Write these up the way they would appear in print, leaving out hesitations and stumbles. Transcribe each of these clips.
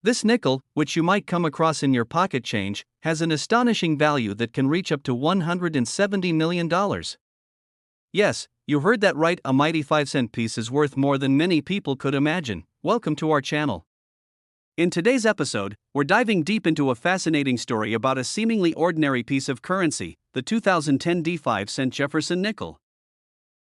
This nickel, which you might come across in your pocket change, has an astonishing value that can reach up to $170 million. Yes, you heard that right, a mighty 5-cent piece is worth more than many people could imagine. Welcome to our channel. In today's episode, we're diving deep into a fascinating story about a seemingly ordinary piece of currency, the 2010 5-cent Jefferson nickel.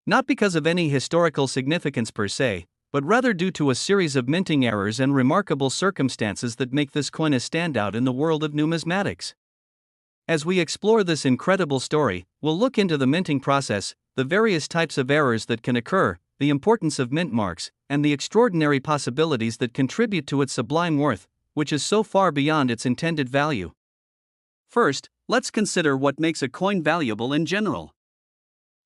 Not because of any historical significance per se, but rather due to a series of minting errors and remarkable circumstances that make this coin a standout in the world of numismatics. As we explore this incredible story, we'll look into the minting process, the various types of errors that can occur, the importance of mint marks, and the extraordinary possibilities that contribute to its sublime worth, which is so far beyond its intended value. First, let's consider what makes a coin valuable in general.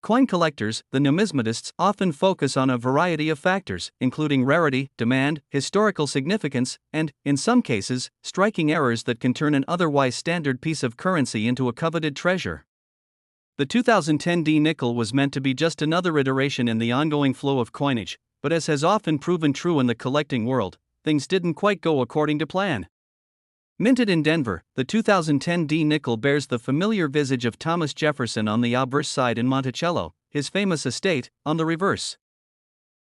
Coin collectors, the numismatists, often focus on a variety of factors, including rarity, demand, historical significance, and, in some cases, striking errors that can turn an otherwise standard piece of currency into a coveted treasure. The 2010 nickel was meant to be just another iteration in the ongoing flow of coinage, but as has often proven true in the collecting world, things didn't quite go according to plan. Minted in Denver, the 2010 nickel bears the familiar visage of Thomas Jefferson on the obverse side and Monticello, his famous estate, on the reverse.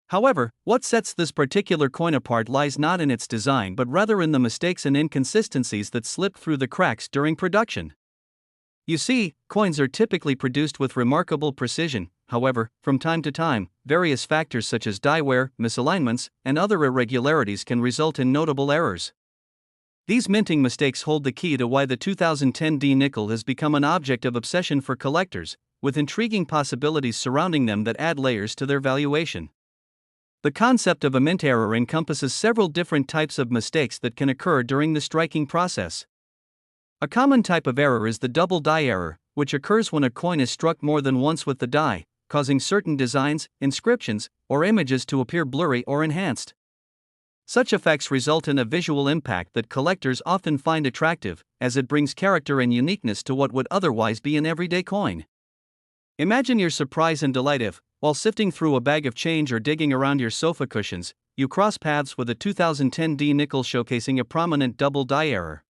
However, what sets this particular coin apart lies not in its design but rather in the mistakes and inconsistencies that slipped through the cracks during production. You see, coins are typically produced with remarkable precision. However, from time to time, various factors such as die wear, misalignments, and other irregularities can result in notable errors. These minting mistakes hold the key to why the 2010 nickel has become an object of obsession for collectors, with intriguing possibilities surrounding them that add layers to their valuation. The concept of a mint error encompasses several different types of mistakes that can occur during the striking process. A common type of error is the double die error, which occurs when a coin is struck more than once with the die, causing certain designs, inscriptions, or images to appear blurry or enhanced. Such effects result in a visual impact that collectors often find attractive, as it brings character and uniqueness to what would otherwise be an everyday coin. Imagine your surprise and delight if, while sifting through a bag of change or digging around your sofa cushions, you cross paths with a 2010 nickel showcasing a prominent double die error.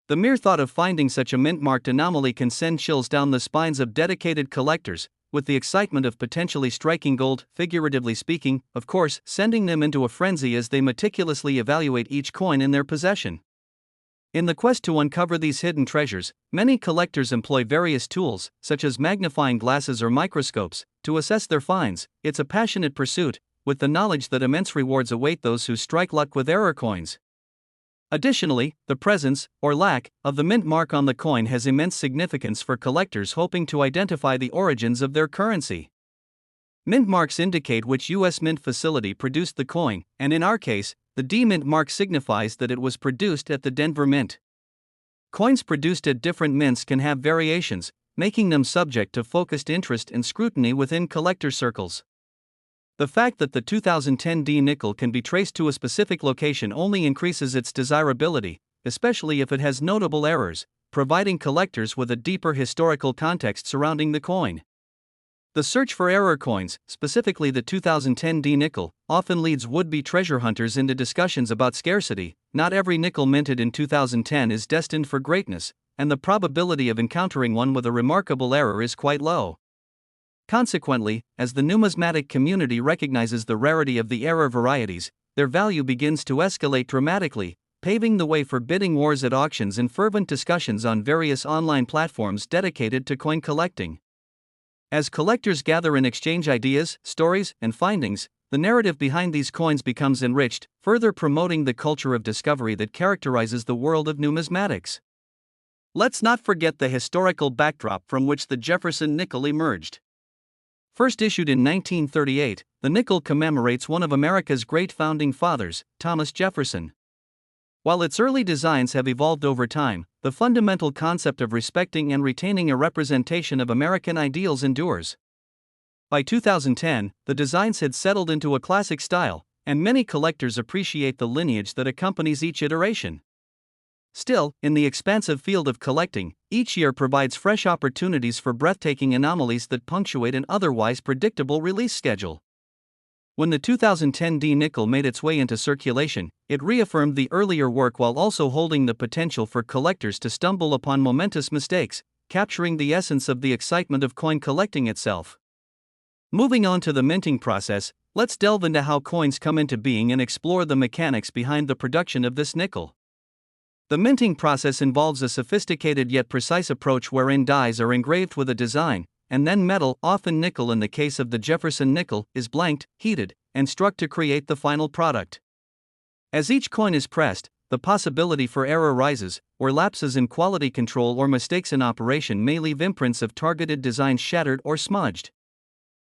The mere thought of finding such a mint-marked anomaly can send chills down the spines of dedicated collectors, with the excitement of potentially striking gold, figuratively speaking, of course, sending them into a frenzy as they meticulously evaluate each coin in their possession. In the quest to uncover these hidden treasures, many collectors employ various tools, such as magnifying glasses or microscopes, to assess their finds. It's a passionate pursuit, with the knowledge that immense rewards await those who strike luck with error coins. Additionally, the presence, or lack, of the mint mark on the coin has immense significance for collectors hoping to identify the origins of their currency. Mint marks indicate which U.S. mint facility produced the coin, and in our case, the D mint mark signifies that it was produced at the Denver Mint. Coins produced at different mints can have variations, making them subject to focused interest and scrutiny within collector circles. The fact that the 2010 nickel can be traced to a specific location only increases its desirability, especially if it has notable errors, providing collectors with a deeper historical context surrounding the coin. The search for error coins, specifically the 2010 nickel, often leads would-be treasure hunters into discussions about scarcity. Not every nickel minted in 2010 is destined for greatness, and the probability of encountering one with a remarkable error is quite low. Consequently, as the numismatic community recognizes the rarity of the error varieties, their value begins to escalate dramatically, paving the way for bidding wars at auctions and fervent discussions on various online platforms dedicated to coin collecting. As collectors gather and exchange ideas, stories, and findings, the narrative behind these coins becomes enriched, further promoting the culture of discovery that characterizes the world of numismatics. Let's not forget the historical backdrop from which the Jefferson nickel emerged. First issued in 1938, the nickel commemorates one of America's great founding fathers, Thomas Jefferson. While its early designs have evolved over time, the fundamental concept of respecting and retaining a representation of American ideals endures. By 2010, the designs had settled into a classic style, and many collectors appreciate the lineage that accompanies each iteration. Still, in the expansive field of collecting, each year provides fresh opportunities for breathtaking anomalies that punctuate an otherwise predictable release schedule. When the 2010 nickel made its way into circulation, it reaffirmed the earlier work while also holding the potential for collectors to stumble upon momentous mistakes, capturing the essence of the excitement of coin collecting itself. Moving on to the minting process, let's delve into how coins come into being and explore the mechanics behind the production of this nickel. The minting process involves a sophisticated yet precise approach wherein dies are engraved with a design, and then metal, often nickel in the case of the Jefferson nickel, is blanked, heated, and struck to create the final product. As each coin is pressed, the possibility for error rises, where lapses in quality control or mistakes in operation may leave imprints of targeted designs shattered or smudged.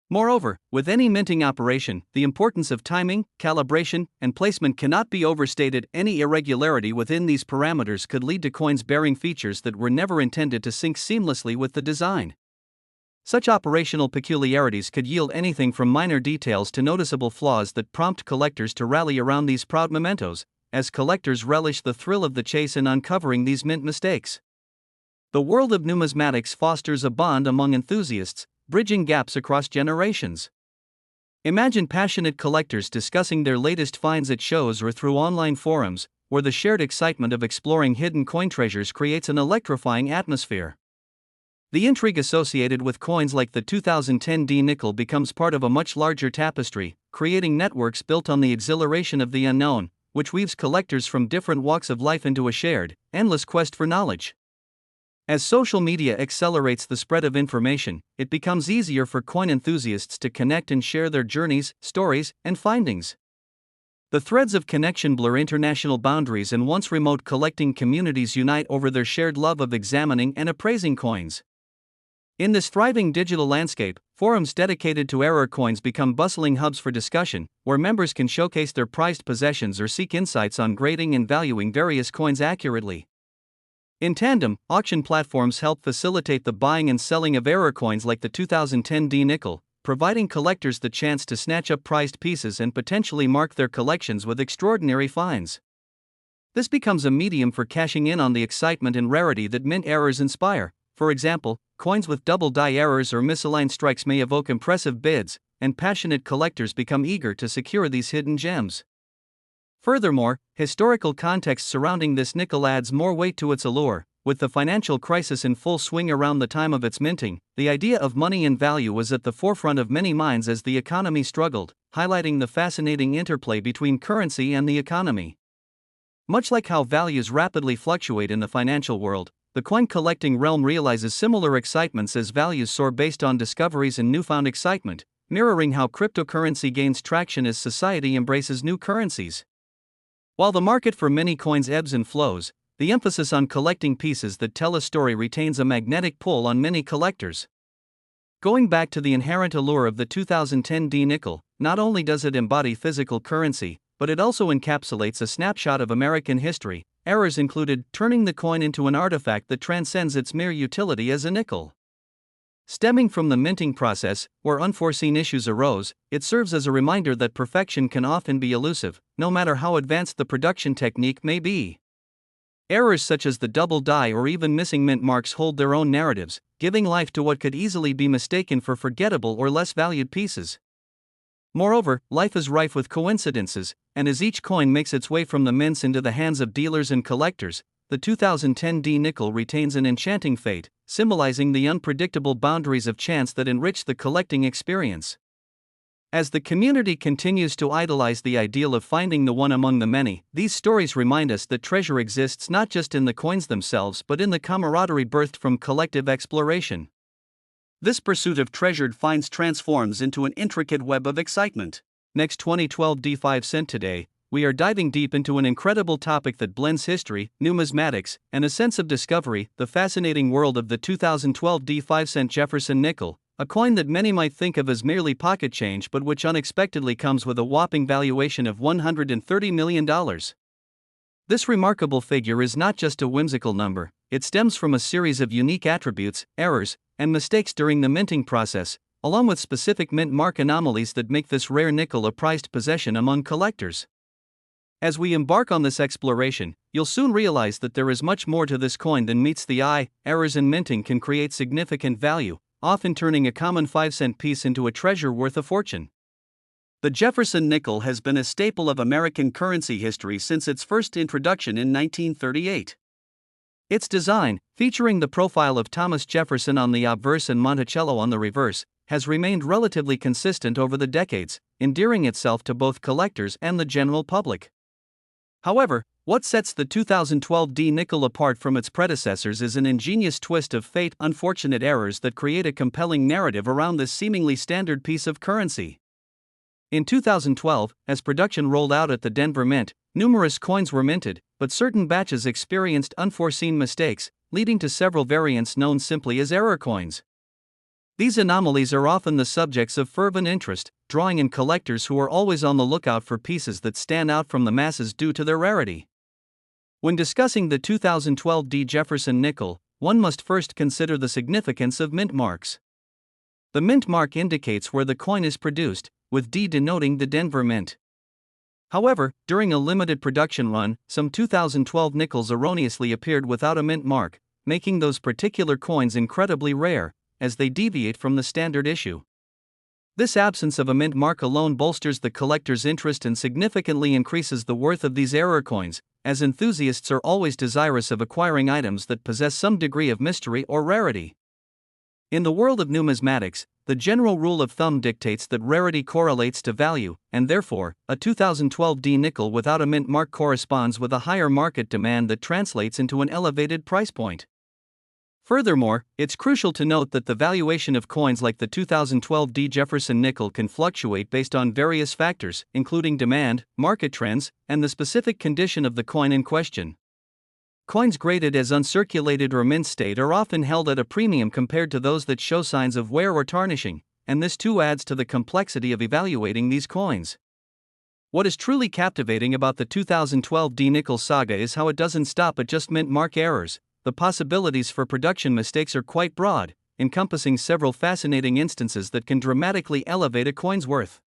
Moreover, with any minting operation, the importance of timing, calibration, and placement cannot be overstated. Any irregularity within these parameters could lead to coins bearing features that were never intended to sync seamlessly with the design. Such operational peculiarities could yield anything from minor details to noticeable flaws that prompt collectors to rally around these proud mementos, as collectors relish the thrill of the chase in uncovering these mint mistakes. The world of numismatics fosters a bond among enthusiasts, bridging gaps across generations. Imagine passionate collectors discussing their latest finds at shows or through online forums, where the shared excitement of exploring hidden coin treasures creates an electrifying atmosphere. The intrigue associated with coins like the 2010 nickel becomes part of a much larger tapestry, creating networks built on the exhilaration of the unknown, which weaves collectors from different walks of life into a shared, endless quest for knowledge. As social media accelerates the spread of information, it becomes easier for coin enthusiasts to connect and share their journeys, stories, and findings. The threads of connection blur international boundaries, and once remote collecting communities unite over their shared love of examining and appraising coins. In this thriving digital landscape, forums dedicated to error coins become bustling hubs for discussion, where members can showcase their prized possessions or seek insights on grading and valuing various coins accurately. In tandem, auction platforms help facilitate the buying and selling of error coins like the 2010 nickel, providing collectors the chance to snatch up prized pieces and potentially mark their collections with extraordinary finds. This becomes a medium for cashing in on the excitement and rarity that mint errors inspire. For example, coins with double die errors or misaligned strikes may evoke impressive bids, and passionate collectors become eager to secure these hidden gems. Furthermore, historical context surrounding this nickel adds more weight to its allure. With the financial crisis in full swing around the time of its minting, the idea of money and value was at the forefront of many minds as the economy struggled, highlighting the fascinating interplay between currency and the economy. Much like how values rapidly fluctuate in the financial world, the coin collecting realm realizes similar excitements as values soar based on discoveries and newfound excitement, mirroring how cryptocurrency gains traction as society embraces new currencies. While the market for many coins ebbs and flows, the emphasis on collecting pieces that tell a story retains a magnetic pull on many collectors. Going back to the inherent allure of the 2010 nickel, not only does it embody physical currency, but it also encapsulates a snapshot of American history. Errors included turning the coin into an artifact that transcends its mere utility as a nickel. Stemming from the minting process, where unforeseen issues arose, it serves as a reminder that perfection can often be elusive, no matter how advanced the production technique may be. Errors such as the double die or even missing mint marks hold their own narratives, giving life to what could easily be mistaken for forgettable or less valued pieces. Moreover, life is rife with coincidences, and as each coin makes its way from the mints into the hands of dealers and collectors, the 2010 nickel retains an enchanting fate, symbolizing the unpredictable boundaries of chance that enrich the collecting experience. As the community continues to idolize the ideal of finding the one among the many, these stories remind us that treasure exists not just in the coins themselves but in the camaraderie birthed from collective exploration. This pursuit of treasured finds transforms into an intricate web of excitement. Next 2012 5 Today, we are diving deep into an incredible topic that blends history, numismatics, and a sense of discovery, the fascinating world of the 2012 5 Jefferson nickel, a coin that many might think of as merely pocket change but which unexpectedly comes with a whopping valuation of $130 million. This remarkable figure is not just a whimsical number, it stems from a series of unique attributes, errors, and mistakes during the minting process, along with specific mint mark anomalies that make this rare nickel a prized possession among collectors. As we embark on this exploration, you'll soon realize that there is much more to this coin than meets the eye. Errors in minting can create significant value, often turning a common 5-cent piece into a treasure worth a fortune. The Jefferson nickel has been a staple of American currency history since its first introduction in 1938. Its design, featuring the profile of Thomas Jefferson on the obverse and Monticello on the reverse, has remained relatively consistent over the decades, endearing itself to both collectors and the general public. However, what sets the 2012 D nickel apart from its predecessors is an ingenious twist of fate, unfortunate errors that create a compelling narrative around this seemingly standard piece of currency. In 2012, as production rolled out at the Denver Mint, numerous coins were minted, but certain batches experienced unforeseen mistakes, leading to several variants known simply as error coins. These anomalies are often the subjects of fervent interest, drawing in collectors who are always on the lookout for pieces that stand out from the masses due to their rarity. When discussing the 2012 D Jefferson nickel, one must first consider the significance of mint marks. The mint mark indicates where the coin is produced, with D denoting the Denver Mint. However, during a limited production run, some 2012 nickels erroneously appeared without a mint mark, making those particular coins incredibly rare, as they deviate from the standard issue. This absence of a mint mark alone bolsters the collector's interest and significantly increases the worth of these error coins, as enthusiasts are always desirous of acquiring items that possess some degree of mystery or rarity. In the world of numismatics, the general rule of thumb dictates that rarity correlates to value, and therefore, a 2012 D nickel without a mint mark corresponds with a higher market demand that translates into an elevated price point. Furthermore, it's crucial to note that the valuation of coins like the 2012 D Jefferson nickel can fluctuate based on various factors, including demand, market trends, and the specific condition of the coin in question. Coins graded as uncirculated or mint state are often held at a premium compared to those that show signs of wear or tarnishing, and this too adds to the complexity of evaluating these coins. What is truly captivating about the 2012 D nickel saga is how it doesn't stop at just mint mark errors. The possibilities for production mistakes are quite broad, encompassing several fascinating instances that can dramatically elevate a coin's worth.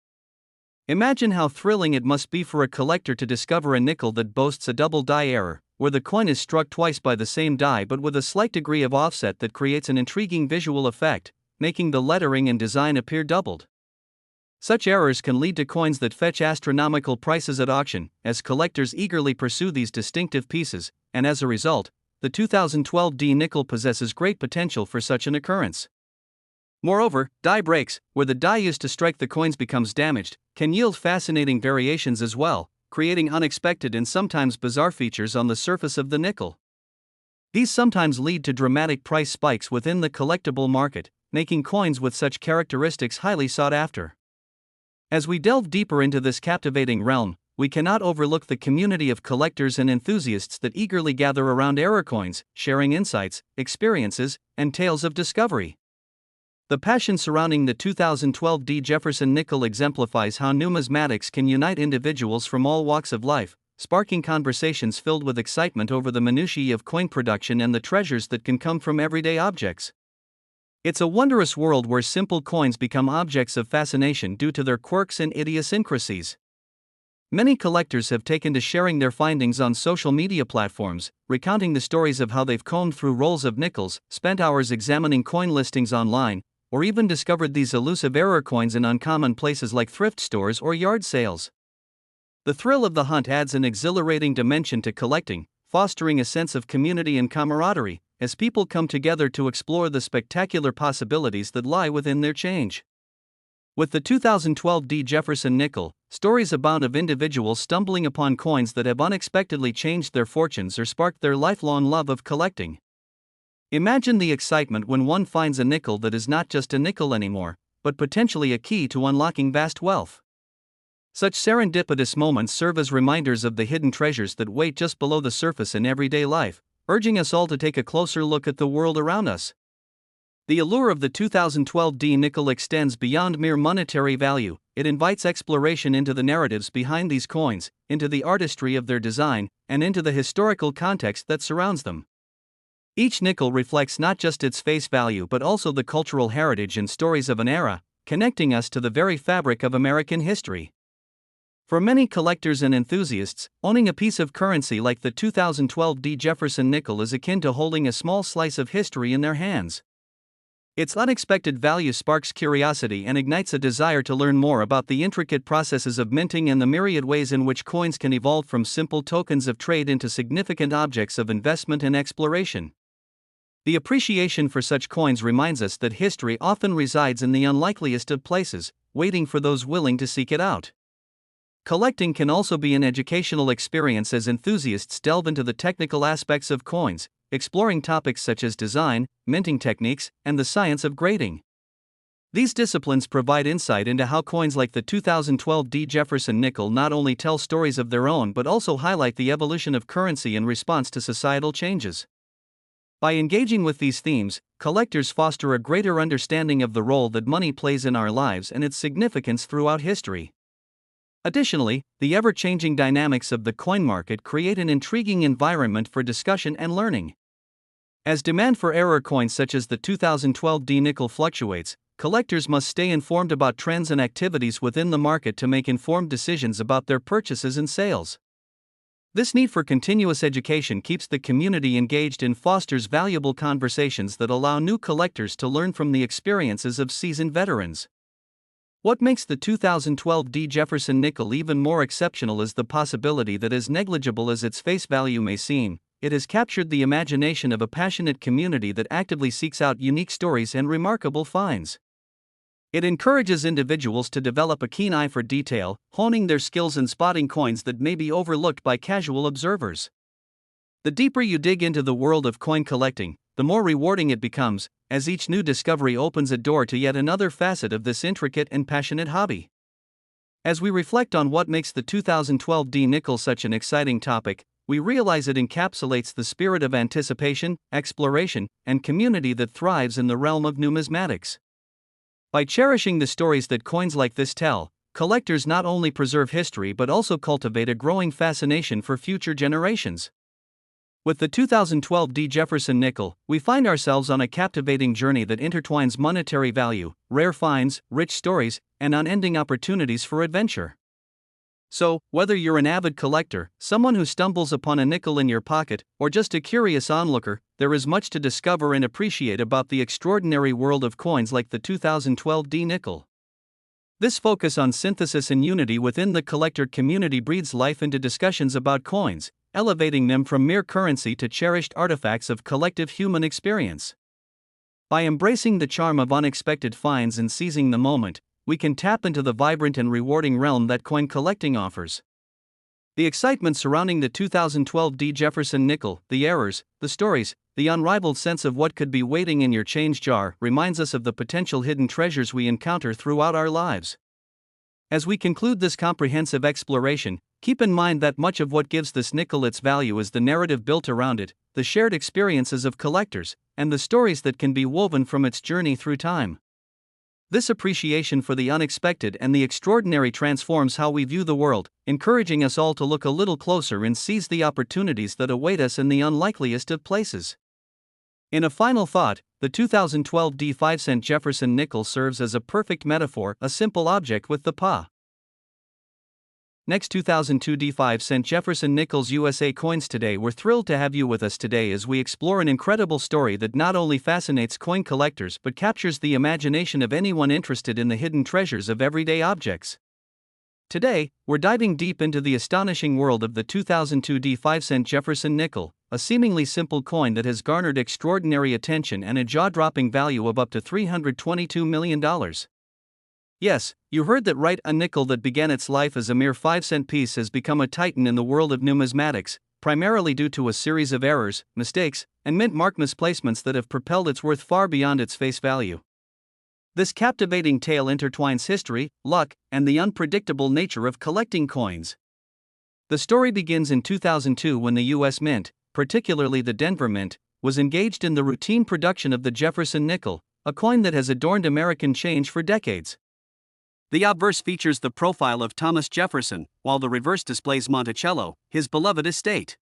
Imagine how thrilling it must be for a collector to discover a nickel that boasts a double die error, where the coin is struck twice by the same die but with a slight degree of offset that creates an intriguing visual effect, making the lettering and design appear doubled. Such errors can lead to coins that fetch astronomical prices at auction, as collectors eagerly pursue these distinctive pieces, and as a result, the 2012 D nickel possesses great potential for such an occurrence. Moreover, die breaks, where the die used to strike the coins becomes damaged, can yield fascinating variations as well, creating unexpected and sometimes bizarre features on the surface of the nickel. These sometimes lead to dramatic price spikes within the collectible market, making coins with such characteristics highly sought after. As we delve deeper into this captivating realm, we cannot overlook the community of collectors and enthusiasts that eagerly gather around error coins, sharing insights, experiences, and tales of discovery. The passion surrounding the 2012 D Jefferson nickel exemplifies how numismatics can unite individuals from all walks of life, sparking conversations filled with excitement over the minutiae of coin production and the treasures that can come from everyday objects. It's a wondrous world where simple coins become objects of fascination due to their quirks and idiosyncrasies. Many collectors have taken to sharing their findings on social media platforms, recounting the stories of how they've combed through rolls of nickels, spent hours examining coin listings online, or even discovered these elusive error coins in uncommon places like thrift stores or yard sales. The thrill of the hunt adds an exhilarating dimension to collecting, fostering a sense of community and camaraderie, as people come together to explore the spectacular possibilities that lie within their change. With the 2012 D Jefferson nickel, stories abound of individuals stumbling upon coins that have unexpectedly changed their fortunes or sparked their lifelong love of collecting. Imagine the excitement when one finds a nickel that is not just a nickel anymore, but potentially a key to unlocking vast wealth. Such serendipitous moments serve as reminders of the hidden treasures that wait just below the surface in everyday life, urging us all to take a closer look at the world around us. The allure of the 2012 D nickel extends beyond mere monetary value. It invites exploration into the narratives behind these coins, into the artistry of their design, and into the historical context that surrounds them. Each nickel reflects not just its face value but also the cultural heritage and stories of an era, connecting us to the very fabric of American history. For many collectors and enthusiasts, owning a piece of currency like the 2012 D Jefferson nickel is akin to holding a small slice of history in their hands. Its unexpected value sparks curiosity and ignites a desire to learn more about the intricate processes of minting and the myriad ways in which coins can evolve from simple tokens of trade into significant objects of investment and exploration. The appreciation for such coins reminds us that history often resides in the unlikeliest of places, waiting for those willing to seek it out. Collecting can also be an educational experience as enthusiasts delve into the technical aspects of coins, exploring topics such as design, minting techniques, and the science of grading. These disciplines provide insight into how coins like the 2012 Jefferson Nickel not only tell stories of their own but also highlight the evolution of currency in response to societal changes. By engaging with these themes, collectors foster a greater understanding of the role that money plays in our lives and its significance throughout history. Additionally, the ever-changing dynamics of the coin market create an intriguing environment for discussion and learning. As demand for rarer coins such as the 2012 nickel fluctuates, collectors must stay informed about trends and activities within the market to make informed decisions about their purchases and sales. This need for continuous education keeps the community engaged and fosters valuable conversations that allow new collectors to learn from the experiences of seasoned veterans. What makes the 2012 Jefferson Nickel even more exceptional is the possibility that, as negligible as its face value may seem, it has captured the imagination of a passionate community that actively seeks out unique stories and remarkable finds. It encourages individuals to develop a keen eye for detail, honing their skills in spotting coins that may be overlooked by casual observers. The deeper you dig into the world of coin collecting, the more rewarding it becomes, as each new discovery opens a door to yet another facet of this intricate and passionate hobby. As we reflect on what makes the 2012 nickel such an exciting topic, we realize it encapsulates the spirit of anticipation, exploration, and community that thrives in the realm of numismatics. By cherishing the stories that coins like this tell, collectors not only preserve history but also cultivate a growing fascination for future generations. With the 2012 Jefferson Nickel, we find ourselves on a captivating journey that intertwines monetary value, rare finds, rich stories, and unending opportunities for adventure. So, whether you're an avid collector, someone who stumbles upon a nickel in your pocket, or just a curious onlooker, there is much to discover and appreciate about the extraordinary world of coins like the 2012 nickel. This focus on synthesis and unity within the collector community breathes life into discussions about coins, elevating them from mere currency to cherished artifacts of collective human experience. By embracing the charm of unexpected finds and seizing the moment, we can tap into the vibrant and rewarding realm that coin collecting offers. The excitement surrounding the 2012 Jefferson Nickel, the errors, the stories, the unrivaled sense of what could be waiting in your change jar reminds us of the potential hidden treasures we encounter throughout our lives. As we conclude this comprehensive exploration, keep in mind that much of what gives this nickel its value is the narrative built around it, the shared experiences of collectors, and the stories that can be woven from its journey through time. This appreciation for the unexpected and the extraordinary transforms how we view the world, encouraging us all to look a little closer and seize the opportunities that await us in the unlikeliest of places. In a final thought, the 2012 5-cent Jefferson Nickel serves as a perfect metaphor, a simple object with the pa. Next 2002 5-cent Jefferson Nickels USA coins today. We're thrilled to have you with us today as we explore an incredible story that not only fascinates coin collectors but captures the imagination of anyone interested in the hidden treasures of everyday objects. Today, we're diving deep into the astonishing world of the 2002 5-cent Jefferson Nickel, a seemingly simple coin that has garnered extraordinary attention and a jaw-dropping value of up to $322 million. Yes, you heard that right. A nickel that began its life as a mere 5-cent piece has become a titan in the world of numismatics, primarily due to a series of errors, mistakes, and mint mark misplacements that have propelled its worth far beyond its face value. This captivating tale intertwines history, luck, and the unpredictable nature of collecting coins. The story begins in 2002 when the U.S. Mint, particularly the Denver Mint, was engaged in the routine production of the Jefferson Nickel, a coin that has adorned American change for decades. The obverse features the profile of Thomas Jefferson, while the reverse displays Monticello, his beloved estate.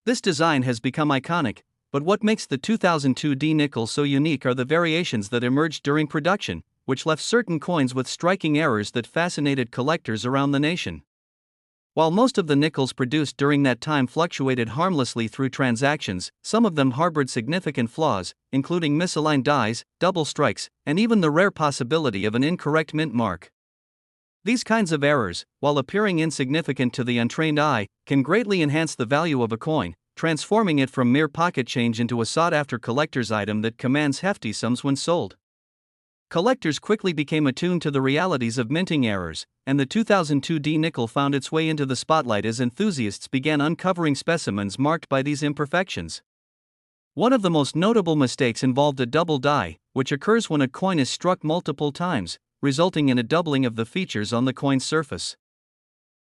This design has become iconic, but what makes the 2002 nickel so unique are the variations that emerged during production, which left certain coins with striking errors that fascinated collectors around the nation. While most of the nickels produced during that time fluctuated harmlessly through transactions, some of them harbored significant flaws, including misaligned dies, double strikes, and even the rare possibility of an incorrect mint mark. These kinds of errors, while appearing insignificant to the untrained eye, can greatly enhance the value of a coin, transforming it from mere pocket change into a sought-after collector's item that commands hefty sums when sold. Collectors quickly became attuned to the realities of minting errors, and the 2002 nickel found its way into the spotlight as enthusiasts began uncovering specimens marked by these imperfections. One of the most notable mistakes involved a double die, which occurs when a coin is struck multiple times, resulting in a doubling of the features on the coin's surface.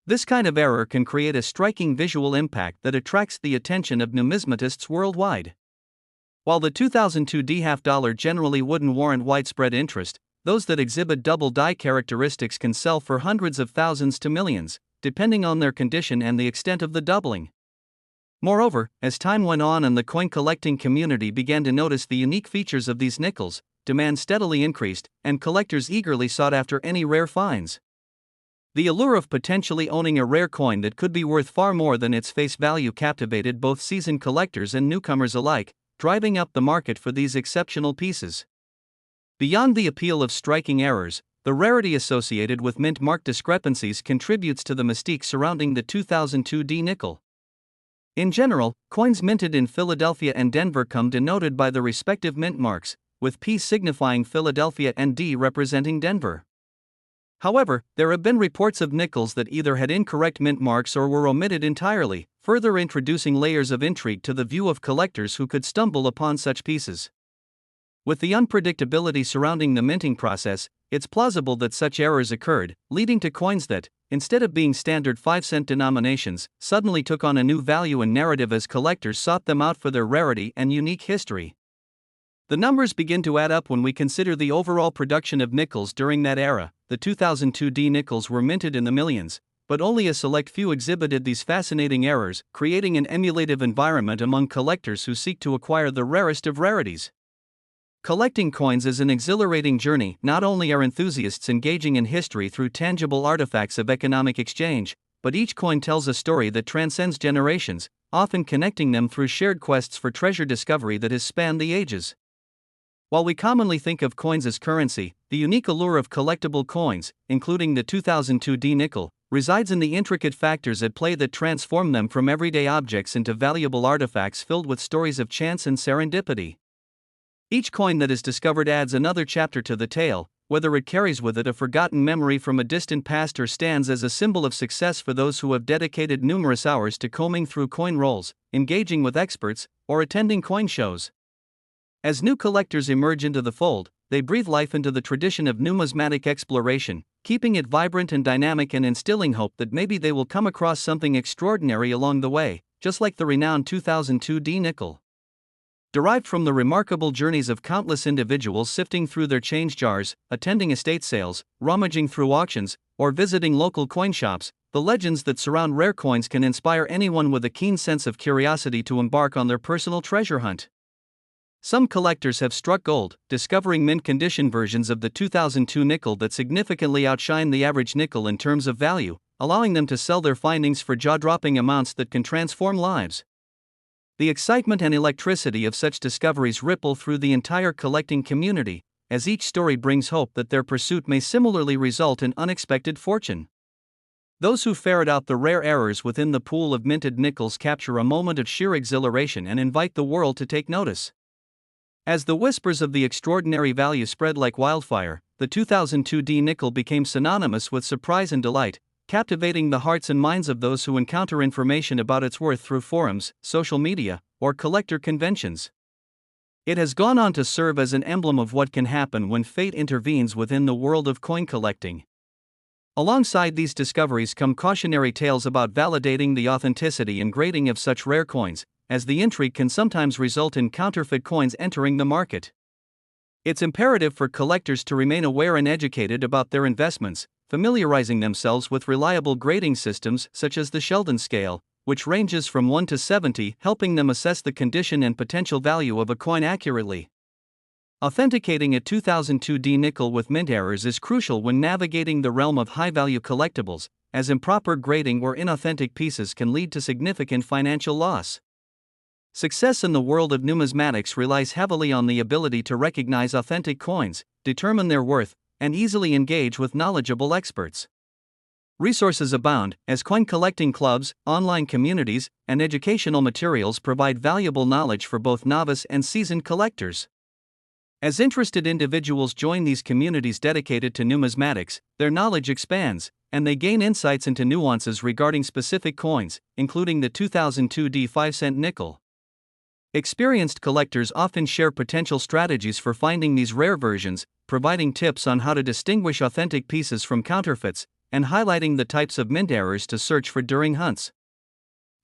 This kind of error can create a striking visual impact that attracts the attention of numismatists worldwide. While the 2002 half dollar generally wouldn't warrant widespread interest, those that exhibit double die characteristics can sell for hundreds of thousands to millions, depending on their condition and the extent of the doubling. Moreover, as time went on and the coin collecting community began to notice the unique features of these nickels, demand steadily increased, and collectors eagerly sought after any rare finds. The allure of potentially owning a rare coin that could be worth far more than its face value captivated both seasoned collectors and newcomers alike, driving up the market for these exceptional pieces. Beyond the appeal of striking errors, the rarity associated with mint mark discrepancies contributes to the mystique surrounding the 2002 nickel. In general, coins minted in Philadelphia and Denver come denoted by the respective mint marks, with P signifying Philadelphia and D representing Denver. However, there have been reports of nickels that either had incorrect mint marks or were omitted entirely, further introducing layers of intrigue to the view of collectors who could stumble upon such pieces. With the unpredictability surrounding the minting process, it's plausible that such errors occurred, leading to coins that, instead of being standard 5-cent denominations, suddenly took on a new value and narrative as collectors sought them out for their rarity and unique history. The numbers begin to add up when we consider the overall production of nickels during that era. The 2002 nickels were minted in the millions, but only a select few exhibited these fascinating errors, creating an emulative environment among collectors who seek to acquire the rarest of rarities. Collecting coins is an exhilarating journey. Not only are enthusiasts engaging in history through tangible artifacts of economic exchange, but each coin tells a story that transcends generations, often connecting them through shared quests for treasure discovery that has spanned the ages. While we commonly think of coins as currency, the unique allure of collectible coins, including the 2002 nickel, resides in the intricate factors at play that transform them from everyday objects into valuable artifacts filled with stories of chance and serendipity. Each coin that is discovered adds another chapter to the tale, whether it carries with it a forgotten memory from a distant past or stands as a symbol of success for those who have dedicated numerous hours to combing through coin rolls, engaging with experts, or attending coin shows. As new collectors emerge into the fold, they breathe life into the tradition of numismatic exploration, keeping it vibrant and dynamic and instilling hope that maybe they will come across something extraordinary along the way, just like the renowned 2002 nickel. Derived from the remarkable journeys of countless individuals sifting through their change jars, attending estate sales, rummaging through auctions, or visiting local coin shops, the legends that surround rare coins can inspire anyone with a keen sense of curiosity to embark on their personal treasure hunt. Some collectors have struck gold, discovering mint-condition versions of the 2002 nickel that significantly outshine the average nickel in terms of value, allowing them to sell their findings for jaw-dropping amounts that can transform lives. The excitement and electricity of such discoveries ripple through the entire collecting community, as each story brings hope that their pursuit may similarly result in unexpected fortune. Those who ferret out the rare errors within the pool of minted nickels capture a moment of sheer exhilaration and invite the world to take notice. As the whispers of the extraordinary value spread like wildfire, the 2002 nickel became synonymous with surprise and delight, captivating the hearts and minds of those who encounter information about its worth through forums, social media, or collector conventions. It has gone on to serve as an emblem of what can happen when fate intervenes within the world of coin collecting. Alongside these discoveries come cautionary tales about validating the authenticity and grading of such rare coins, as the intrigue can sometimes result in counterfeit coins entering the market. It's imperative for collectors to remain aware and educated about their investments, familiarizing themselves with reliable grading systems such as the Sheldon scale, which ranges from 1 to 70, helping them assess the condition and potential value of a coin accurately. Authenticating a 2002 nickel with mint errors is crucial when navigating the realm of high-value collectibles, as improper grading or inauthentic pieces can lead to significant financial loss. Success in the world of numismatics relies heavily on the ability to recognize authentic coins, determine their worth, and easily engage with knowledgeable experts. Resources abound, as coin collecting clubs, online communities, and educational materials provide valuable knowledge for both novice and seasoned collectors. As interested individuals join these communities dedicated to numismatics, their knowledge expands, and they gain insights into nuances regarding specific coins, including the 2002 5-cent nickel. Experienced collectors often share potential strategies for finding these rare versions, providing tips on how to distinguish authentic pieces from counterfeits, and highlighting the types of mint errors to search for during hunts.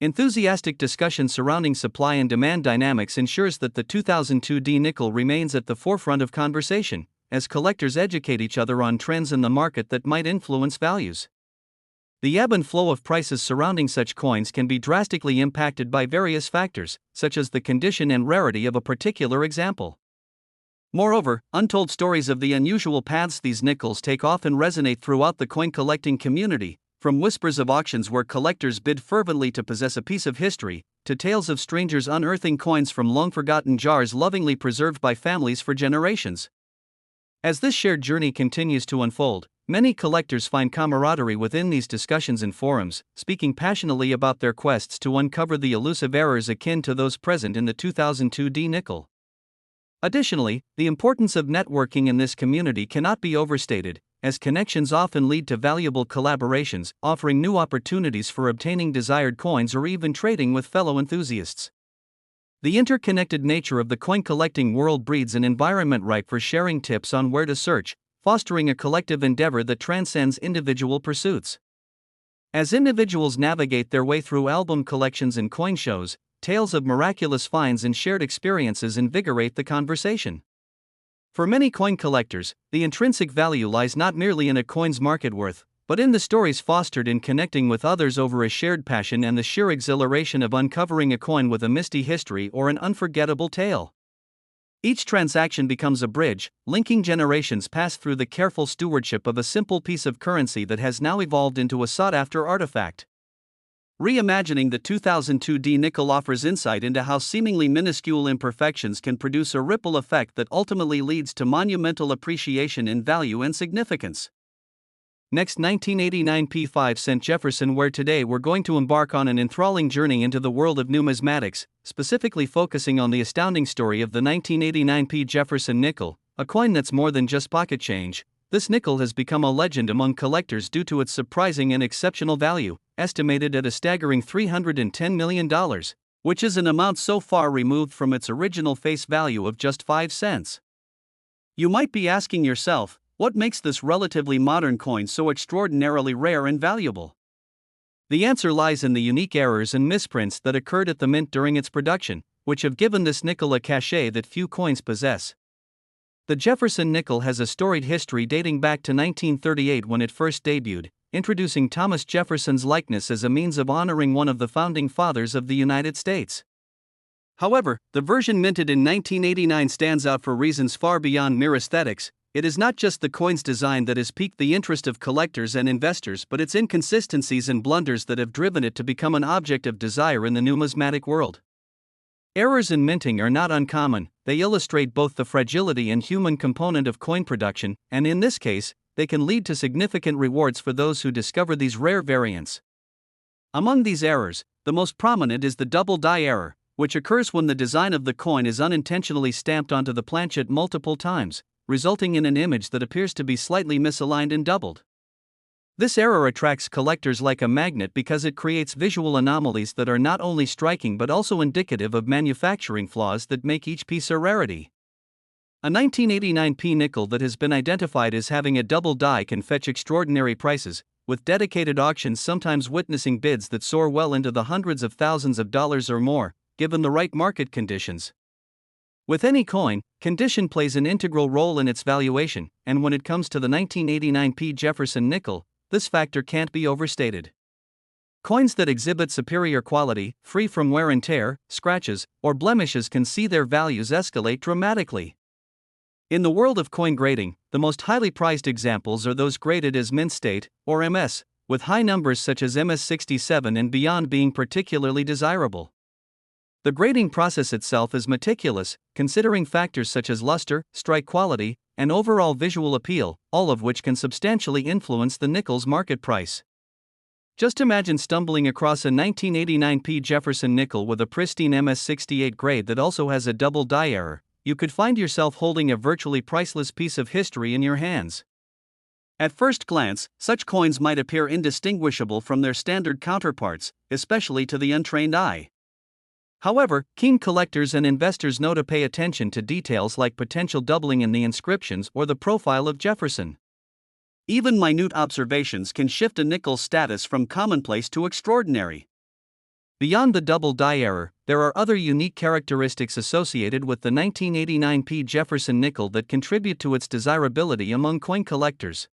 Enthusiastic discussion surrounding supply and demand dynamics ensures that the 2002 nickel remains at the forefront of conversation, as collectors educate each other on trends in the market that might influence values. The ebb and flow of prices surrounding such coins can be drastically impacted by various factors, such as the condition and rarity of a particular example. Moreover, untold stories of the unusual paths these nickels take often resonate throughout the coin collecting community, from whispers of auctions where collectors bid fervently to possess a piece of history, to tales of strangers unearthing coins from long-forgotten jars lovingly preserved by families for generations. As this shared journey continues to unfold, many collectors find camaraderie within these discussions and forums, speaking passionately about their quests to uncover the elusive errors akin to those present in the 2002 nickel. Additionally, the importance of networking in this community cannot be overstated, as connections often lead to valuable collaborations, offering new opportunities for obtaining desired coins or even trading with fellow enthusiasts. The interconnected nature of the coin collecting world breeds an environment ripe for sharing tips on where to search, fostering a collective endeavor that transcends individual pursuits. As individuals navigate their way through album collections and coin shows, tales of miraculous finds and shared experiences invigorate the conversation. For many coin collectors, the intrinsic value lies not merely in a coin's market worth, but in the stories fostered in connecting with others over a shared passion and the sheer exhilaration of uncovering a coin with a misty history or an unforgettable tale. Each transaction becomes a bridge, linking generations passed through the careful stewardship of a simple piece of currency that has now evolved into a sought-after artifact. Reimagining the 2002 nickel offers insight into how seemingly minuscule imperfections can produce a ripple effect that ultimately leads to monumental appreciation in value and significance. Next, 1989 5-cent Jefferson, where today we're going to embark on an enthralling journey into the world of numismatics, specifically focusing on the astounding story of the 1989 Jefferson nickel, a coin that's more than just pocket change. This nickel has become a legend among collectors due to its surprising and exceptional value, estimated at a staggering $310 million, which is an amount so far removed from its original face value of just 5 cents. You might be asking yourself, what makes this relatively modern coin so extraordinarily rare and valuable? The answer lies in the unique errors and misprints that occurred at the mint during its production, which have given this nickel a cachet that few coins possess. The Jefferson nickel has a storied history dating back to 1938 when it first debuted, introducing Thomas Jefferson's likeness as a means of honoring one of the founding fathers of the United States. However, the version minted in 1989 stands out for reasons far beyond mere aesthetics. It is not just the coin's design that has piqued the interest of collectors and investors, but its inconsistencies and blunders that have driven it to become an object of desire in the numismatic world. Errors in minting are not uncommon. They illustrate both the fragility and human component of coin production, and in this case, they can lead to significant rewards for those who discover these rare variants. Among these errors, the most prominent is the double die error, which occurs when the design of the coin is unintentionally stamped onto the planchet multiple times, resulting in an image that appears to be slightly misaligned and doubled. This error attracts collectors like a magnet because it creates visual anomalies that are not only striking but also indicative of manufacturing flaws that make each piece a rarity. A 1989 nickel that has been identified as having a double die can fetch extraordinary prices, with dedicated auctions sometimes witnessing bids that soar well into the hundreds of thousands of dollars or more, given the right market conditions. With any coin, condition plays an integral role in its valuation, and when it comes to the 1989 Jefferson nickel, this factor can't be overstated. Coins that exhibit superior quality, free from wear and tear, scratches, or blemishes can see their values escalate dramatically. In the world of coin grading, the most highly prized examples are those graded as mint state, or MS, with high numbers such as MS67 and beyond being particularly desirable. The grading process itself is meticulous, considering factors such as luster, strike quality, and overall visual appeal, all of which can substantially influence the nickel's market price. Just imagine stumbling across a 1989 P. Jefferson nickel with a pristine MS68 grade that also has a double die error. You could find yourself holding a virtually priceless piece of history in your hands. At first glance, such coins might appear indistinguishable from their standard counterparts, especially to the untrained eye. However, keen collectors and investors know to pay attention to details like potential doubling in the inscriptions or the profile of Jefferson. Even minute observations can shift a nickel's status from commonplace to extraordinary. Beyond the double die error, there are other unique characteristics associated with the 1989 P. Jefferson nickel that contribute to its desirability among coin collectors.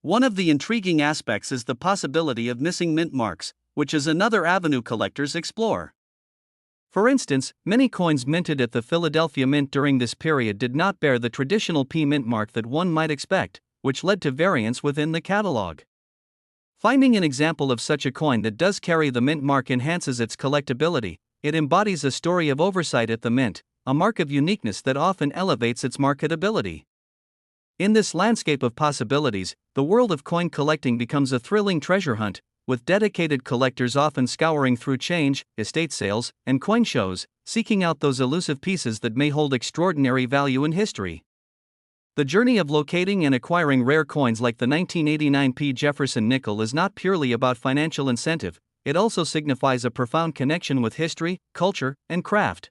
One of the intriguing aspects is the possibility of missing mint marks, which is another avenue collectors explore. For instance, many coins minted at the Philadelphia Mint during this period did not bear the traditional P mint mark that one might expect, which led to variance within the catalog. Finding an example of such a coin that does carry the mint mark enhances its collectability. It embodies a story of oversight at the mint, a mark of uniqueness that often elevates its marketability. In this landscape of possibilities, the world of coin collecting becomes a thrilling treasure hunt, with dedicated collectors often scouring through change, estate sales, and coin shows, seeking out those elusive pieces that may hold extraordinary value in history. The journey of locating and acquiring rare coins like the 1989 P. Jefferson nickel is not purely about financial incentive, it also signifies a profound connection with history, culture, and craft.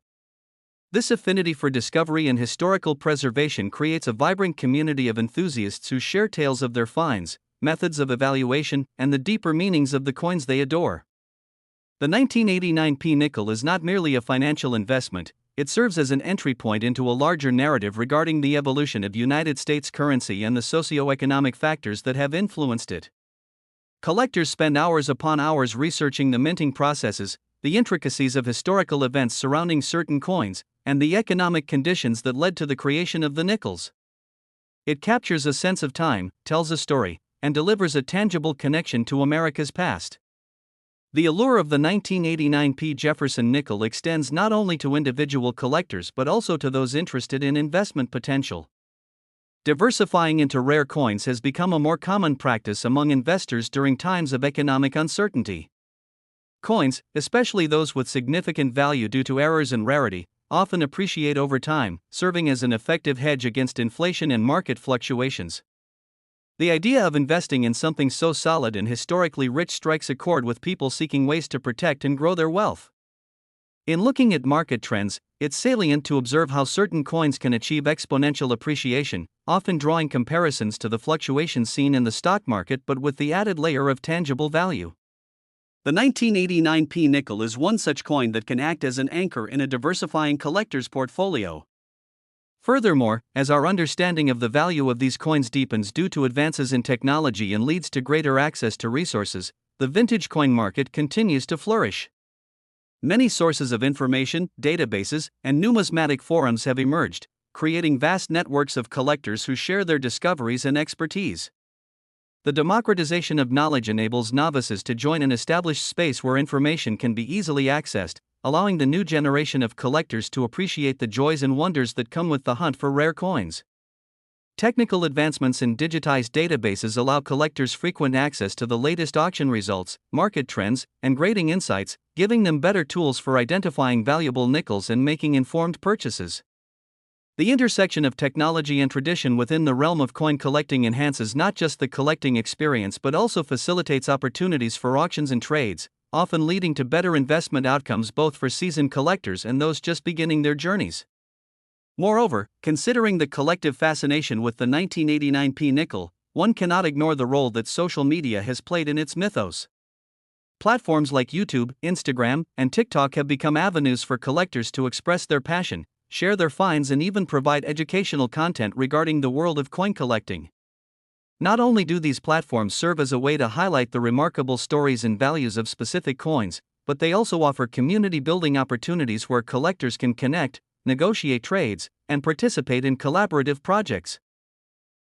This affinity for discovery and historical preservation creates a vibrant community of enthusiasts who share tales of their finds, methods of evaluation, and the deeper meanings of the coins they adore. The 1989 P nickel is not merely a financial investment, it serves as an entry point into a larger narrative regarding the evolution of United States currency and the socio-economic factors that have influenced it. Collectors spend hours upon hours researching the minting processes, the intricacies of historical events surrounding certain coins, and the economic conditions that led to the creation of the nickels. It captures a sense of time, tells a story, and delivers a tangible connection to America's past. The allure of the 1989 P. Jefferson nickel extends not only to individual collectors but also to those interested in investment potential. Diversifying into rare coins has become a more common practice among investors during times of economic uncertainty. Coins, especially those with significant value due to errors and rarity, often appreciate over time, serving as an effective hedge against inflation and market fluctuations. The idea of investing in something so solid and historically rich strikes a chord with people seeking ways to protect and grow their wealth. In looking at market trends, it's salient to observe how certain coins can achieve exponential appreciation, often drawing comparisons to the fluctuations seen in the stock market but with the added layer of tangible value. The 1989 P nickel is one such coin that can act as an anchor in a diversifying collector's portfolio. Furthermore, as our understanding of the value of these coins deepens due to advances in technology and leads to greater access to resources, the vintage coin market continues to flourish. Many sources of information, databases, and numismatic forums have emerged, creating vast networks of collectors who share their discoveries and expertise. The democratization of knowledge enables novices to join an established space where information can be easily accessed, allowing the new generation of collectors to appreciate the joys and wonders that come with the hunt for rare coins. Technical advancements in digitized databases allow collectors frequent access to the latest auction results, market trends, and grading insights, giving them better tools for identifying valuable nickels and making informed purchases. The intersection of technology and tradition within the realm of coin collecting enhances not just the collecting experience but also facilitates opportunities for auctions and trades, often leading to better investment outcomes both for seasoned collectors and those just beginning their journeys. Moreover, considering the collective fascination with the 1989 P nickel, one cannot ignore the role that social media has played in its mythos. Platforms like YouTube, Instagram, and TikTok have become avenues for collectors to express their passion, share their finds, and even provide educational content regarding the world of coin collecting. Not only do these platforms serve as a way to highlight the remarkable stories and values of specific coins, but they also offer community-building opportunities where collectors can connect, negotiate trades, and participate in collaborative projects.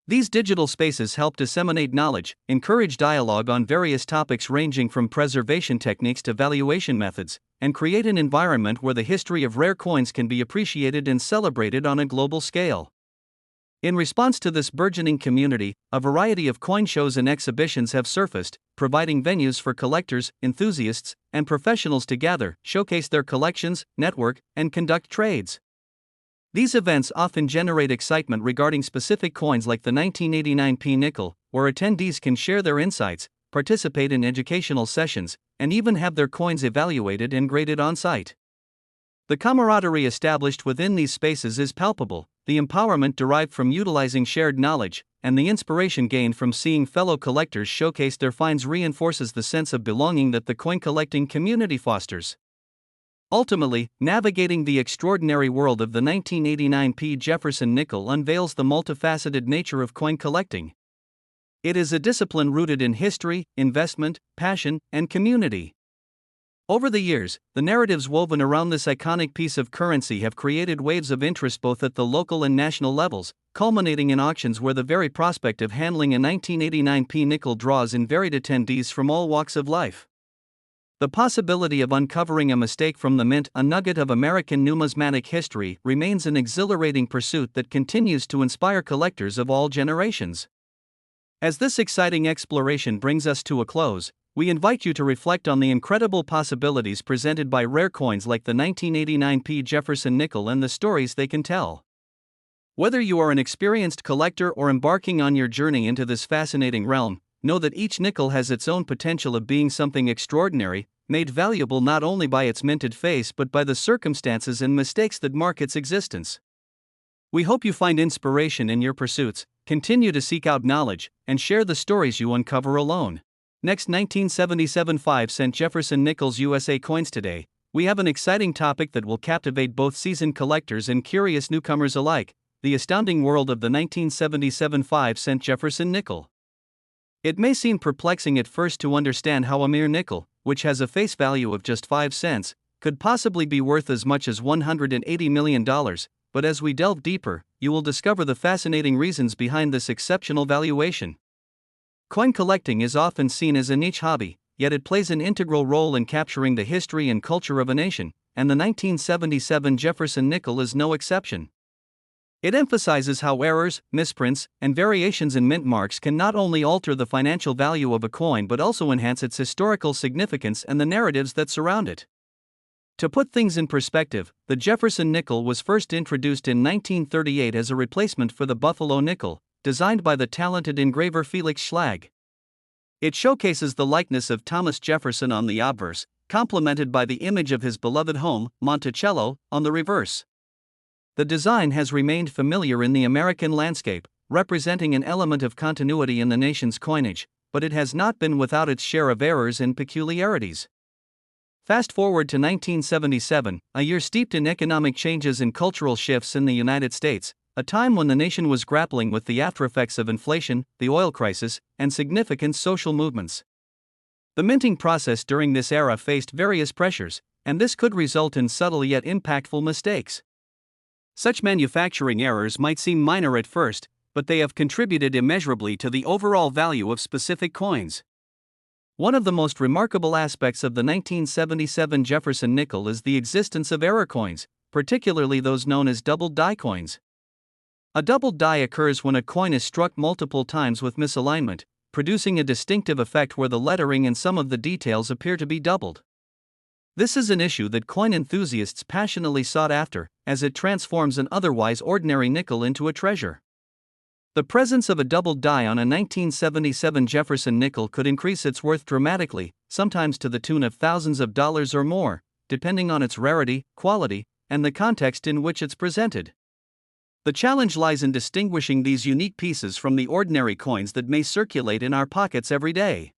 These digital spaces help disseminate knowledge, encourage dialogue on various topics ranging from preservation techniques to valuation methods, and create an environment where the history of rare coins can be appreciated and celebrated on a global scale. In response to this burgeoning community, a variety of coin shows and exhibitions have surfaced, providing venues for collectors, enthusiasts, and professionals to gather, showcase their collections, network, and conduct trades. These events often generate excitement regarding specific coins like the 1989 P nickel, where attendees can share their insights, participate in educational sessions, and even have their coins evaluated and graded on-site. The camaraderie established within these spaces is palpable, the empowerment derived from utilizing shared knowledge, and the inspiration gained from seeing fellow collectors showcase their finds reinforces the sense of belonging that the coin collecting community fosters. Ultimately, navigating the extraordinary world of the 1989 P. Jefferson nickel unveils the multifaceted nature of coin collecting. It is a discipline rooted in history, investment, passion, and community. Over the years, the narratives woven around this iconic piece of currency have created waves of interest both at the local and national levels, culminating in auctions where the very prospect of handling a 1989 P nickel draws in varied attendees from all walks of life. The possibility of uncovering a mistake from the mint, a nugget of American numismatic history, remains an exhilarating pursuit that continues to inspire collectors of all generations. As this exciting exploration brings us to a close, we invite you to reflect on the incredible possibilities presented by rare coins like the 1989 P. Jefferson nickel and the stories they can tell. Whether you are an experienced collector or embarking on your journey into this fascinating realm, know that each nickel has its own potential of being something extraordinary, made valuable not only by its minted face but by the circumstances and mistakes that mark its existence. We hope you find inspiration in your pursuits, continue to seek out knowledge, and share the stories you uncover alone. Next, 1977 5-cent Jefferson Nickels USA coins. Today, we have an exciting topic that will captivate both seasoned collectors and curious newcomers alike: the astounding world of the 1977 5-cent Jefferson nickel. It may seem perplexing at first to understand how a mere nickel, which has a face value of just 5 cents, could possibly be worth as much as $180 million, but as we delve deeper, you will discover the fascinating reasons behind this exceptional valuation. Coin collecting is often seen as a niche hobby, yet it plays an integral role in capturing the history and culture of a nation, and the 1977 Jefferson nickel is no exception. It emphasizes how errors, misprints, and variations in mint marks can not only alter the financial value of a coin but also enhance its historical significance and the narratives that surround it. To put things in perspective, the Jefferson nickel was first introduced in 1938 as a replacement for the Buffalo nickel, designed by the talented engraver Felix Schlag. It showcases the likeness of Thomas Jefferson on the obverse, complemented by the image of his beloved home, Monticello, on the reverse. The design has remained familiar in the American landscape, representing an element of continuity in the nation's coinage, but it has not been without its share of errors and peculiarities. Fast forward to 1977, a year steeped in economic changes and cultural shifts in the United States, a time when the nation was grappling with the aftereffects of inflation, the oil crisis, and significant social movements. The minting process during this era faced various pressures, and this could result in subtle yet impactful mistakes. Such manufacturing errors might seem minor at first, but they have contributed immeasurably to the overall value of specific coins. One of the most remarkable aspects of the 1977 Jefferson nickel is the existence of error coins, particularly those known as doubled die coins. A doubled die occurs when a coin is struck multiple times with misalignment, producing a distinctive effect where the lettering and some of the details appear to be doubled. This is an issue that coin enthusiasts passionately sought after, as it transforms an otherwise ordinary nickel into a treasure. The presence of a doubled die on a 1977 Jefferson nickel could increase its worth dramatically, sometimes to the tune of thousands of dollars or more, depending on its rarity, quality, and the context in which it's presented. The challenge lies in distinguishing these unique pieces from the ordinary coins that may circulate in our pockets every day.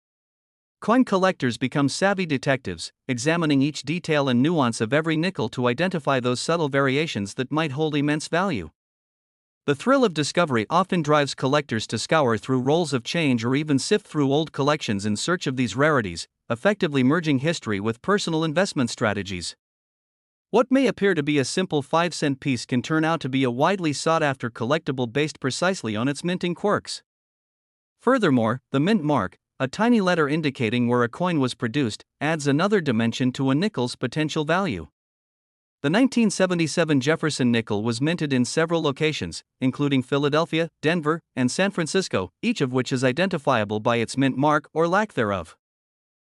Coin collectors become savvy detectives, examining each detail and nuance of every nickel to identify those subtle variations that might hold immense value. The thrill of discovery often drives collectors to scour through rolls of change or even sift through old collections in search of these rarities, effectively merging history with personal investment strategies. What may appear to be a simple 5-cent piece can turn out to be a widely sought-after collectible based precisely on its minting quirks. Furthermore, the mint mark, a tiny letter indicating where a coin was produced, adds another dimension to a nickel's potential value. The 1977 Jefferson nickel was minted in several locations, including Philadelphia, Denver, and San Francisco, each of which is identifiable by its mint mark or lack thereof.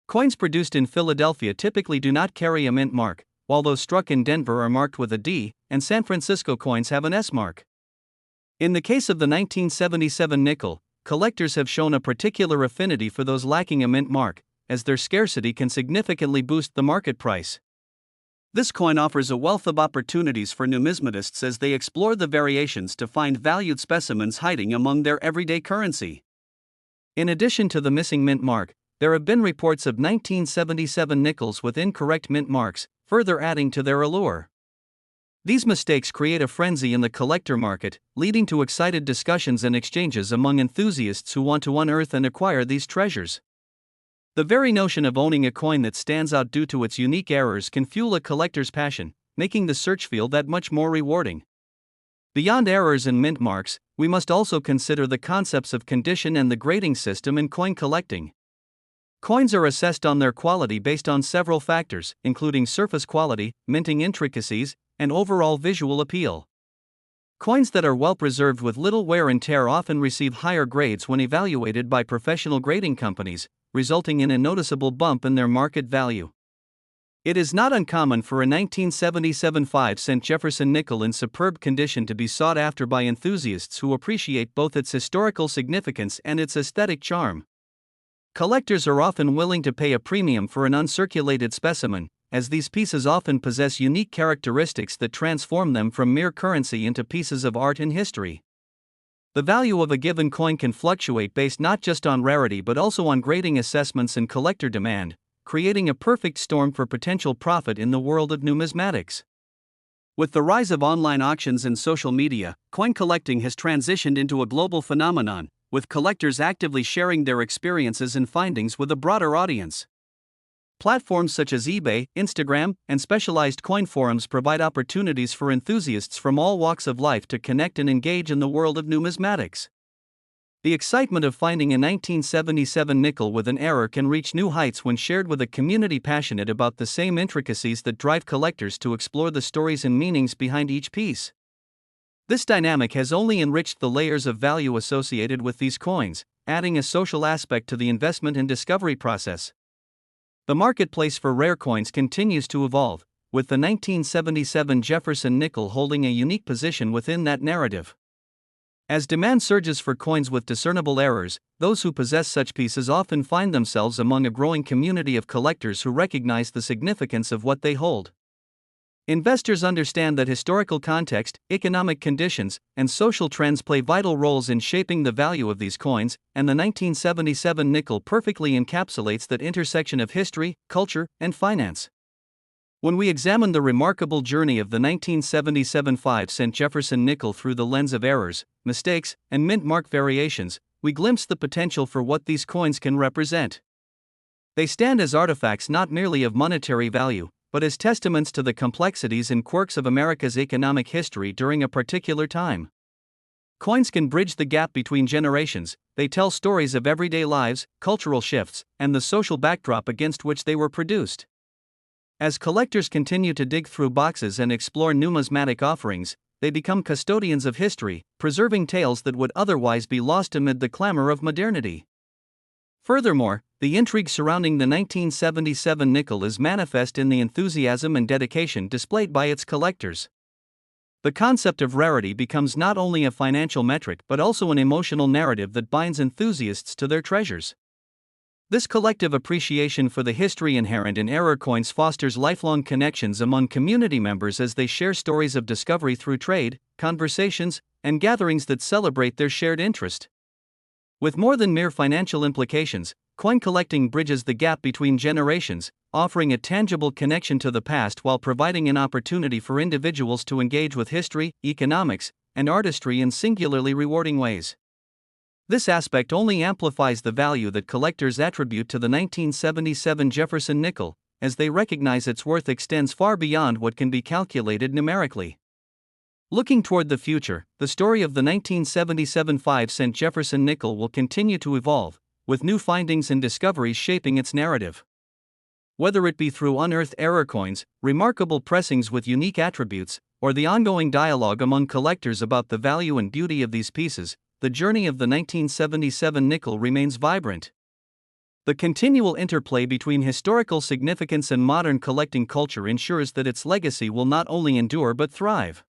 Coins produced in Philadelphia typically do not carry a mint mark, while those struck in Denver are marked with a D, and San Francisco coins have an S mark. In the case of the 1977 nickel, collectors have shown a particular affinity for those lacking a mint mark, as their scarcity can significantly boost the market price. This coin offers a wealth of opportunities for numismatists as they explore the variations to find valued specimens hiding among their everyday currency. In addition to the missing mint mark, there have been reports of 1977 nickels with incorrect mint marks, further adding to their allure. These mistakes create a frenzy in the collector market, leading to excited discussions and exchanges among enthusiasts who want to unearth and acquire these treasures. The very notion of owning a coin that stands out due to its unique errors can fuel a collector's passion, making the search feel that much more rewarding. Beyond errors and mint marks, we must also consider the concepts of condition and the grading system in coin collecting. Coins are assessed on their quality based on several factors, including surface quality, minting intricacies, and overall visual appeal. Coins that are well preserved with little wear and tear often receive higher grades when evaluated by professional grading companies, resulting in a noticeable bump in their market value. It is not uncommon for a 1977 5-cent Jefferson nickel in superb condition to be sought after by enthusiasts who appreciate both its historical significance and its aesthetic charm. Collectors are often willing to pay a premium for an uncirculated specimen, as these pieces often possess unique characteristics that transform them from mere currency into pieces of art and history. The value of a given coin can fluctuate based not just on rarity but also on grading assessments and collector demand, creating a perfect storm for potential profit in the world of numismatics. With the rise of online auctions and social media, coin collecting has transitioned into a global phenomenon, with collectors actively sharing their experiences and findings with a broader audience. Platforms such as eBay, Instagram, and specialized coin forums provide opportunities for enthusiasts from all walks of life to connect and engage in the world of numismatics. The excitement of finding a 1977 nickel with an error can reach new heights when shared with a community passionate about the same intricacies that drive collectors to explore the stories and meanings behind each piece. This dynamic has only enriched the layers of value associated with these coins, adding a social aspect to the investment and discovery process. The marketplace for rare coins continues to evolve, with the 1977 Jefferson nickel holding a unique position within that narrative. As demand surges for coins with discernible errors, those who possess such pieces often find themselves among a growing community of collectors who recognize the significance of what they hold. Investors understand that historical context, economic conditions, and social trends play vital roles in shaping the value of these coins, and the 1977 nickel perfectly encapsulates that intersection of history, culture, and finance. When we examine the remarkable journey of the 1977 5-cent Jefferson nickel through the lens of errors, mistakes, and mint mark variations, we glimpse the potential for what these coins can represent. They stand as artifacts not merely of monetary value, but as testaments to the complexities and quirks of America's economic history during a particular time. Coins can bridge the gap between generations. They tell stories of everyday lives, cultural shifts, and the social backdrop against which they were produced. As collectors continue to dig through boxes and explore numismatic offerings, they become custodians of history, preserving tales that would otherwise be lost amid the clamor of modernity. Furthermore, the intrigue surrounding the 1977 nickel is manifest in the enthusiasm and dedication displayed by its collectors. The concept of rarity becomes not only a financial metric but also an emotional narrative that binds enthusiasts to their treasures. This collective appreciation for the history inherent in error coins fosters lifelong connections among community members as they share stories of discovery through trade, conversations, and gatherings that celebrate their shared interest. With more than mere financial implications, coin collecting bridges the gap between generations, offering a tangible connection to the past while providing an opportunity for individuals to engage with history, economics, and artistry in singularly rewarding ways. This aspect only amplifies the value that collectors attribute to the 1977 Jefferson nickel, as they recognize its worth extends far beyond what can be calculated numerically. Looking toward the future, the story of the 1977 5-cent Jefferson nickel will continue to evolve, with new findings and discoveries shaping its narrative. Whether it be through unearthed error coins, remarkable pressings with unique attributes, or the ongoing dialogue among collectors about the value and beauty of these pieces, the journey of the 1977 nickel remains vibrant. The continual interplay between historical significance and modern collecting culture ensures that its legacy will not only endure but thrive.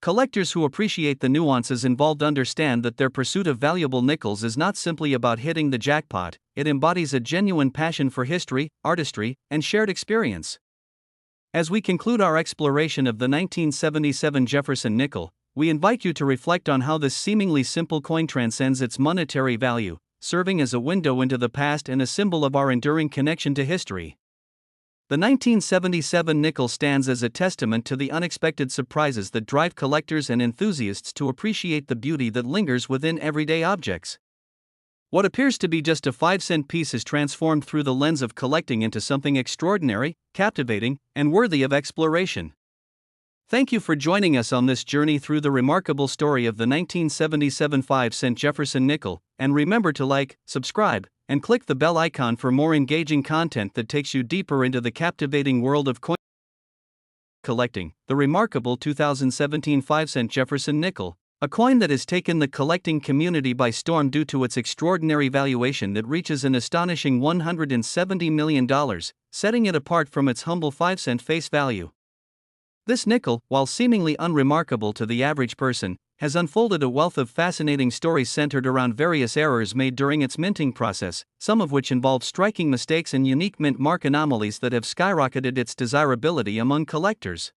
Collectors who appreciate the nuances involved understand that their pursuit of valuable nickels is not simply about hitting the jackpot, it embodies a genuine passion for history, artistry, and shared experience. As we conclude our exploration of the 1977 Jefferson nickel, we invite you to reflect on how this seemingly simple coin transcends its monetary value, serving as a window into the past and a symbol of our enduring connection to history. The 1977 nickel stands as a testament to the unexpected surprises that drive collectors and enthusiasts to appreciate the beauty that lingers within everyday objects. What appears to be just a 5-cent piece is transformed through the lens of collecting into something extraordinary, captivating, and worthy of exploration. Thank you for joining us on this journey through the remarkable story of the 1977 5-cent Jefferson nickel, and remember to like, subscribe, and click the bell icon for more engaging content that takes you deeper into the captivating world of coin collecting. The remarkable 2017 5-cent Jefferson nickel, a coin that has taken the collecting community by storm due to its extraordinary valuation that reaches an astonishing $170 million, setting it apart from its humble 5-cent face value. This nickel, while seemingly unremarkable to the average person, has unfolded a wealth of fascinating stories centered around various errors made during its minting process, some of which involve striking mistakes and unique mint mark anomalies that have skyrocketed its desirability among collectors.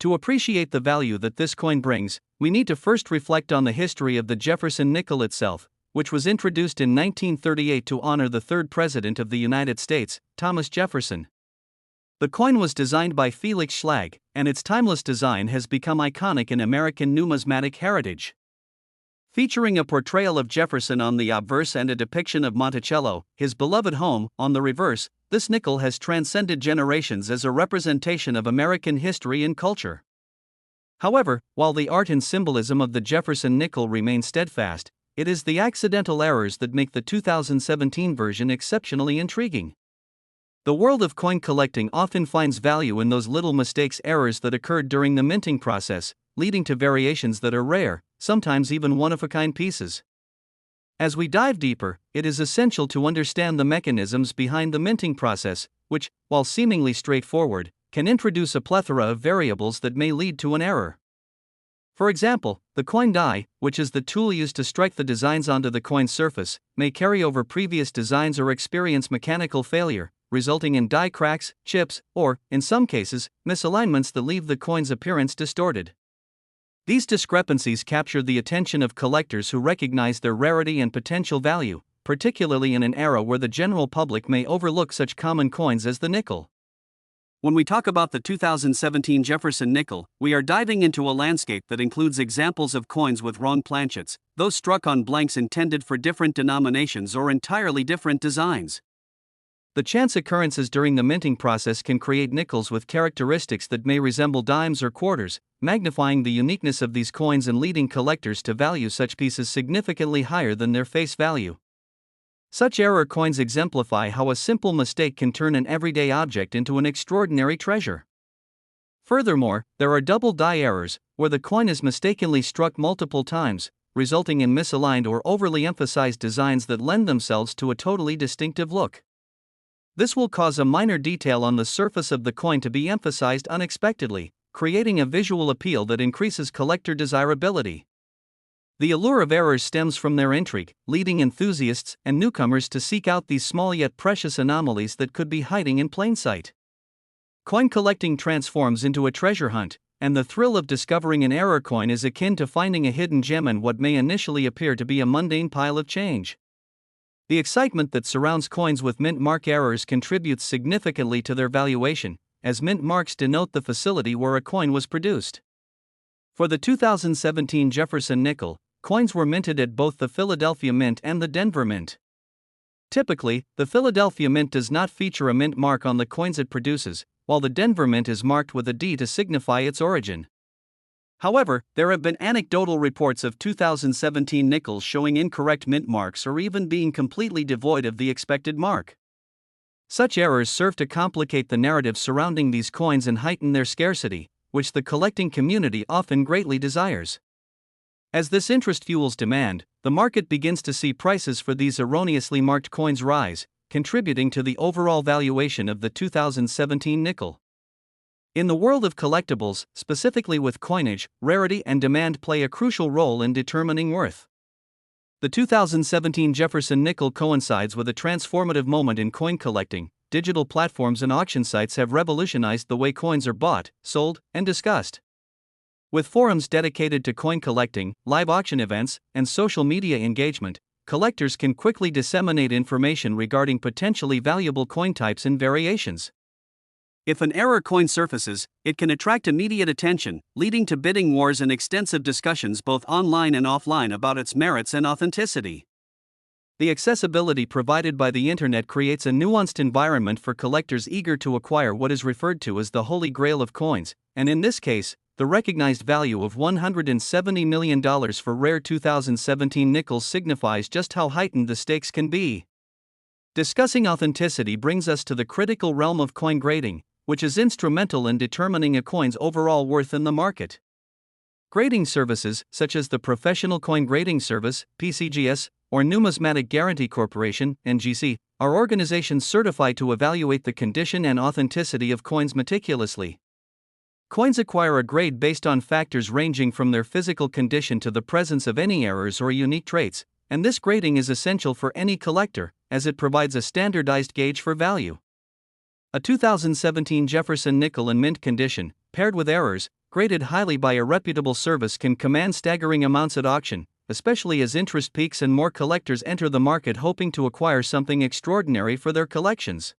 To appreciate the value that this coin brings, we need to first reflect on the history of the Jefferson nickel itself, which was introduced in 1938 to honor the third President of the United States, Thomas Jefferson. The coin was designed by Felix Schlag, and its timeless design has become iconic in American numismatic heritage. Featuring a portrayal of Jefferson on the obverse and a depiction of Monticello, his beloved home, on the reverse, this nickel has transcended generations as a representation of American history and culture. However, while the art and symbolism of the Jefferson nickel remain steadfast, it is the accidental errors that make the 2017 version exceptionally intriguing. The world of coin collecting often finds value in those little mistakes, errors that occurred during the minting process, leading to variations that are rare, sometimes even one-of-a-kind pieces. As we dive deeper, it is essential to understand the mechanisms behind the minting process, which, while seemingly straightforward, can introduce a plethora of variables that may lead to an error. For example, the coin die, which is the tool used to strike the designs onto the coin's surface, may carry over previous designs or experience mechanical failure, resulting in die cracks, chips, or, in some cases, misalignments that leave the coin's appearance distorted. These discrepancies capture the attention of collectors who recognize their rarity and potential value, particularly in an era where the general public may overlook such common coins as the nickel. When we talk about the 2017 Jefferson nickel, we are diving into a landscape that includes examples of coins with wrong planchets, those struck on blanks intended for different denominations or entirely different designs. The chance occurrences during the minting process can create nickels with characteristics that may resemble dimes or quarters, magnifying the uniqueness of these coins and leading collectors to value such pieces significantly higher than their face value. Such error coins exemplify how a simple mistake can turn an everyday object into an extraordinary treasure. Furthermore, there are double die errors, where the coin is mistakenly struck multiple times, resulting in misaligned or overly emphasized designs that lend themselves to a totally distinctive look. This will cause a minor detail on the surface of the coin to be emphasized unexpectedly, creating a visual appeal that increases collector desirability. The allure of errors stems from their intrigue, leading enthusiasts and newcomers to seek out these small yet precious anomalies that could be hiding in plain sight. Coin collecting transforms into a treasure hunt, and the thrill of discovering an error coin is akin to finding a hidden gem in what may initially appear to be a mundane pile of change. The excitement that surrounds coins with mint mark errors contributes significantly to their valuation, as mint marks denote the facility where a coin was produced. For the 2017 Jefferson nickel, coins were minted at both the Philadelphia Mint and the Denver Mint. Typically, the Philadelphia Mint does not feature a mint mark on the coins it produces, while the Denver Mint is marked with a D to signify its origin. However, there have been anecdotal reports of 2017 nickels showing incorrect mint marks or even being completely devoid of the expected mark. Such errors serve to complicate the narrative surrounding these coins and heighten their scarcity, which the collecting community often greatly desires. As this interest fuels demand, the market begins to see prices for these erroneously marked coins rise, contributing to the overall valuation of the 2017 nickel. In the world of collectibles, specifically with coinage, rarity and demand play a crucial role in determining worth. The 2017 Jefferson nickel coincides with a transformative moment in coin collecting. Digital platforms and auction sites have revolutionized the way coins are bought, sold, and discussed. With forums dedicated to coin collecting, live auction events, and social media engagement, collectors can quickly disseminate information regarding potentially valuable coin types and variations. If an error coin surfaces, it can attract immediate attention, leading to bidding wars and extensive discussions both online and offline about its merits and authenticity. The accessibility provided by the internet creates a nuanced environment for collectors eager to acquire what is referred to as the holy grail of coins, and in this case, the recognized value of $170 million for rare 2017 nickels signifies just how heightened the stakes can be. Discussing authenticity brings us to the critical realm of coin grading, which is instrumental in determining a coin's overall worth in the market. Grading services, such as the Professional Coin Grading Service, PCGS, or Numismatic Guarantee Corporation, NGC, are organizations certified to evaluate the condition and authenticity of coins meticulously. Coins acquire a grade based on factors ranging from their physical condition to the presence of any errors or unique traits, and this grading is essential for any collector, as it provides a standardized gauge for value. A 2017 Jefferson nickel in mint condition, paired with errors, graded highly by a reputable service can command staggering amounts at auction, especially as interest peaks and more collectors enter the market hoping to acquire something extraordinary for their collections.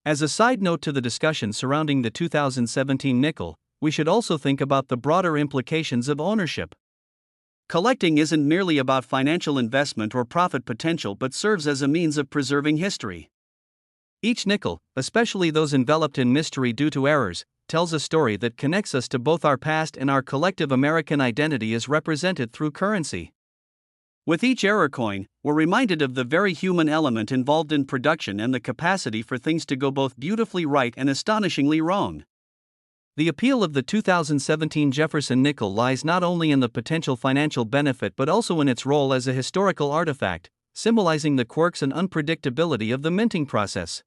As a side note to the discussion surrounding the 2017 nickel, we should also think about the broader implications of ownership. Collecting isn't merely about financial investment or profit potential but serves as a means of preserving history. Each nickel, especially those enveloped in mystery due to errors, tells a story that connects us to both our past and our collective American identity as represented through currency. With each error coin, we're reminded of the very human element involved in production and the capacity for things to go both beautifully right and astonishingly wrong. The appeal of the 2017 Jefferson nickel lies not only in the potential financial benefit but also in its role as a historical artifact, symbolizing the quirks and unpredictability of the minting process.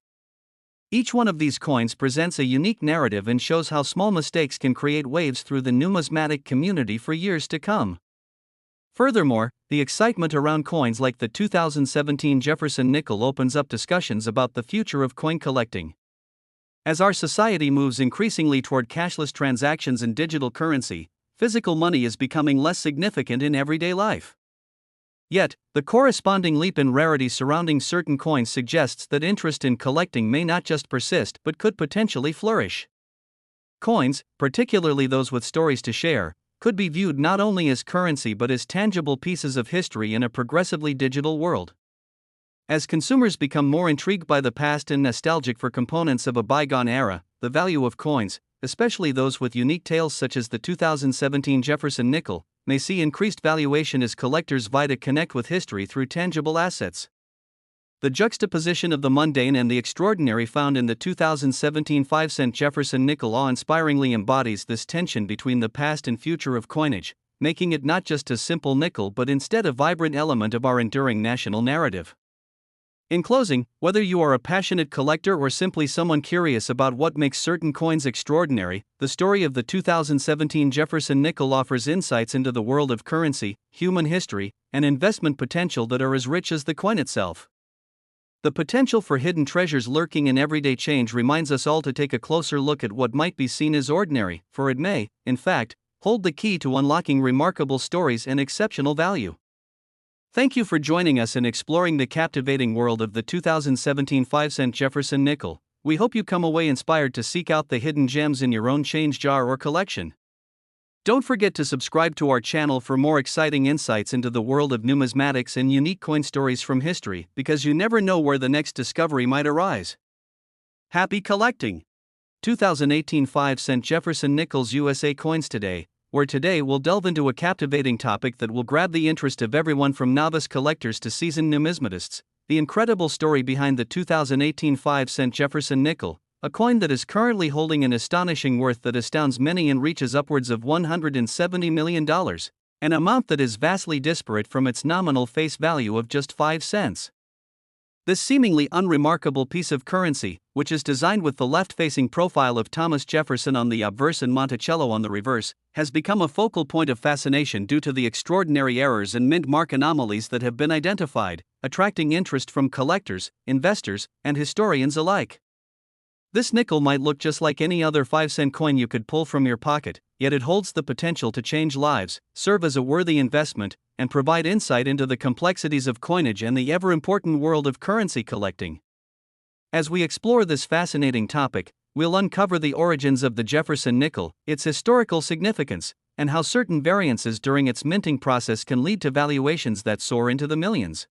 Each one of these coins presents a unique narrative and shows how small mistakes can create waves through the numismatic community for years to come. Furthermore, the excitement around coins like the 2017 Jefferson nickel opens up discussions about the future of coin collecting. As our society moves increasingly toward cashless transactions and digital currency, physical money is becoming less significant in everyday life. Yet, the corresponding leap in rarity surrounding certain coins suggests that interest in collecting may not just persist but could potentially flourish. Coins, particularly those with stories to share, could be viewed not only as currency but as tangible pieces of history in a progressively digital world. As consumers become more intrigued by the past and nostalgic for components of a bygone era, the value of coins, especially those with unique tales such as the 2017 Jefferson nickel, may see increased valuation as collectors vie to connect with history through tangible assets. The juxtaposition of the mundane and the extraordinary found in the 2017 5-cent Jefferson nickel awe-inspiringly embodies this tension between the past and future of coinage, making it not just a simple nickel but instead a vibrant element of our enduring national narrative. In closing, whether you are a passionate collector or simply someone curious about what makes certain coins extraordinary, the story of the 2017 Jefferson nickel offers insights into the world of currency, human history, and investment potential that are as rich as the coin itself. The potential for hidden treasures lurking in everyday change reminds us all to take a closer look at what might be seen as ordinary, for it may, in fact, hold the key to unlocking remarkable stories and exceptional value. Thank you for joining us in exploring the captivating world of the 2017 5-cent Jefferson nickel. We hope you come away inspired to seek out the hidden gems in your own change jar or collection. Don't forget to subscribe to our channel for more exciting insights into the world of numismatics and unique coin stories from history, because you never know where the next discovery might arise. Happy collecting! 2018 5-cent Jefferson Nickels USA coins today, where today we'll delve into a captivating topic that will grab the interest of everyone from novice collectors to seasoned numismatists: the incredible story behind the 2018 5-cent Jefferson nickel, a coin that is currently holding an astonishing worth that astounds many and reaches upwards of $170 million, an amount that is vastly disparate from its nominal face value of just 5 cents. This seemingly unremarkable piece of currency, which is designed with the left-facing profile of Thomas Jefferson on the obverse and Monticello on the reverse, has become a focal point of fascination due to the extraordinary errors and mint mark anomalies that have been identified, attracting interest from collectors, investors, and historians alike. This nickel might look just like any other 5-cent coin you could pull from your pocket, yet it holds the potential to change lives, serve as a worthy investment, and provide insight into the complexities of coinage and the ever-important world of currency collecting. As we explore this fascinating topic, we'll uncover the origins of the Jefferson nickel, its historical significance, and how certain variances during its minting process can lead to valuations that soar into the millions.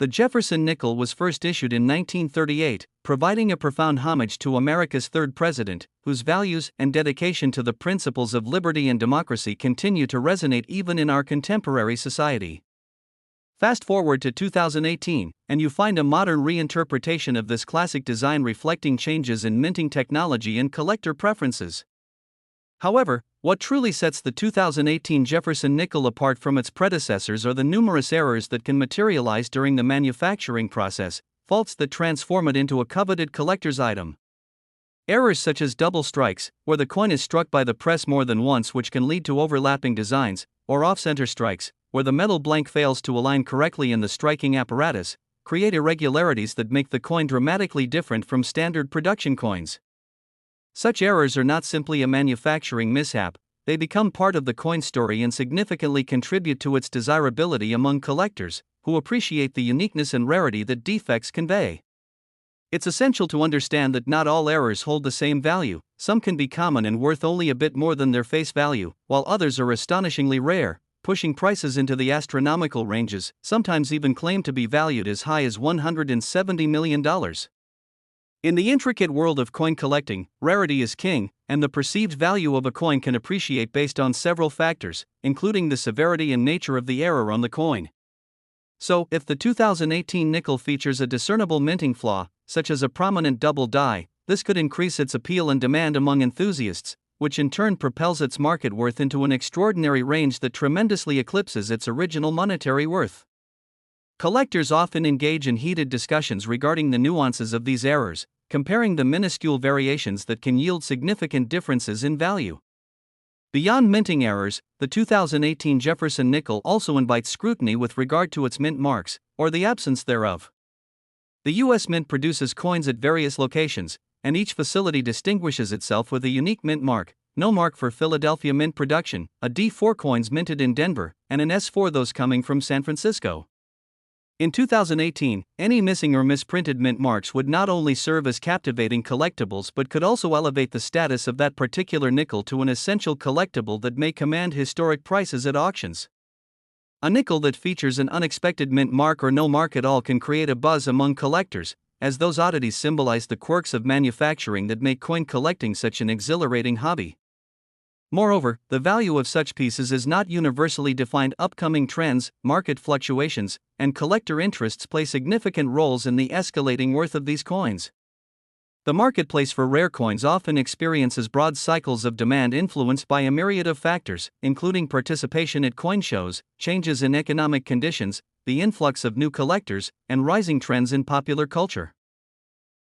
The Jefferson nickel was first issued in 1938, providing a profound homage to America's third president, whose values and dedication to the principles of liberty and democracy continue to resonate even in our contemporary society. Fast forward to 2018, and you find a modern reinterpretation of this classic design reflecting changes in minting technology and collector preferences. However, what truly sets the 2018 Jefferson nickel apart from its predecessors are the numerous errors that can materialize during the manufacturing process, faults that transform it into a coveted collector's item. Errors such as double strikes, where the coin is struck by the press more than once, which can lead to overlapping designs, or off-center strikes, where the metal blank fails to align correctly in the striking apparatus, create irregularities that make the coin dramatically different from standard production coins. Such errors are not simply a manufacturing mishap, they become part of the coin story and significantly contribute to its desirability among collectors, who appreciate the uniqueness and rarity that defects convey. It's essential to understand that not all errors hold the same value. Some can be common and worth only a bit more than their face value, while others are astonishingly rare, pushing prices into the astronomical ranges, sometimes even claimed to be valued as high as $170 million. In the intricate world of coin collecting, rarity is king, and the perceived value of a coin can appreciate based on several factors, including the severity and nature of the error on the coin. So, if the 2018 nickel features a discernible minting flaw, such as a prominent double die, this could increase its appeal and demand among enthusiasts, which in turn propels its market worth into an extraordinary range that tremendously eclipses its original monetary worth. Collectors often engage in heated discussions regarding the nuances of these errors, comparing the minuscule variations that can yield significant differences in value. Beyond minting errors, the 2018 Jefferson nickel also invites scrutiny with regard to its mint marks, or the absence thereof. The U.S. Mint produces coins at various locations, and each facility distinguishes itself with a unique mint mark: no mark for Philadelphia Mint production, a D4 coins minted in Denver, and an S4 those coming from San Francisco. In 2018, any missing or misprinted mint marks would not only serve as captivating collectibles but could also elevate the status of that particular nickel to an essential collectible that may command historic prices at auctions. A nickel that features an unexpected mint mark or no mark at all can create a buzz among collectors, as those oddities symbolize the quirks of manufacturing that make coin collecting such an exhilarating hobby. Moreover, the value of such pieces is not universally defined. Upcoming trends, market fluctuations, and collector interests play significant roles in the escalating worth of these coins. The marketplace for rare coins often experiences broad cycles of demand influenced by a myriad of factors, including participation at coin shows, changes in economic conditions, the influx of new collectors, and rising trends in popular culture.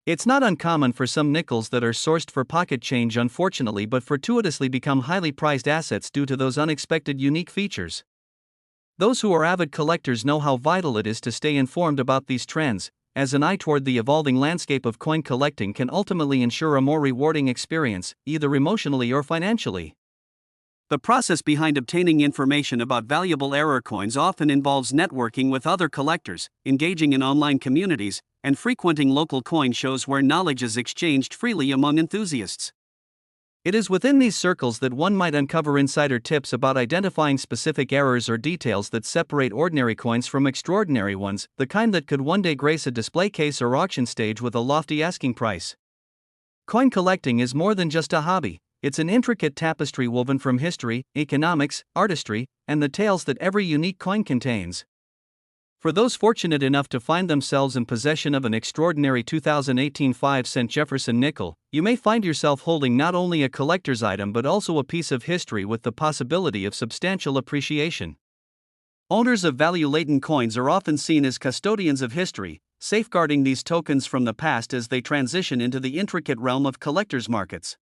It's not uncommon for some nickels that are sourced for pocket change, unfortunately, but fortuitously become highly prized assets due to those unexpected unique features. Those who are avid collectors know how vital it is to stay informed about these trends, as an eye toward the evolving landscape of coin collecting can ultimately ensure a more rewarding experience, either emotionally or financially. The process behind obtaining information about valuable error coins often involves networking with other collectors, engaging in online communities, and frequenting local coin shows where knowledge is exchanged freely among enthusiasts. It is within these circles that one might uncover insider tips about identifying specific errors or details that separate ordinary coins from extraordinary ones, the kind that could one day grace a display case or auction stage with a lofty asking price. Coin collecting is more than just a hobby. It's an intricate tapestry woven from history, economics, artistry, and the tales that every unique coin contains. For those fortunate enough to find themselves in possession of an extraordinary 2018 5-cent Jefferson nickel, you may find yourself holding not only a collector's item but also a piece of history with the possibility of substantial appreciation. Owners of value-laden coins are often seen as custodians of history, safeguarding these tokens from the past as they transition into the intricate realm of collectors' markets.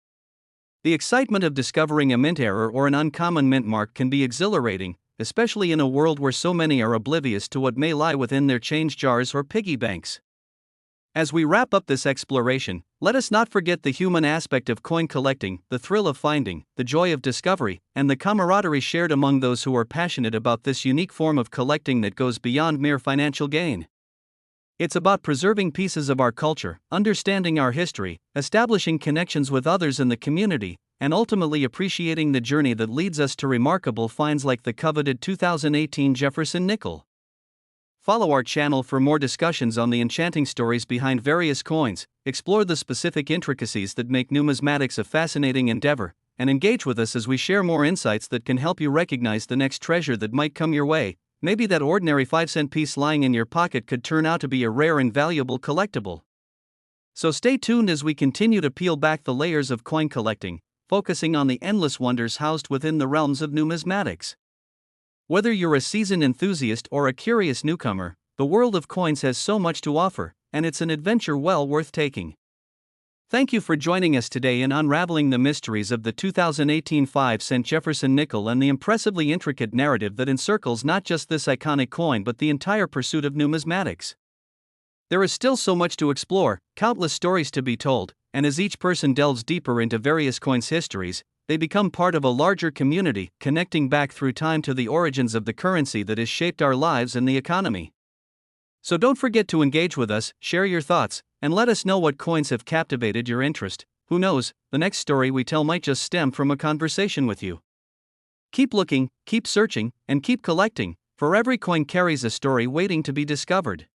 The excitement of discovering a mint error or an uncommon mint mark can be exhilarating, especially in a world where so many are oblivious to what may lie within their change jars or piggy banks. As we wrap up this exploration, let us not forget the human aspect of coin collecting, the thrill of finding, the joy of discovery, and the camaraderie shared among those who are passionate about this unique form of collecting that goes beyond mere financial gain. It's about preserving pieces of our culture, understanding our history, establishing connections with others in the community, and ultimately appreciating the journey that leads us to remarkable finds like the coveted 2018 Jefferson nickel. Follow our channel for more discussions on the enchanting stories behind various coins, explore the specific intricacies that make numismatics a fascinating endeavor, and engage with us as we share more insights that can help you recognize the next treasure that might come your way. Maybe that ordinary 5-cent piece lying in your pocket could turn out to be a rare and valuable collectible. So stay tuned as we continue to peel back the layers of coin collecting, focusing on the endless wonders housed within the realms of numismatics. Whether you're a seasoned enthusiast or a curious newcomer, the world of coins has so much to offer, and it's an adventure well worth taking. Thank you for joining us today in unraveling the mysteries of the 2018 5-cent Jefferson nickel and the impressively intricate narrative that encircles not just this iconic coin but the entire pursuit of numismatics. There is still so much to explore, countless stories to be told, and as each person delves deeper into various coins' histories, they become part of a larger community, connecting back through time to the origins of the currency that has shaped our lives and the economy. So don't forget to engage with us, share your thoughts, and let us know what coins have captivated your interest. Who knows, the next story we tell might just stem from a conversation with you. Keep looking, keep searching, and keep collecting, for every coin carries a story waiting to be discovered.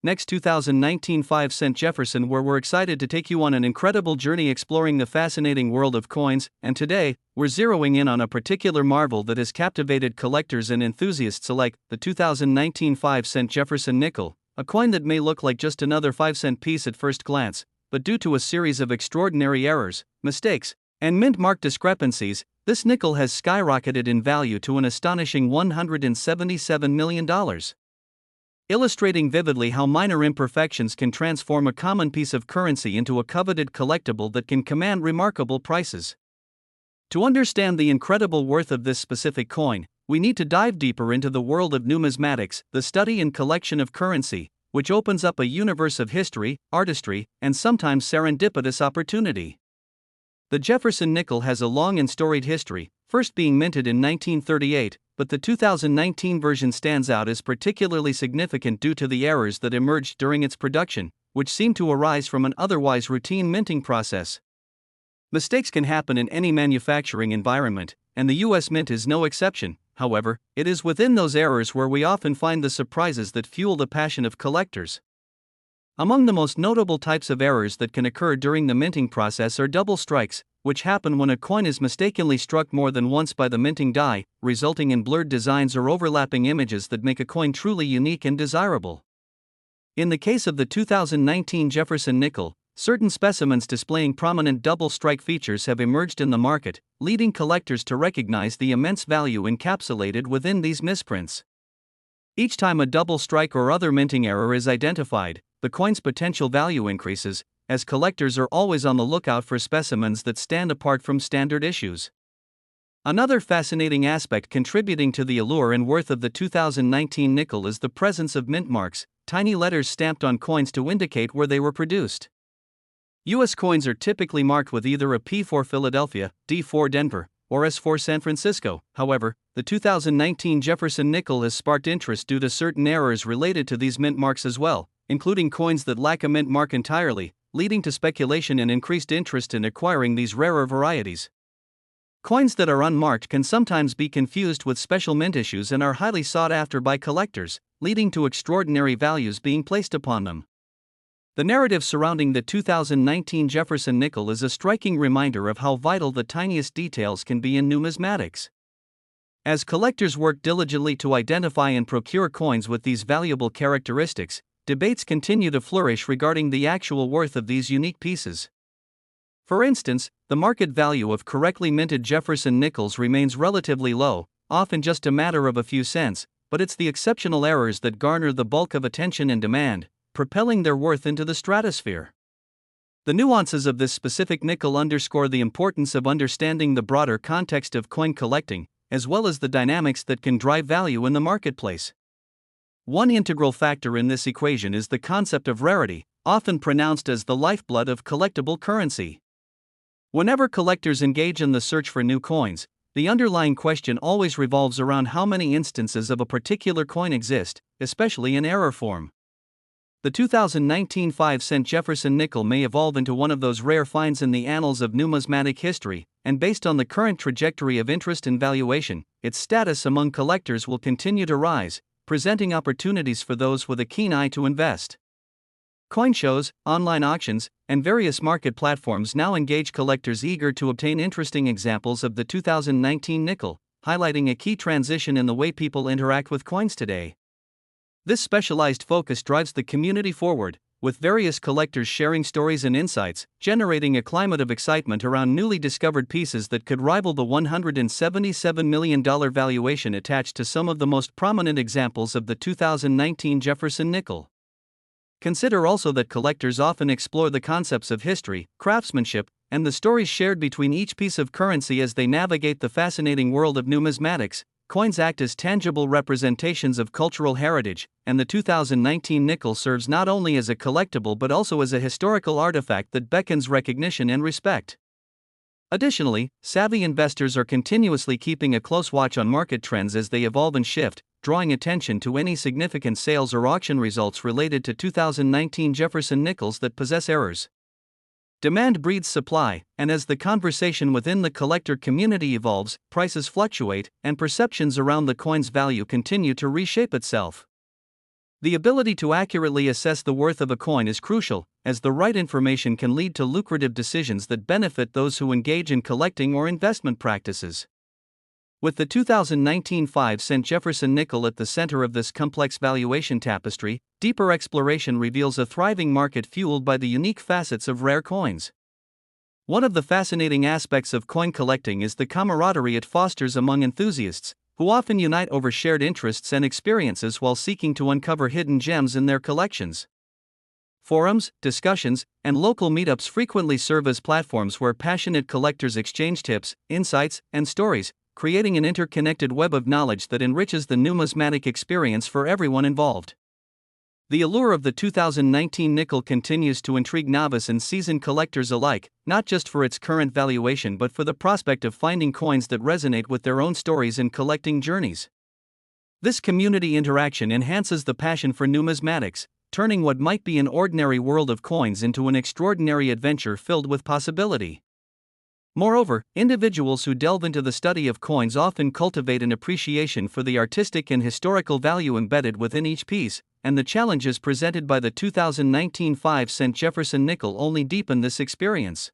Next 2019 5-cent Jefferson, where we're excited to take you on an incredible journey exploring the fascinating world of coins, and today, we're zeroing in on a particular marvel that has captivated collectors and enthusiasts alike, the 2019 5-cent Jefferson nickel, a coin that may look like just another 5-cent piece at first glance, but due to a series of extraordinary errors, mistakes, and mint mark discrepancies, this nickel has skyrocketed in value to an astonishing $177 million. Illustrating vividly how minor imperfections can transform a common piece of currency into a coveted collectible that can command remarkable prices. To understand the incredible worth of this specific coin, we need to dive deeper into the world of numismatics, the study and collection of currency, which opens up a universe of history, artistry, and sometimes serendipitous opportunity. The Jefferson nickel has a long and storied history, first being minted in 1938, but the 2019 version stands out as particularly significant due to the errors that emerged during its production, which seem to arise from an otherwise routine minting process. Mistakes can happen in any manufacturing environment, and the US Mint is no exception. However, it is within those errors where we often find the surprises that fuel the passion of collectors. Among the most notable types of errors that can occur during the minting process are double strikes, which happen when a coin is mistakenly struck more than once by the minting die, resulting in blurred designs or overlapping images that make a coin truly unique and desirable. In the case of the 2019 Jefferson nickel, certain specimens displaying prominent double strike features have emerged in the market, leading collectors to recognize the immense value encapsulated within these misprints. Each time a double strike or other minting error is identified, the coin's potential value increases, as collectors are always on the lookout for specimens that stand apart from standard issues. Another fascinating aspect contributing to the allure and worth of the 2019 nickel is the presence of mint marks, tiny letters stamped on coins to indicate where they were produced. U.S. coins are typically marked with either a P for Philadelphia, D for Denver, or S for San Francisco. However, the 2019 Jefferson nickel has sparked interest due to certain errors related to these mint marks as well, including coins that lack a mint mark entirely, leading to speculation and increased interest in acquiring these rarer varieties. Coins that are unmarked can sometimes be confused with special mint issues and are highly sought after by collectors, leading to extraordinary values being placed upon them. The narrative surrounding the 2019 Jefferson nickel is a striking reminder of how vital the tiniest details can be in numismatics. As collectors work diligently to identify and procure coins with these valuable characteristics, debates continue to flourish regarding the actual worth of these unique pieces. For instance, the market value of correctly minted Jefferson nickels remains relatively low, often just a matter of a few cents, but it's the exceptional errors that garner the bulk of attention and demand, propelling their worth into the stratosphere. The nuances of this specific nickel underscore the importance of understanding the broader context of coin collecting, as well as the dynamics that can drive value in the marketplace. One integral factor in this equation is the concept of rarity, often pronounced as the lifeblood of collectible currency. Whenever collectors engage in the search for new coins, the underlying question always revolves around how many instances of a particular coin exist, especially in error form. The 2019 5-cent Jefferson nickel may evolve into one of those rare finds in the annals of numismatic history, and based on the current trajectory of interest and valuation, its status among collectors will continue to rise, presenting opportunities for those with a keen eye to invest. Coin shows, online auctions, and various market platforms now engage collectors eager to obtain interesting examples of the 2019 nickel, highlighting a key transition in the way people interact with coins today. This specialized focus drives the community forward, with various collectors sharing stories and insights, generating a climate of excitement around newly discovered pieces that could rival the $177 million valuation attached to some of the most prominent examples of the 2019 Jefferson nickel. Consider also that collectors often explore the concepts of history, craftsmanship, and the stories shared between each piece of currency as they navigate the fascinating world of numismatics. Coins act as tangible representations of cultural heritage, and the 2019 nickel serves not only as a collectible but also as a historical artifact that beckons recognition and respect. Additionally, savvy investors are continuously keeping a close watch on market trends as they evolve and shift, drawing attention to any significant sales or auction results related to 2019 Jefferson nickels that possess errors. Demand breeds supply, and as the conversation within the collector community evolves, prices fluctuate, and perceptions around the coin's value continue to reshape itself. The ability to accurately assess the worth of a coin is crucial, as the right information can lead to lucrative decisions that benefit those who engage in collecting or investment practices. With the 2019 5-cent Jefferson nickel at the center of this complex valuation tapestry, deeper exploration reveals a thriving market fueled by the unique facets of rare coins. One of the fascinating aspects of coin collecting is the camaraderie it fosters among enthusiasts, who often unite over shared interests and experiences while seeking to uncover hidden gems in their collections. Forums, discussions, and local meetups frequently serve as platforms where passionate collectors exchange tips, insights, and stories, creating an interconnected web of knowledge that enriches the numismatic experience for everyone involved. The allure of the 2019 nickel continues to intrigue novice and seasoned collectors alike, not just for its current valuation but for the prospect of finding coins that resonate with their own stories and collecting journeys. This community interaction enhances the passion for numismatics, turning what might be an ordinary world of coins into an extraordinary adventure filled with possibility. Moreover, individuals who delve into the study of coins often cultivate an appreciation for the artistic and historical value embedded within each piece, and the challenges presented by the 2019 5-cent Jefferson nickel only deepen this experience.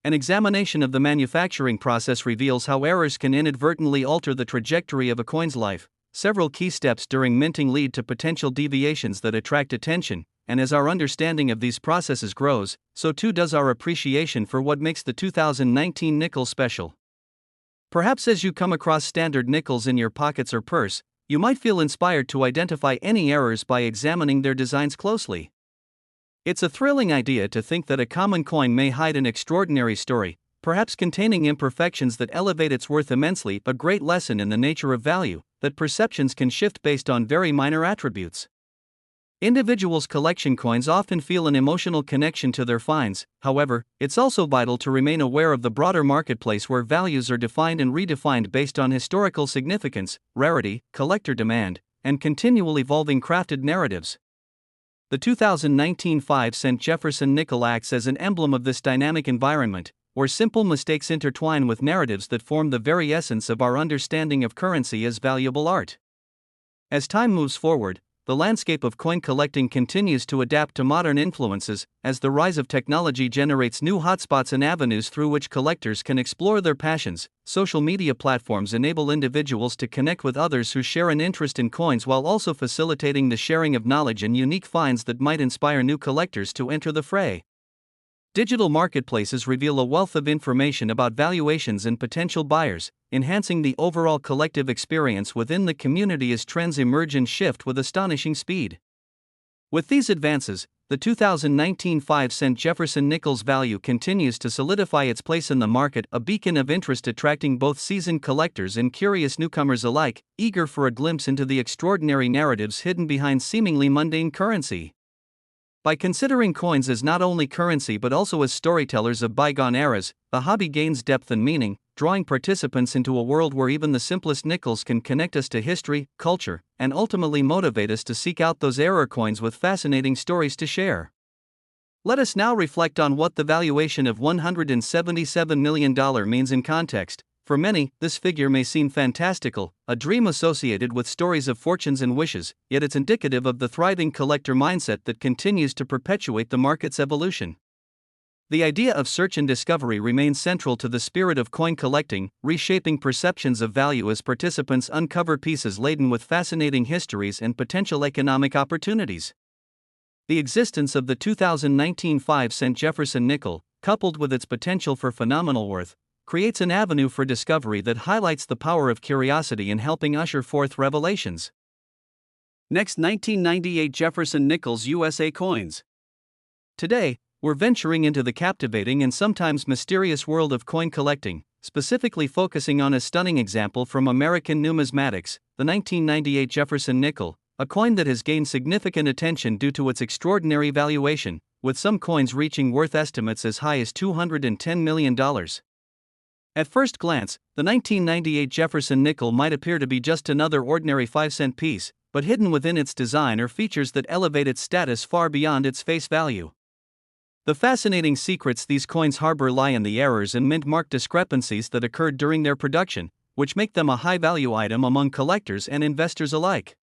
An examination of the manufacturing process reveals how errors can inadvertently alter the trajectory of a coin's life. Several key steps during minting lead to potential deviations that attract attention, and as our understanding of these processes grows, so too does our appreciation for what makes the 2019 nickel special. Perhaps as you come across standard nickels in your pockets or purse, you might feel inspired to identify any errors by examining their designs closely. It's a thrilling idea to think that a common coin may hide an extraordinary story, perhaps containing imperfections that elevate its worth immensely. A great lesson in the nature of value, that perceptions can shift based on very minor attributes. Individuals' collection coins often feel an emotional connection to their finds. However, it's also vital to remain aware of the broader marketplace where values are defined and redefined based on historical significance, rarity, collector demand, and continual evolving crafted narratives. The 2019 5-cent Jefferson nickel acts as an emblem of this dynamic environment, where simple mistakes intertwine with narratives that form the very essence of our understanding of currency as valuable art. As time moves forward, the landscape of coin collecting continues to adapt to modern influences, as the rise of technology generates new hotspots and avenues through which collectors can explore their passions. Social media platforms enable individuals to connect with others who share an interest in coins while also facilitating the sharing of knowledge and unique finds that might inspire new collectors to enter the fray. Digital marketplaces reveal a wealth of information about valuations and potential buyers, enhancing the overall collective experience within the community as trends emerge and shift with astonishing speed. With these advances, the 2019 5-cent Jefferson Nickels value continues to solidify its place in the market, a beacon of interest attracting both seasoned collectors and curious newcomers alike, eager for a glimpse into the extraordinary narratives hidden behind seemingly mundane currency. By considering coins as not only currency but also as storytellers of bygone eras, the hobby gains depth and meaning, drawing participants into a world where even the simplest nickels can connect us to history, culture, and ultimately motivate us to seek out those era coins with fascinating stories to share. Let us now reflect on what the valuation of $177 million means in context. For many, this figure may seem fantastical, a dream associated with stories of fortunes and wishes, yet it's indicative of the thriving collector mindset that continues to perpetuate the market's evolution. The idea of search and discovery remains central to the spirit of coin collecting, reshaping perceptions of value as participants uncover pieces laden with fascinating histories and potential economic opportunities. The existence of the 2019 5-cent Jefferson nickel, coupled with its potential for phenomenal worth, creates an avenue for discovery that highlights the power of curiosity in helping usher forth revelations. Next, 1998 Jefferson Nickels USA coins. Today, we're venturing into the captivating and sometimes mysterious world of coin collecting, specifically focusing on a stunning example from American numismatics, the 1998 Jefferson nickel, a coin that has gained significant attention due to its extraordinary valuation, with some coins reaching worth estimates as high as $210 million. At first glance, the 1998 Jefferson nickel might appear to be just another ordinary 5-cent piece, but hidden within its design are features that elevate its status far beyond its face value. The fascinating secrets these coins harbor lie in the errors and mint mark discrepancies that occurred during their production, which make them a high-value item among collectors and investors alike.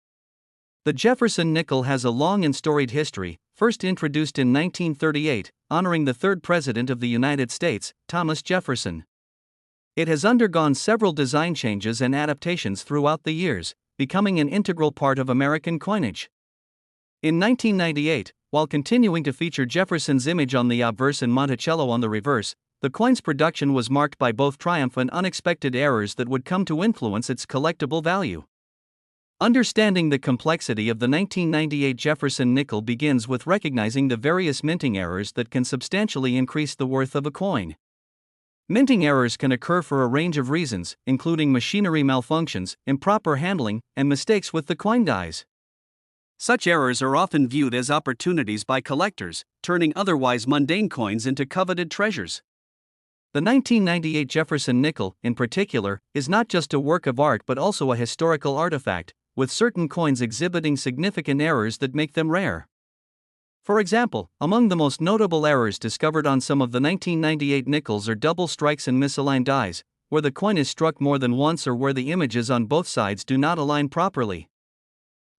The Jefferson nickel has a long and storied history, first introduced in 1938, honoring the third president of the United States, Thomas Jefferson. It has undergone several design changes and adaptations throughout the years, becoming an integral part of American coinage. In 1998, while continuing to feature Jefferson's image on the obverse and Monticello on the reverse, the coin's production was marked by both triumph and unexpected errors that would come to influence its collectible value. Understanding the complexity of the 1998 Jefferson nickel begins with recognizing the various minting errors that can substantially increase the worth of a coin. Minting errors can occur for a range of reasons, including machinery malfunctions, improper handling, and mistakes with the coin dies. Such errors are often viewed as opportunities by collectors, turning otherwise mundane coins into coveted treasures. The 1998 Jefferson nickel, in particular, is not just a work of art but also a historical artifact, with certain coins exhibiting significant errors that make them rare. For example, among the most notable errors discovered on some of the 1998 nickels are double strikes and misaligned dies, where the coin is struck more than once or where the images on both sides do not align properly.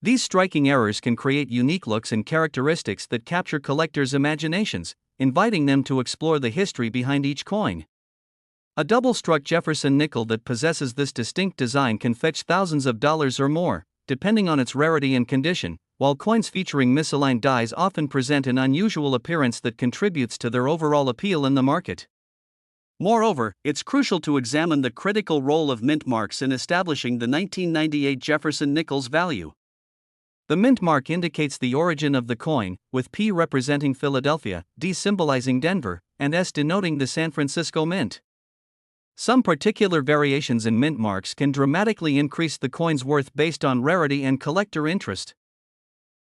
These striking errors can create unique looks and characteristics that capture collectors' imaginations, inviting them to explore the history behind each coin. A double-struck Jefferson nickel that possesses this distinct design can fetch thousands of dollars or more, depending on its rarity and condition, while coins featuring misaligned dies often present an unusual appearance that contributes to their overall appeal in the market. Moreover, it's crucial to examine the critical role of mint marks in establishing the 1998 Jefferson nickel's value. The mint mark indicates the origin of the coin, with P representing Philadelphia, D symbolizing Denver, and S denoting the San Francisco Mint. Some particular variations in mint marks can dramatically increase the coin's worth based on rarity and collector interest.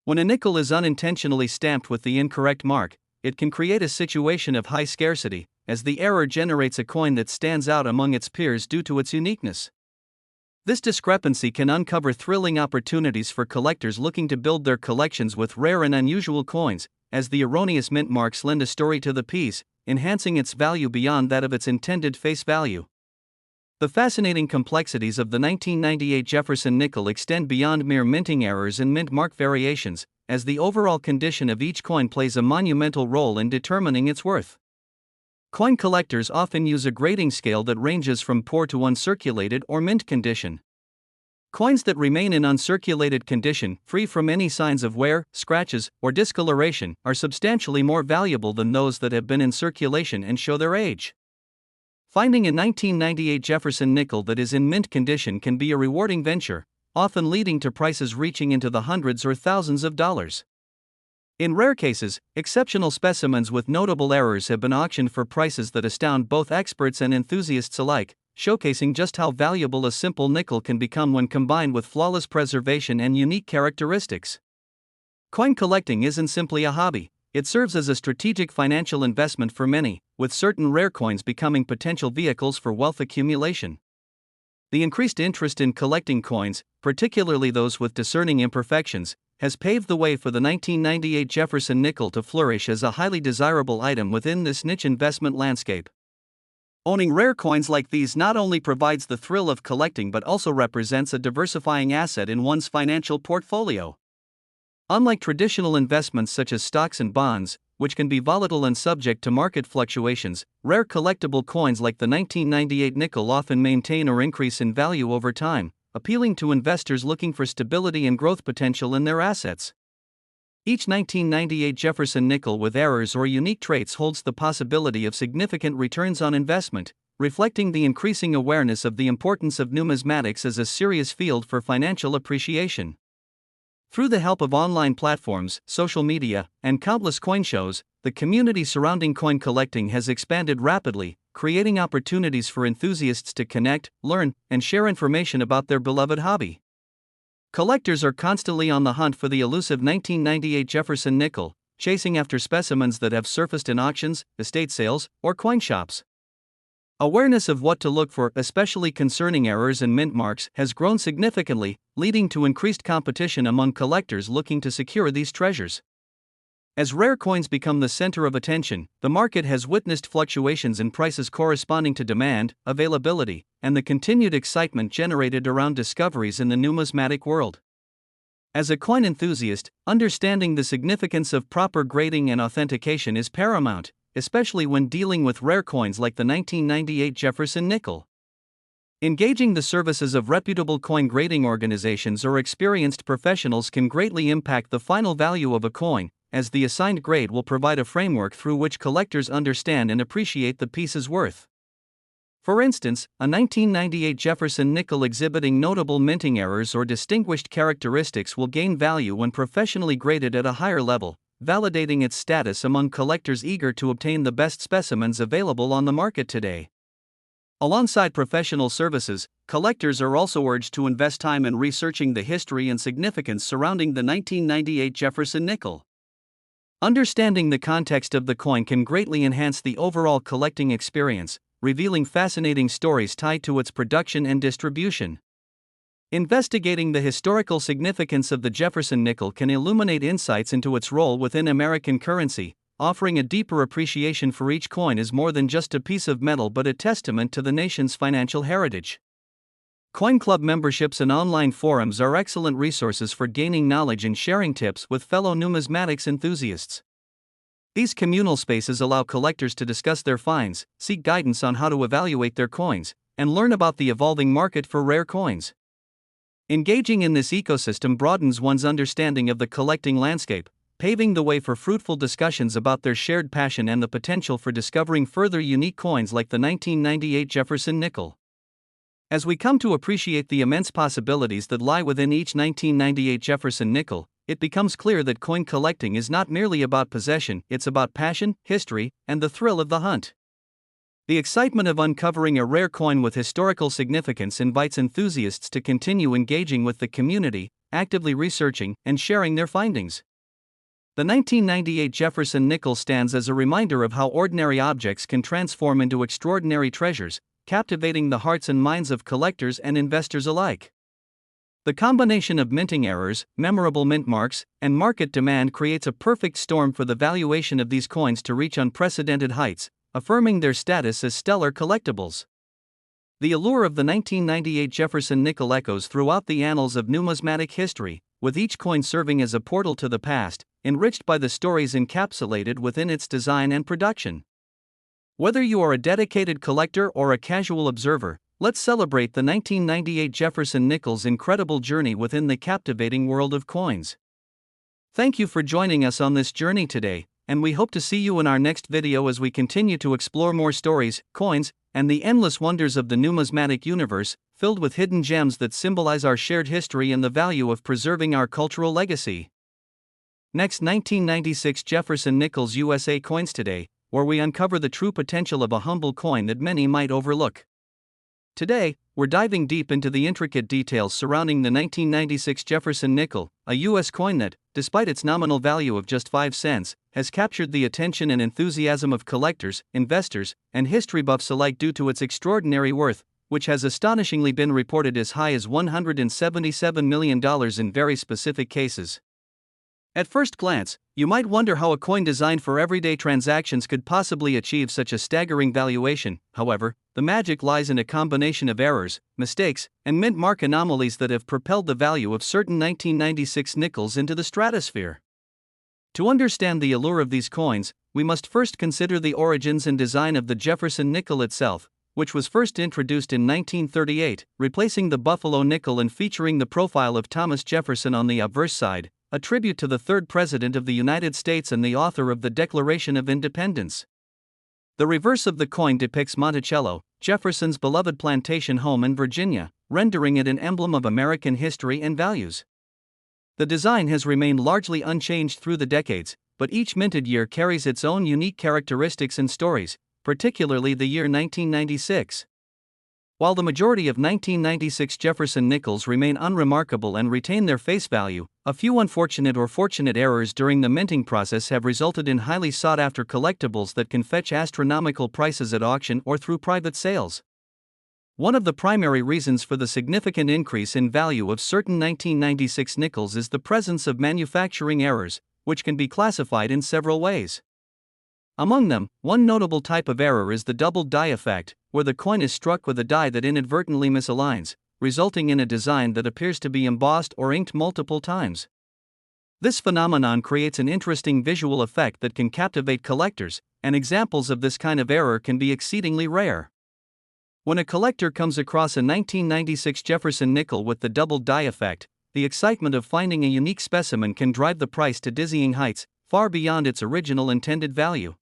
When a nickel is unintentionally stamped with the incorrect mark, it can create a situation of high scarcity, as the error generates a coin that stands out among its peers due to its uniqueness. This discrepancy can uncover thrilling opportunities for collectors looking to build their collections with rare and unusual coins, as the erroneous mint marks lend a story to the piece, enhancing its value beyond that of its intended face value. The fascinating complexities of the 1998 Jefferson nickel extend beyond mere minting errors and mint mark variations, as the overall condition of each coin plays a monumental role in determining its worth. Coin collectors often use a grading scale that ranges from poor to uncirculated or mint condition. Coins that remain in uncirculated condition, free from any signs of wear, scratches, or discoloration, are substantially more valuable than those that have been in circulation and show their age. Finding a 1998 Jefferson nickel that is in mint condition can be a rewarding venture, often leading to prices reaching into the hundreds or thousands of dollars. In rare cases, exceptional specimens with notable errors have been auctioned for prices that astound both experts and enthusiasts alike, showcasing just how valuable a simple nickel can become when combined with flawless preservation and unique characteristics. Coin collecting isn't simply a hobby, it serves as a strategic financial investment for many, with certain rare coins becoming potential vehicles for wealth accumulation. The increased interest in collecting coins, particularly those with discerning imperfections, has paved the way for the 1998 Jefferson nickel to flourish as a highly desirable item within this niche investment landscape. Owning rare coins like these not only provides the thrill of collecting but also represents a diversifying asset in one's financial portfolio. Unlike traditional investments such as stocks and bonds, which can be volatile and subject to market fluctuations, rare collectible coins like the 1998 nickel often maintain or increase in value over time, appealing to investors looking for stability and growth potential in their assets. Each 1998 Jefferson nickel with errors or unique traits holds the possibility of significant returns on investment, reflecting the increasing awareness of the importance of numismatics as a serious field for financial appreciation. Through the help of online platforms, social media, and countless coin shows, the community surrounding coin collecting has expanded rapidly, creating opportunities for enthusiasts to connect, learn, and share information about their beloved hobby. Collectors are constantly on the hunt for the elusive 1998 Jefferson nickel, chasing after specimens that have surfaced in auctions, estate sales, or coin shops. Awareness of what to look for, especially concerning errors and mint marks, has grown significantly, leading to increased competition among collectors looking to secure these treasures. As rare coins become the center of attention, the market has witnessed fluctuations in prices corresponding to demand, availability, and the continued excitement generated around discoveries in the numismatic world. As a coin enthusiast, understanding the significance of proper grading and authentication is paramount, especially when dealing with rare coins like the 1998 Jefferson nickel. Engaging the services of reputable coin grading organizations or experienced professionals can greatly impact the final value of a coin, as the assigned grade will provide a framework through which collectors understand and appreciate the piece's worth. For instance, a 1998 Jefferson nickel exhibiting notable minting errors or distinguished characteristics will gain value when professionally graded at a higher level, validating its status among collectors eager to obtain the best specimens available on the market today. Alongside professional services, collectors are also urged to invest time in researching the history and significance surrounding the 1998 Jefferson nickel. Understanding the context of the coin can greatly enhance the overall collecting experience, revealing fascinating stories tied to its production and distribution. Investigating the historical significance of the Jefferson nickel can illuminate insights into its role within American currency, offering a deeper appreciation for each coin as more than just a piece of metal but a testament to the nation's financial heritage. Coin club memberships and online forums are excellent resources for gaining knowledge and sharing tips with fellow numismatics enthusiasts. These communal spaces allow collectors to discuss their finds, seek guidance on how to evaluate their coins, and learn about the evolving market for rare coins. Engaging in this ecosystem broadens one's understanding of the collecting landscape, paving the way for fruitful discussions about their shared passion and the potential for discovering further unique coins like the 1998 Jefferson nickel. As we come to appreciate the immense possibilities that lie within each 1998 Jefferson nickel, it becomes clear that coin collecting is not merely about possession, it's about passion, history, and the thrill of the hunt. The excitement of uncovering a rare coin with historical significance invites enthusiasts to continue engaging with the community, actively researching and sharing their findings. The 1998 Jefferson nickel stands as a reminder of how ordinary objects can transform into extraordinary treasures, captivating the hearts and minds of collectors and investors alike. The combination of minting errors, memorable mint marks, and market demand creates a perfect storm for the valuation of these coins to reach unprecedented heights, affirming their status as stellar collectibles. The allure of the 1998 Jefferson nickel echoes throughout the annals of numismatic history, with each coin serving as a portal to the past, enriched by the stories encapsulated within its design and production. Whether you are a dedicated collector or a casual observer, let's celebrate the 1998 Jefferson Nickels' incredible journey within the captivating world of coins. Thank you for joining us on this journey today, and we hope to see you in our next video as we continue to explore more stories, coins, and the endless wonders of the numismatic universe, filled with hidden gems that symbolize our shared history and the value of preserving our cultural legacy. Next, 1996 Jefferson Nickels USA Coins Today, where we uncover the true potential of a humble coin that many might overlook. Today, we're diving deep into the intricate details surrounding the 1996 Jefferson nickel, a U.S. coin that, despite its nominal value of just 5 cents, has captured the attention and enthusiasm of collectors, investors, and history buffs alike due to its extraordinary worth, which has astonishingly been reported as high as $177 million in very specific cases. At first glance, you might wonder how a coin designed for everyday transactions could possibly achieve such a staggering valuation. However, the magic lies in a combination of errors, mistakes, and mint mark anomalies that have propelled the value of certain 1996 nickels into the stratosphere. To understand the allure of these coins, we must first consider the origins and design of the Jefferson nickel itself, which was first introduced in 1938, replacing the Buffalo nickel and featuring the profile of Thomas Jefferson on the obverse side, a tribute to the third President of the United States and the author of the Declaration of Independence. The reverse of the coin depicts Monticello, Jefferson's beloved plantation home in Virginia, rendering it an emblem of American history and values. The design has remained largely unchanged through the decades, but each minted year carries its own unique characteristics and stories, particularly the year 1996. While the majority of 1996 Jefferson nickels remain unremarkable and retain their face value, a few unfortunate or fortunate errors during the minting process have resulted in highly sought-after collectibles that can fetch astronomical prices at auction or through private sales. One of the primary reasons for the significant increase in value of certain 1996 nickels is the presence of manufacturing errors, which can be classified in several ways. Among them, one notable type of error is the double die effect, where the coin is struck with a die that inadvertently misaligns, resulting in a design that appears to be embossed or inked multiple times. This phenomenon creates an interesting visual effect that can captivate collectors, and examples of this kind of error can be exceedingly rare. When a collector comes across a 1996 Jefferson nickel with the double die effect, the excitement of finding a unique specimen can drive the price to dizzying heights, far beyond its original intended value.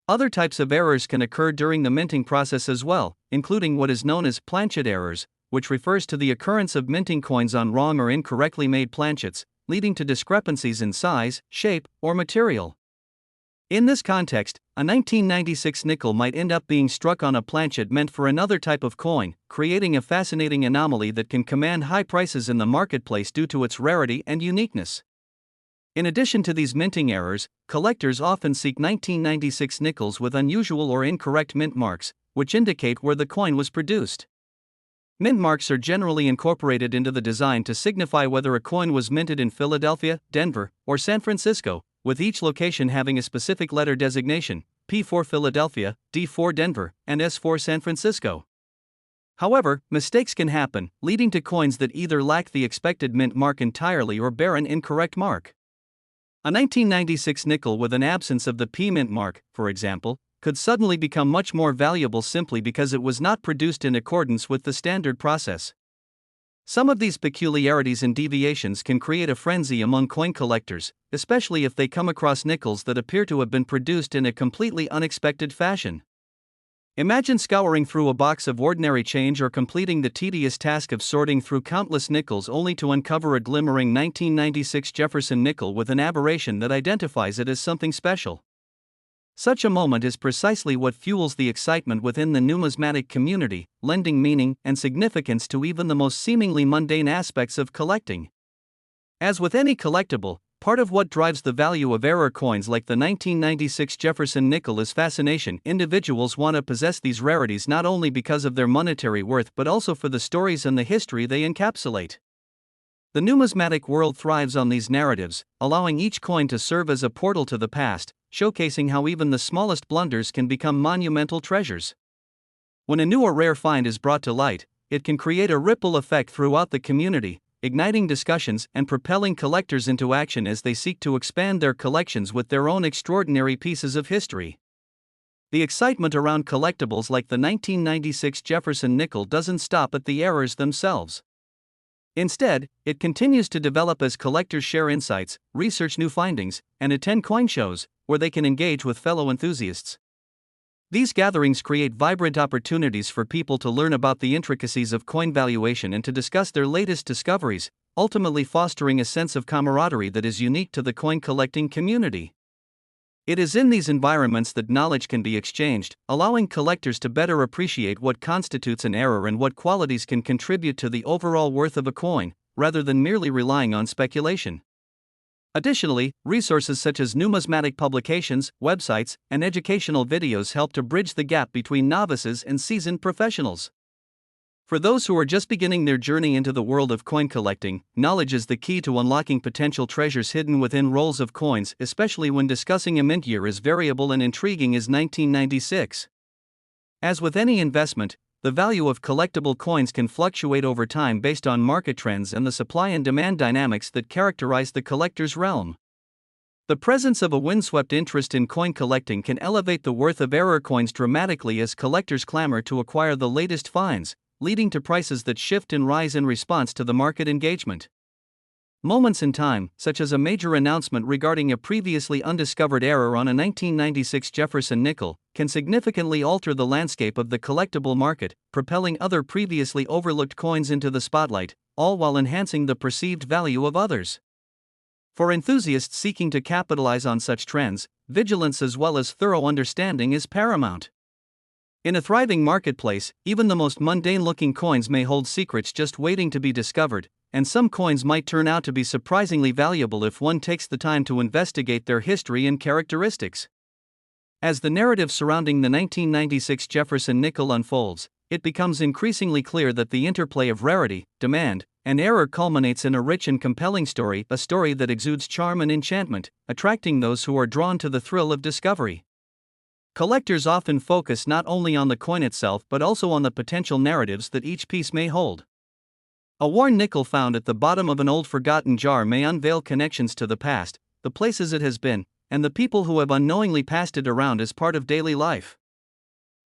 Other types of errors can occur during the minting process as well, including what is known as planchet errors, which refers to the occurrence of minting coins on wrong or incorrectly made planchets, leading to discrepancies in size, shape, or material. In this context, a 1996 nickel might end up being struck on a planchet meant for another type of coin, creating a fascinating anomaly that can command high prices in the marketplace due to its rarity and uniqueness. In addition to these minting errors, collectors often seek 1996 nickels with unusual or incorrect mint marks, which indicate where the coin was produced. Mint marks are generally incorporated into the design to signify whether a coin was minted in Philadelphia, Denver, or San Francisco, with each location having a specific letter designation, P for Philadelphia, D for Denver, and S for San Francisco. However, mistakes can happen, leading to coins that either lack the expected mint mark entirely or bear an incorrect mark. A 1996 nickel with an absence of the P mint mark, for example, could suddenly become much more valuable simply because it was not produced in accordance with the standard process. Some of these peculiarities and deviations can create a frenzy among coin collectors, especially if they come across nickels that appear to have been produced in a completely unexpected fashion. Imagine scouring through a box of ordinary change or completing the tedious task of sorting through countless nickels only to uncover a glimmering 1996 Jefferson nickel with an aberration that identifies it as something special. Such a moment is precisely what fuels the excitement within the numismatic community, lending meaning and significance to even the most seemingly mundane aspects of collecting. As with any collectible, Part of what drives the value of error coins like the 1996 Jefferson nickel is fascination. Individuals want to possess these rarities not only because of their monetary worth but also for the stories and the history they encapsulate. The numismatic world thrives on these narratives, allowing each coin to serve as a portal to the past, showcasing how even the smallest blunders can become monumental treasures. When a new or rare find is brought to light, it can create a ripple effect throughout the community, igniting discussions and propelling collectors into action as they seek to expand their collections with their own extraordinary pieces of history. The excitement around collectibles like the 1996 Jefferson nickel doesn't stop at the errors themselves. Instead, it continues to develop as collectors share insights, research new findings, and attend coin shows, where they can engage with fellow enthusiasts. These gatherings create vibrant opportunities for people to learn about the intricacies of coin valuation and to discuss their latest discoveries, ultimately fostering a sense of camaraderie that is unique to the coin collecting community. It is in these environments that knowledge can be exchanged, allowing collectors to better appreciate what constitutes an error and what qualities can contribute to the overall worth of a coin, rather than merely relying on speculation. Additionally, resources such as numismatic publications, websites, and educational videos help to bridge the gap between novices and seasoned professionals. For those who are just beginning their journey into the world of coin collecting, knowledge is the key to unlocking potential treasures hidden within rolls of coins, especially when discussing a mint year as variable and intriguing as 1996. As with any investment, the value of collectible coins can fluctuate over time based on market trends and the supply and demand dynamics that characterize the collector's realm. The presence of a windswept interest in coin collecting can elevate the worth of error coins dramatically as collectors clamor to acquire the latest finds, leading to prices that shift and rise in response to the market engagement. Moments in time, such as a major announcement regarding a previously undiscovered error on a 1996 Jefferson nickel, can significantly alter the landscape of the collectible market, propelling other previously overlooked coins into the spotlight, all while enhancing the perceived value of others. For enthusiasts seeking to capitalize on such trends, vigilance as well as thorough understanding is paramount. In a thriving marketplace, even the most mundane-looking coins may hold secrets just waiting to be discovered, and some coins might turn out to be surprisingly valuable if one takes the time to investigate their history and characteristics. As the narrative surrounding the 1996 Jefferson nickel unfolds, it becomes increasingly clear that the interplay of rarity, demand, and error culminates in a rich and compelling story, a story that exudes charm and enchantment, attracting those who are drawn to the thrill of discovery. Collectors often focus not only on the coin itself but also on the potential narratives that each piece may hold. A worn nickel found at the bottom of an old forgotten jar may unveil connections to the past, the places it has been, and the people who have unknowingly passed it around as part of daily life.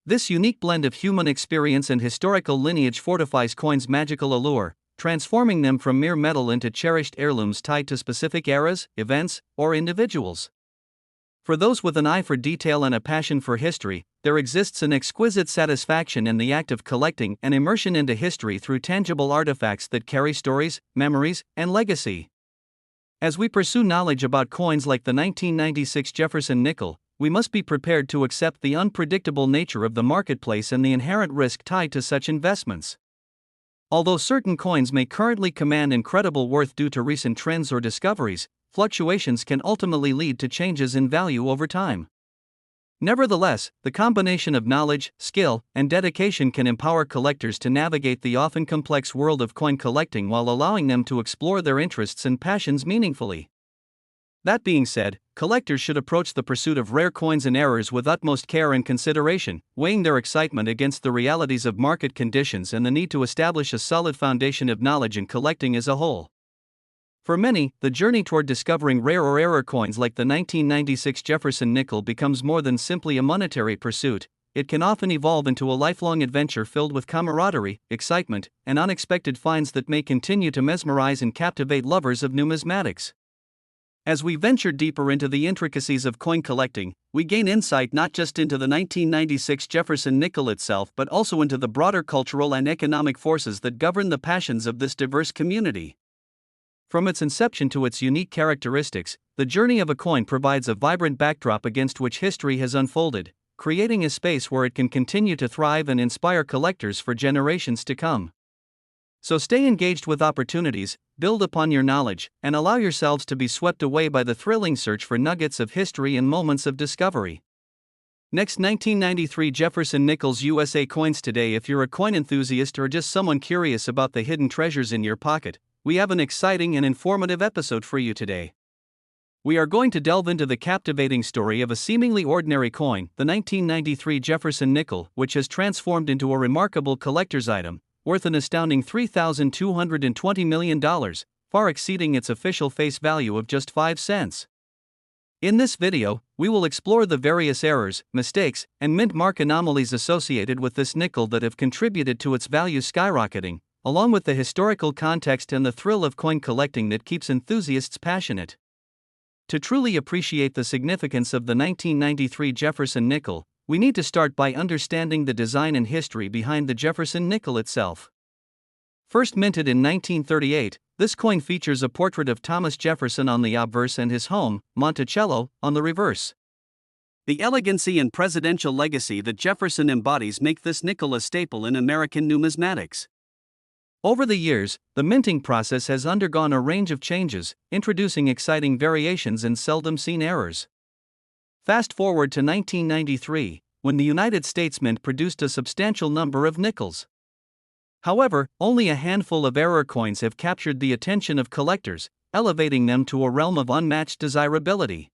This unique blend of human experience and historical lineage fortifies coins' magical allure, transforming them from mere metal into cherished heirlooms tied to specific eras, events, or individuals. For those with an eye for detail and a passion for history, there exists an exquisite satisfaction in the act of collecting and immersion into history through tangible artifacts that carry stories, memories, and legacy. As we pursue knowledge about coins like the 1996 Jefferson nickel, we must be prepared to accept the unpredictable nature of the marketplace and the inherent risk tied to such investments. Although certain coins may currently command incredible worth due to recent trends or discoveries, fluctuations can ultimately lead to changes in value over time. Nevertheless, the combination of knowledge, skill, and dedication can empower collectors to navigate the often complex world of coin collecting while allowing them to explore their interests and passions meaningfully. That being said, collectors should approach the pursuit of rare coins and errors with utmost care and consideration, weighing their excitement against the realities of market conditions and the need to establish a solid foundation of knowledge in collecting as a whole. For many, the journey toward discovering rare or error coins like the 1996 Jefferson nickel becomes more than simply a monetary pursuit. It can often evolve into a lifelong adventure filled with camaraderie, excitement, and unexpected finds that may continue to mesmerize and captivate lovers of numismatics. As we venture deeper into the intricacies of coin collecting, we gain insight not just into the 1996 Jefferson nickel itself but also into the broader cultural and economic forces that govern the passions of this diverse community. From its inception to its unique characteristics, the journey of a coin provides a vibrant backdrop against which history has unfolded, creating a space where it can continue to thrive and inspire collectors for generations to come. So stay engaged with opportunities, build upon your knowledge, and allow yourselves to be swept away by the thrilling search for nuggets of history and moments of discovery. Next, 1993 Jefferson Nickels USA coins. Today, if you're a coin enthusiast or just someone curious about the hidden treasures in your pocket, we have an exciting and informative episode for you today. We are going to delve into the captivating story of a seemingly ordinary coin, the 1993 Jefferson nickel, which has transformed into a remarkable collector's item, worth an astounding $3,220 million, far exceeding its official face value of just 5 cents. In this video, we will explore the various errors, mistakes, and mint mark anomalies associated with this nickel that have contributed to its value skyrocketing, along with the historical context and the thrill of coin collecting that keeps enthusiasts passionate. To truly appreciate the significance of the 1993 Jefferson nickel, we need to start by understanding the design and history behind the Jefferson nickel itself. First minted in 1938, this coin features a portrait of Thomas Jefferson on the obverse and his home, Monticello, on the reverse. The elegancy and presidential legacy that Jefferson embodies make this nickel a staple in American numismatics. Over the years, the minting process has undergone a range of changes, introducing exciting variations and seldom seen errors. Fast forward to 1993, when the United States Mint produced a substantial number of nickels. However, only a handful of error coins have captured the attention of collectors, elevating them to a realm of unmatched desirability.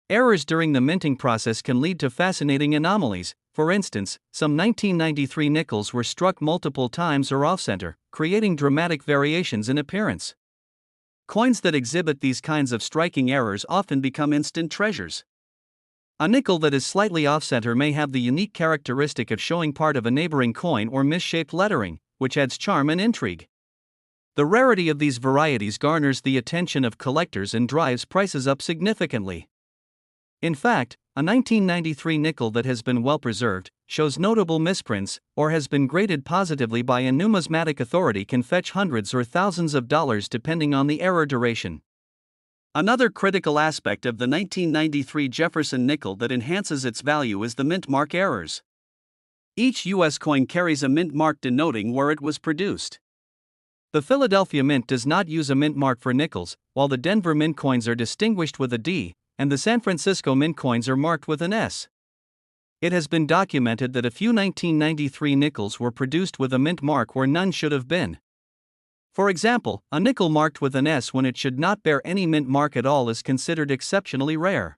Errors during the minting process can lead to fascinating anomalies. For instance, some 1993 nickels were struck multiple times or off-center, creating dramatic variations in appearance. Coins that exhibit these kinds of striking errors often become instant treasures. A nickel that is slightly off-center may have the unique characteristic of showing part of a neighboring coin or misshaped lettering, which adds charm and intrigue. The rarity of these varieties garners the attention of collectors and drives prices up significantly. In fact, a 1993 nickel that has been well preserved, shows notable misprints, or has been graded positively by a numismatic authority can fetch hundreds or thousands of dollars depending on the error duration. Another critical aspect of the 1993 Jefferson nickel that enhances its value is the mint mark errors. Each U.S. coin carries a mint mark denoting where it was produced. The Philadelphia Mint does not use a mint mark for nickels, while the Denver Mint coins are distinguished with a D, and the San Francisco Mint coins are marked with an S. It has been documented that a few 1993 nickels were produced with a mint mark where none should have been. For example, a nickel marked with an S when it should not bear any mint mark at all is considered exceptionally rare.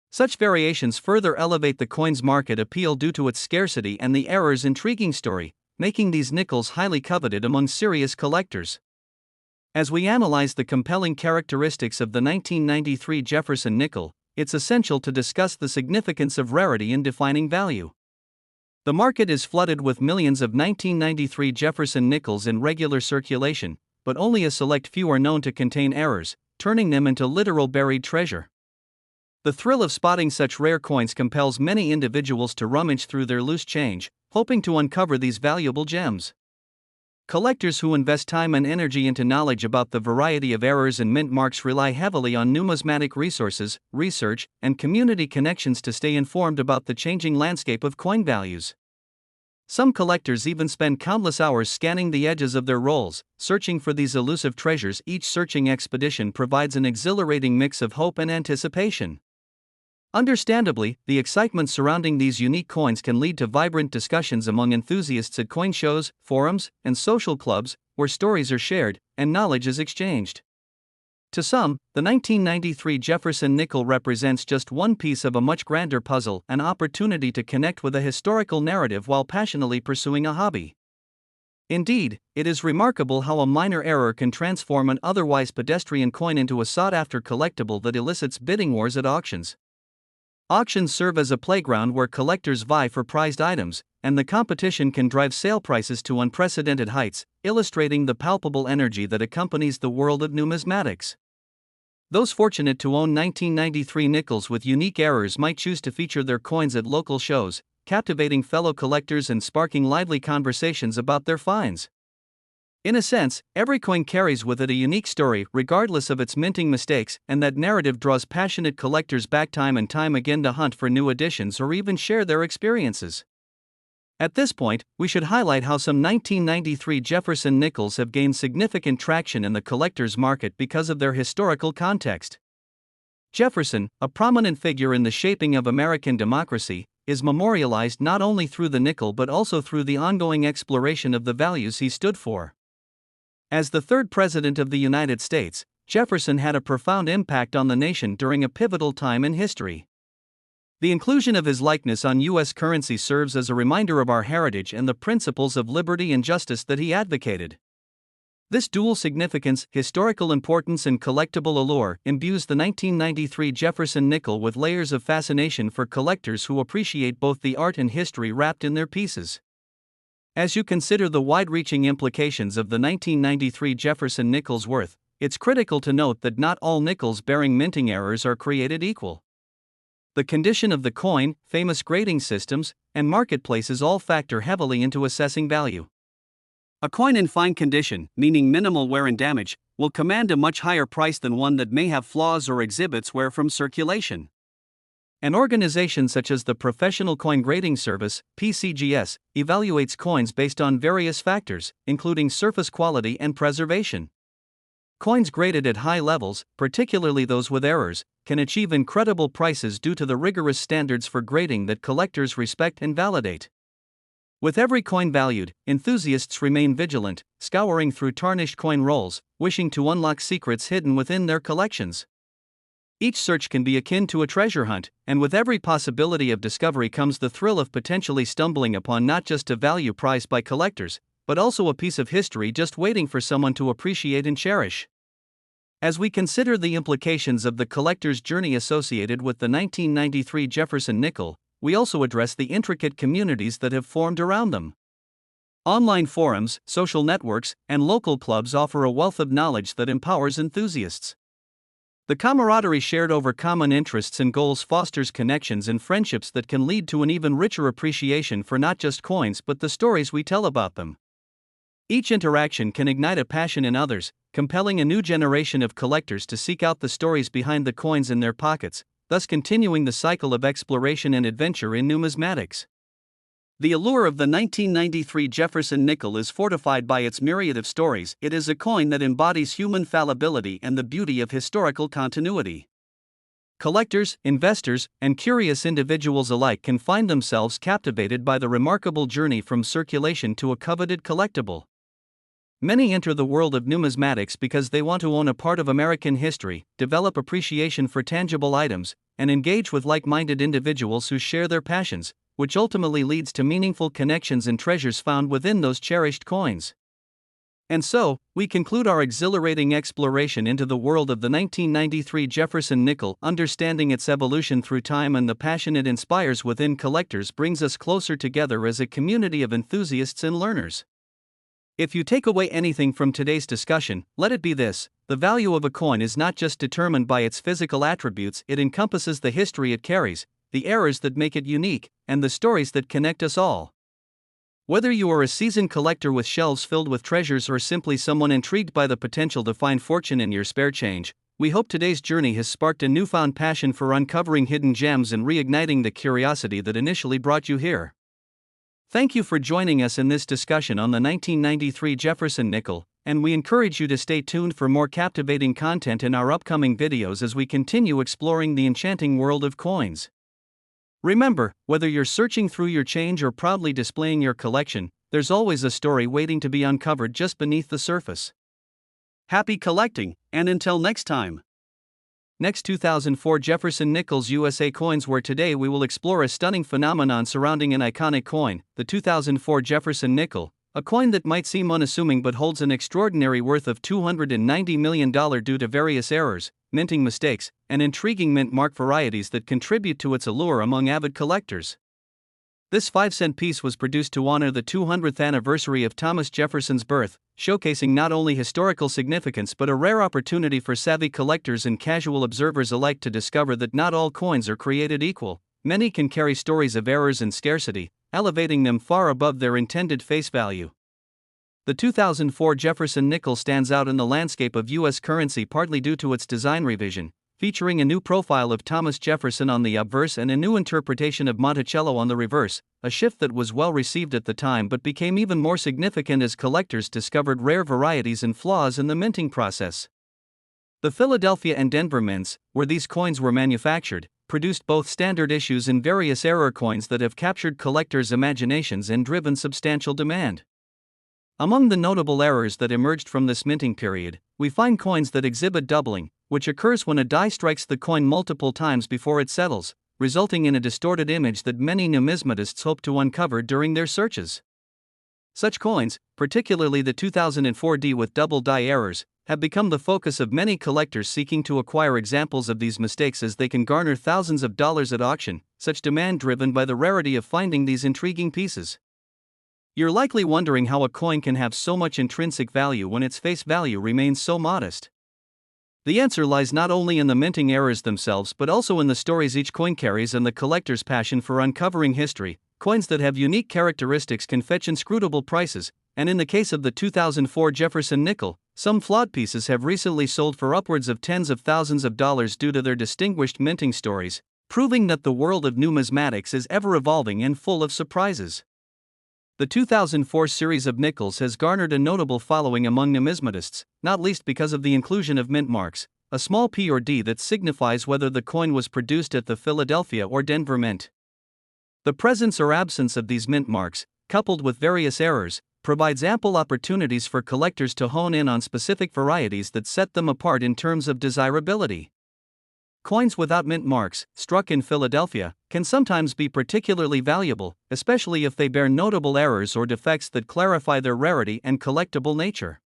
Such variations further elevate the coin's market appeal due to its scarcity and the error's intriguing story, making these nickels highly coveted among serious collectors. As we analyze the compelling characteristics of the 1993 Jefferson nickel, it's essential to discuss the significance of rarity in defining value. The market is flooded with millions of 1993 Jefferson nickels in regular circulation, but only a select few are known to contain errors, turning them into literal buried treasure. The thrill of spotting such rare coins compels many individuals to rummage through their loose change, hoping to uncover these valuable gems. Collectors who invest time and energy into knowledge about the variety of errors and mint marks rely heavily on numismatic resources, research, and community connections to stay informed about the changing landscape of coin values. Some collectors even spend countless hours scanning the edges of their rolls, searching for these elusive treasures. Each searching expedition provides an exhilarating mix of hope and anticipation. Understandably, the excitement surrounding these unique coins can lead to vibrant discussions among enthusiasts at coin shows, forums, and social clubs, where stories are shared and knowledge is exchanged. To some, the 1993 Jefferson nickel represents just one piece of a much grander puzzle, an opportunity to connect with a historical narrative while passionately pursuing a hobby. Indeed, it is remarkable how a minor error can transform an otherwise pedestrian coin into a sought-after collectible that elicits bidding wars at auctions. Auctions serve as a playground where collectors vie for prized items, and the competition can drive sale prices to unprecedented heights, illustrating the palpable energy that accompanies the world of numismatics. Those fortunate to own 1993 nickels with unique errors might choose to feature their coins at local shows, captivating fellow collectors and sparking lively conversations about their finds. In a sense, every coin carries with it a unique story, regardless of its minting mistakes, and that narrative draws passionate collectors back time and time again to hunt for new additions or even share their experiences. At this point, we should highlight how some 1993 Jefferson Nickels have gained significant traction in the collector's market because of their historical context. Jefferson, a prominent figure in the shaping of American democracy, is memorialized not only through the nickel but also through the ongoing exploration of the values he stood for. As the third president of the United States, Jefferson had a profound impact on the nation during a pivotal time in history. The inclusion of his likeness on U.S. currency serves as a reminder of our heritage and the principles of liberty and justice that he advocated. This dual significance, historical importance, and collectible allure imbues the 1993 Jefferson nickel with layers of fascination for collectors who appreciate both the art and history wrapped in their pieces. As you consider the wide-reaching implications of the 1993 Jefferson nickel's worth, it's critical to note that not all nickels bearing minting errors are created equal. The condition of the coin, famous grading systems, and marketplaces all factor heavily into assessing value. A coin in fine condition, meaning minimal wear and damage, will command a much higher price than one that may have flaws or exhibits wear from circulation. An organization such as the Professional Coin Grading Service, PCGS, evaluates coins based on various factors, including surface quality and preservation. Coins graded at high levels, particularly those with errors, can achieve incredible prices due to the rigorous standards for grading that collectors respect and validate. With every coin valued, enthusiasts remain vigilant, scouring through tarnished coin rolls, wishing to unlock secrets hidden within their collections. Each search can be akin to a treasure hunt, and with every possibility of discovery comes the thrill of potentially stumbling upon not just a value prized by collectors, but also a piece of history just waiting for someone to appreciate and cherish. As we consider the implications of the collector's journey associated with the 1993 Jefferson nickel, we also address the intricate communities that have formed around them. Online forums, social networks, and local clubs offer a wealth of knowledge that empowers enthusiasts. The camaraderie shared over common interests and goals fosters connections and friendships that can lead to an even richer appreciation for not just coins but the stories we tell about them. Each interaction can ignite a passion in others, compelling a new generation of collectors to seek out the stories behind the coins in their pockets, thus continuing the cycle of exploration and adventure in numismatics. The allure of the 1993 Jefferson nickel is fortified by its myriad of stories. It is a coin that embodies human fallibility and the beauty of historical continuity. Collectors, investors, and curious individuals alike can find themselves captivated by the remarkable journey from circulation to a coveted collectible. Many enter the world of numismatics because they want to own a part of American history, develop appreciation for tangible items, and engage with like-minded individuals who share their passions, which ultimately leads to meaningful connections and treasures found within those cherished coins. And so, we conclude our exhilarating exploration into the world of the 1993 Jefferson nickel. Understanding its evolution through time and the passion it inspires within collectors brings us closer together as a community of enthusiasts and learners. If you take away anything from today's discussion, let it be this: the value of a coin is not just determined by its physical attributes, it encompasses the history it carries, the errors that make it unique, and the stories that connect us all. Whether you are a seasoned collector with shelves filled with treasures or simply someone intrigued by the potential to find fortune in your spare change, we hope today's journey has sparked a newfound passion for uncovering hidden gems and reigniting the curiosity that initially brought you here. Thank you for joining us in this discussion on the 1993 Jefferson nickel, and we encourage you to stay tuned for more captivating content in our upcoming videos as we continue exploring the enchanting world of coins. Remember, whether you're searching through your change or proudly displaying your collection, there's always a story waiting to be uncovered just beneath the surface. Happy collecting, and until next time! Next, 2004 Jefferson Nickels USA coins, where today we will explore a stunning phenomenon surrounding an iconic coin, the 2004 Jefferson nickel, a coin that might seem unassuming but holds an extraordinary worth of $290 million due to various errors, minting mistakes, and intriguing mint mark varieties that contribute to its allure among avid collectors. This 5-cent piece was produced to honor the 200th anniversary of Thomas Jefferson's birth, showcasing not only historical significance but a rare opportunity for savvy collectors and casual observers alike to discover that not all coins are created equal. Many can carry stories of errors and scarcity, elevating them far above their intended face value. The 2004 Jefferson nickel stands out in the landscape of U.S. currency partly due to its design revision, featuring a new profile of Thomas Jefferson on the obverse and a new interpretation of Monticello on the reverse, a shift that was well received at the time but became even more significant as collectors discovered rare varieties and flaws in the minting process. The Philadelphia and Denver mints, where these coins were manufactured, produced both standard issues and various error coins that have captured collectors' imaginations and driven substantial demand. Among the notable errors that emerged from this minting period, we find coins that exhibit doubling, which occurs when a die strikes the coin multiple times before it settles, resulting in a distorted image that many numismatists hope to uncover during their searches. Such coins, particularly the 2004 D with double die errors, have become the focus of many collectors seeking to acquire examples of these mistakes as they can garner thousands of dollars at auction, such demand driven by the rarity of finding these intriguing pieces. You're likely wondering how a coin can have so much intrinsic value when its face value remains so modest. The answer lies not only in the minting errors themselves but also in the stories each coin carries and the collector's passion for uncovering history. Coins that have unique characteristics can fetch inscrutable prices, and in the case of the 2004 Jefferson Nickel, some flawed pieces have recently sold for upwards of tens of thousands of dollars due to their distinguished minting stories, proving that the world of numismatics is ever evolving and full of surprises. The 2004 series of nickels has garnered a notable following among numismatists, not least because of the inclusion of mint marks, a small P or D that signifies whether the coin was produced at the Philadelphia or Denver Mint. The presence or absence of these mint marks, coupled with various errors, provides ample opportunities for collectors to hone in on specific varieties that set them apart in terms of desirability. Coins without mint marks, struck in Philadelphia, can sometimes be particularly valuable, especially if they bear notable errors or defects that clarify their rarity and collectible nature.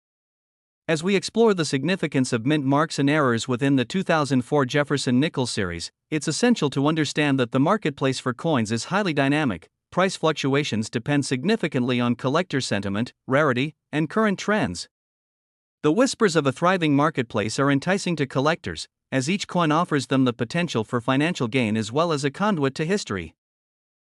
As we explore the significance of mint marks and errors within the 2004 Jefferson Nickels series, it's essential to understand that the marketplace for coins is highly dynamic. Price fluctuations depend significantly on collector sentiment, rarity, and current trends. The whispers of a thriving marketplace are enticing to collectors, as each coin offers them the potential for financial gain as well as a conduit to history.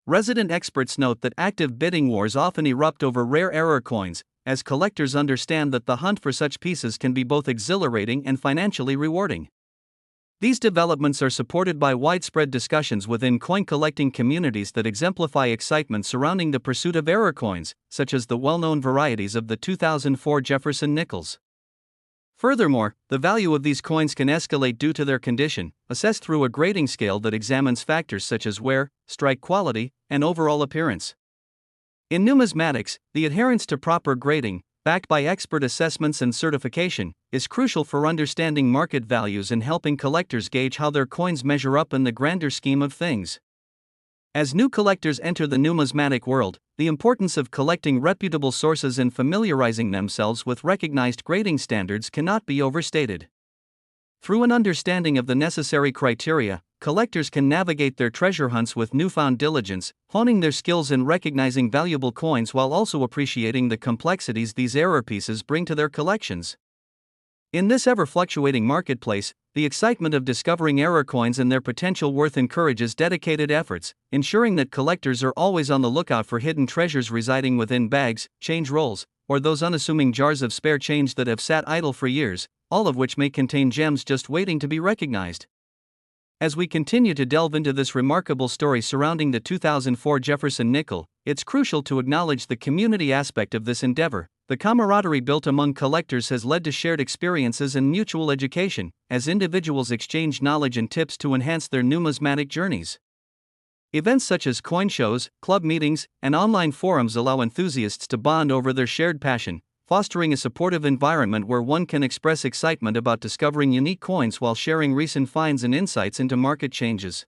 Resident experts note that active bidding wars often erupt over rare error coins, as collectors understand that the hunt for such pieces can be both exhilarating and financially rewarding. These developments are supported by widespread discussions within coin collecting communities that exemplify excitement surrounding the pursuit of error coins, such as the well-known varieties of the 2004 Jefferson Nickels. Furthermore, the value of these coins can escalate due to their condition, assessed through a grading scale that examines factors such as wear, strike quality, and overall appearance. In numismatics, the adherence to proper grading, backed by expert assessments and certification, is crucial for understanding market values and helping collectors gauge how their coins measure up in the grander scheme of things. As new collectors enter the numismatic world, the importance of collecting reputable sources and familiarizing themselves with recognized grading standards cannot be overstated. Through an understanding of the necessary criteria, collectors can navigate their treasure hunts with newfound diligence, honing their skills in recognizing valuable coins while also appreciating the complexities these error pieces bring to their collections. In this ever-fluctuating marketplace, the excitement of discovering error coins and their potential worth encourages dedicated efforts, ensuring that collectors are always on the lookout for hidden treasures residing within bags, change rolls, or those unassuming jars of spare change that have sat idle for years, all of which may contain gems just waiting to be recognized. As we continue to delve into this remarkable story surrounding the 2004 Jefferson Nickel, it's crucial to acknowledge the community aspect of this endeavor. The camaraderie built among collectors has led to shared experiences and mutual education, as individuals exchange knowledge and tips to enhance their numismatic journeys. Events such as coin shows, club meetings, and online forums allow enthusiasts to bond over their shared passion, fostering a supportive environment where one can express excitement about discovering unique coins while sharing recent finds and insights into market changes.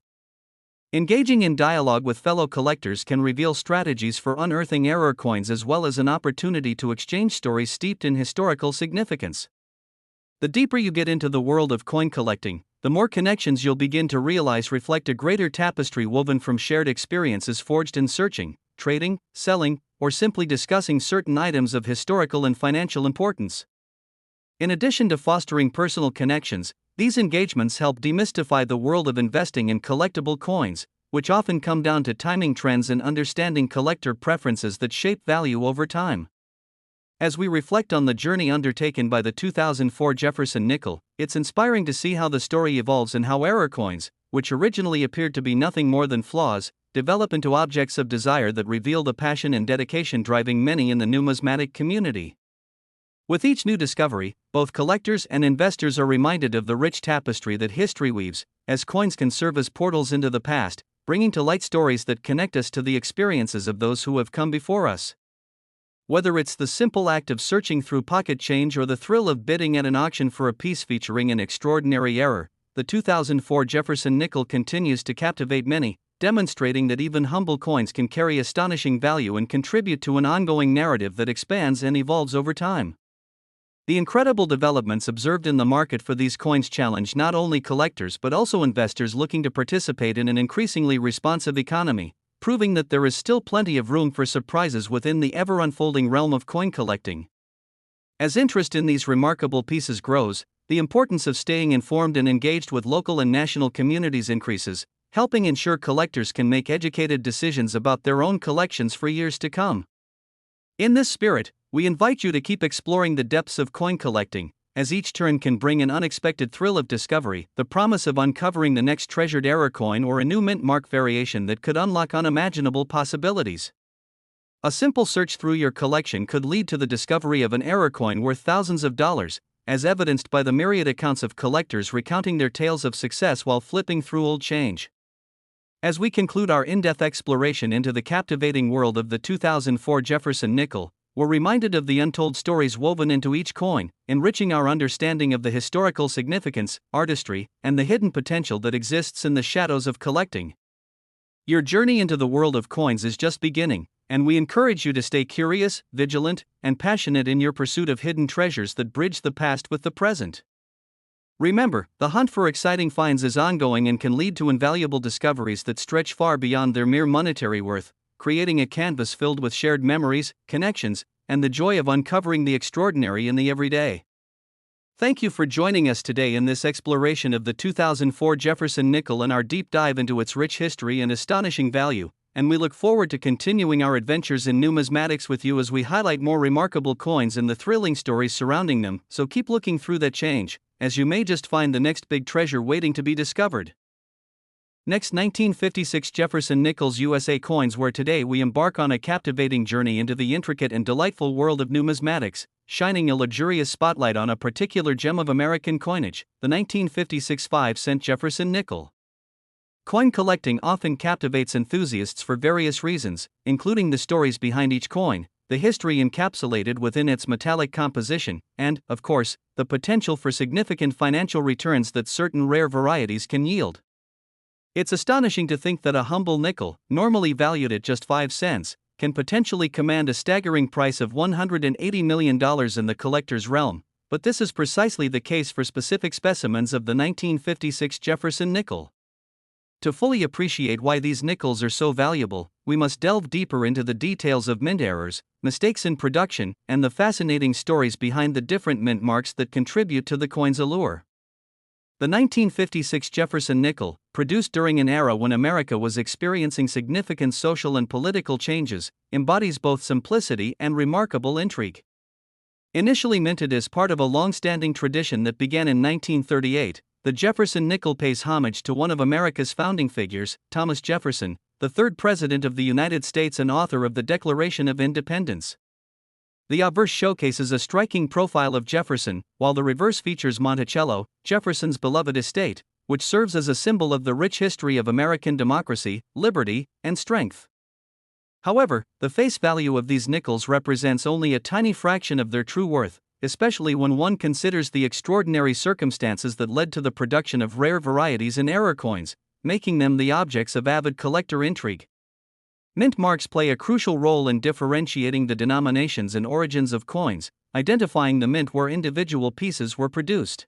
Engaging in dialogue with fellow collectors can reveal strategies for unearthing error coins as well as an opportunity to exchange stories steeped in historical significance. The deeper you get into the world of coin collecting, the more connections you'll begin to realize reflect a greater tapestry woven from shared experiences forged in searching, trading, selling, or simply discussing certain items of historical and financial importance. In addition to fostering personal connections, these engagements help demystify the world of investing in collectible coins, which often come down to timing trends and understanding collector preferences that shape value over time. As we reflect on the journey undertaken by the 2004 Jefferson nickel, it's inspiring to see how the story evolves and how error coins, which originally appeared to be nothing more than flaws, develop into objects of desire that reveal the passion and dedication driving many in the numismatic community. With each new discovery, both collectors and investors are reminded of the rich tapestry that history weaves, as coins can serve as portals into the past, bringing to light stories that connect us to the experiences of those who have come before us. Whether it's the simple act of searching through pocket change or the thrill of bidding at an auction for a piece featuring an extraordinary error, the 2004 Jefferson nickel continues to captivate many, demonstrating that even humble coins can carry astonishing value and contribute to an ongoing narrative that expands and evolves over time. The incredible developments observed in the market for these coins challenge not only collectors but also investors looking to participate in an increasingly responsive economy, proving that there is still plenty of room for surprises within the ever-unfolding realm of coin collecting. As interest in these remarkable pieces grows, the importance of staying informed and engaged with local and national communities increases, helping ensure collectors can make educated decisions about their own collections for years to come. In this spirit, we invite you to keep exploring the depths of coin collecting, as each turn can bring an unexpected thrill of discovery, the promise of uncovering the next treasured error coin or a new mint mark variation that could unlock unimaginable possibilities. A simple search through your collection could lead to the discovery of an error coin worth thousands of dollars, as evidenced by the myriad accounts of collectors recounting their tales of success while flipping through old change. As we conclude our in-depth exploration into the captivating world of the 2004 Jefferson nickel, we're reminded of the untold stories woven into each coin, enriching our understanding of the historical significance, artistry, and the hidden potential that exists in the shadows of collecting. Your journey into the world of coins is just beginning, and we encourage you to stay curious, vigilant, and passionate in your pursuit of hidden treasures that bridge the past with the present. Remember, the hunt for exciting finds is ongoing and can lead to invaluable discoveries that stretch far beyond their mere monetary worth, creating a canvas filled with shared memories, connections, and the joy of uncovering the extraordinary in the everyday. Thank you for joining us today in this exploration of the 2004 Jefferson nickel and our deep dive into its rich history and astonishing value, and we look forward to continuing our adventures in numismatics with you as we highlight more remarkable coins and the thrilling stories surrounding them, so keep looking through that change, as you may just find the next big treasure waiting to be discovered. Next, 1956 Jefferson Nickels USA coins, where today we embark on a captivating journey into the intricate and delightful world of numismatics, shining a luxurious spotlight on a particular gem of American coinage, the 1956 5-cent Jefferson nickel. Coin collecting often captivates enthusiasts for various reasons, including the stories behind each coin, the history encapsulated within its metallic composition, and, of course, the potential for significant financial returns that certain rare varieties can yield. It's astonishing to think that a humble nickel, normally valued at just 5 cents, can potentially command a staggering price of $180 million in the collector's realm, but this is precisely the case for specific specimens of the 1956 Jefferson nickel. To fully appreciate why these nickels are so valuable, we must delve deeper into the details of mint errors, mistakes in production, and the fascinating stories behind the different mint marks that contribute to the coin's allure. The 1956 Jefferson nickel, produced during an era when America was experiencing significant social and political changes, embodies both simplicity and remarkable intrigue. Initially minted as part of a long-standing tradition that began in 1938, the Jefferson nickel pays homage to one of America's founding figures, Thomas Jefferson, the third President of the United States and author of the Declaration of Independence. The obverse showcases a striking profile of Jefferson, while the reverse features Monticello, Jefferson's beloved estate, which serves as a symbol of the rich history of American democracy, liberty, and strength. However, the face value of these nickels represents only a tiny fraction of their true worth, especially when one considers the extraordinary circumstances that led to the production of rare varieties and error coins, making them the objects of avid collector intrigue. Mint marks play a crucial role in differentiating the denominations and origins of coins, identifying the mint where individual pieces were produced.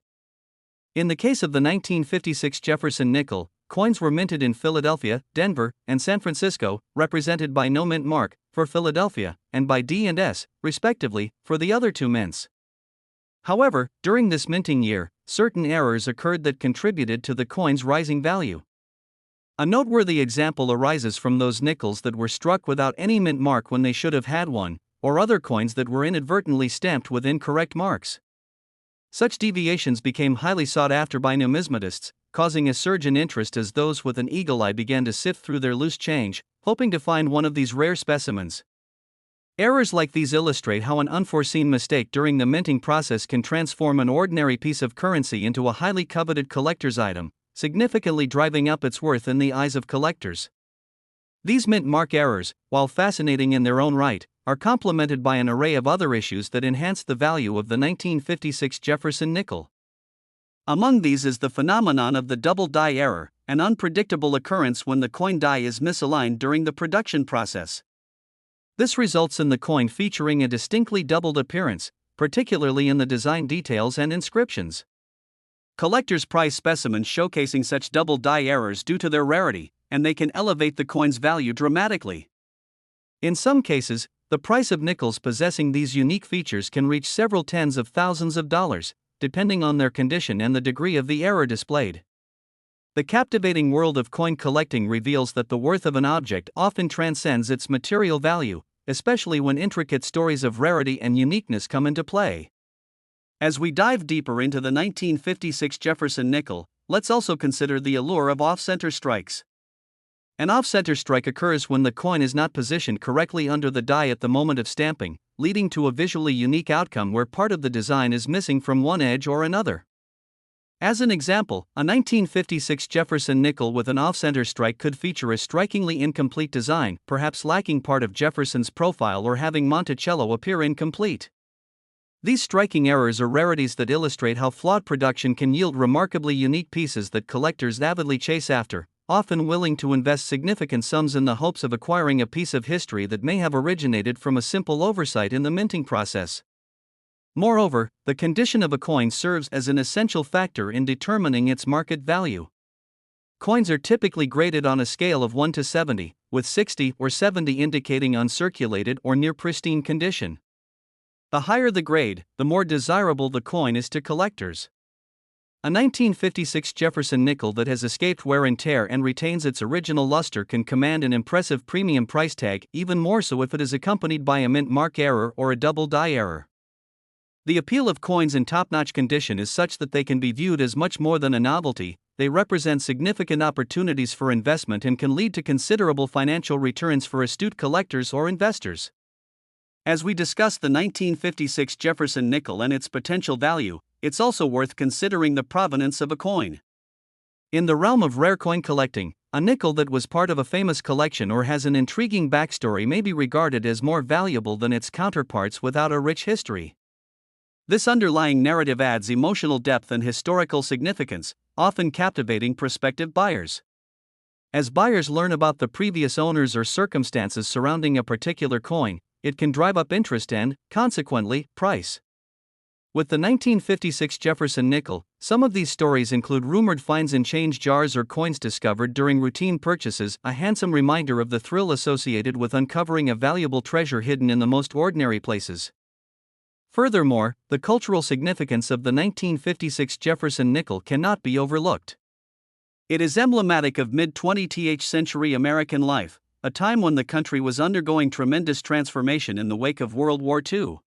In the case of the 1956 Jefferson nickel, coins were minted in Philadelphia, Denver, and San Francisco, represented by no mint mark for Philadelphia, and by D and S, respectively, for the other two mints. However, during this minting year, certain errors occurred that contributed to the coin's rising value. A noteworthy example arises from those nickels that were struck without any mint mark when they should have had one, or other coins that were inadvertently stamped with incorrect marks. Such deviations became highly sought after by numismatists, causing a surge in interest as those with an eagle eye began to sift through their loose change, hoping to find one of these rare specimens. Errors like these illustrate how an unforeseen mistake during the minting process can transform an ordinary piece of currency into a highly coveted collector's item, significantly driving up its worth in the eyes of collectors. These mint mark errors, while fascinating in their own right, are complemented by an array of other issues that enhance the value of the 1956 Jefferson nickel. Among these is the phenomenon of the double die error, an unpredictable occurrence when the coin die is misaligned during the production process. This results in the coin featuring a distinctly doubled appearance, particularly in the design details and inscriptions. Collectors prize specimens showcasing such double die errors due to their rarity, and they can elevate the coin's value dramatically. In some cases, the price of nickels possessing these unique features can reach several tens of thousands of dollars, depending on their condition and the degree of the error displayed. The captivating world of coin collecting reveals that the worth of an object often transcends its material value, especially when intricate stories of rarity and uniqueness come into play. As we dive deeper into the 1956 Jefferson nickel, let's also consider the allure of off-center strikes. An off-center strike occurs when the coin is not positioned correctly under the die at the moment of stamping, leading to a visually unique outcome where part of the design is missing from one edge or another. As an example, a 1956 Jefferson nickel with an off-center strike could feature a strikingly incomplete design, perhaps lacking part of Jefferson's profile or having Monticello appear incomplete. These striking errors are rarities that illustrate how flawed production can yield remarkably unique pieces that collectors avidly chase after, often willing to invest significant sums in the hopes of acquiring a piece of history that may have originated from a simple oversight in the minting process. Moreover, the condition of a coin serves as an essential factor in determining its market value. Coins are typically graded on a scale of 1 to 70, with 60 or 70 indicating uncirculated or near pristine condition. The higher the grade, the more desirable the coin is to collectors. A 1956 Jefferson nickel that has escaped wear and tear and retains its original luster can command an impressive premium price tag, even more so if it is accompanied by a mint mark error or a double die error. The appeal of coins in top-notch condition is such that they can be viewed as much more than a novelty. They represent significant opportunities for investment and can lead to considerable financial returns for astute collectors or investors. As we discuss the 1956 Jefferson nickel and its potential value, it's also worth considering the provenance of a coin. In the realm of rare coin collecting, a nickel that was part of a famous collection or has an intriguing backstory may be regarded as more valuable than its counterparts without a rich history. This underlying narrative adds emotional depth and historical significance, often captivating prospective buyers. As buyers learn about the previous owners or circumstances surrounding a particular coin, it can drive up interest and, consequently, price. With the 1956 Jefferson nickel, some of these stories include rumored finds in change jars or coins discovered during routine purchases, a handsome reminder of the thrill associated with uncovering a valuable treasure hidden in the most ordinary places. Furthermore, the cultural significance of the 1956 Jefferson nickel cannot be overlooked. It is emblematic of mid-20th century American life, a time when the country was undergoing tremendous transformation in the wake of World War II.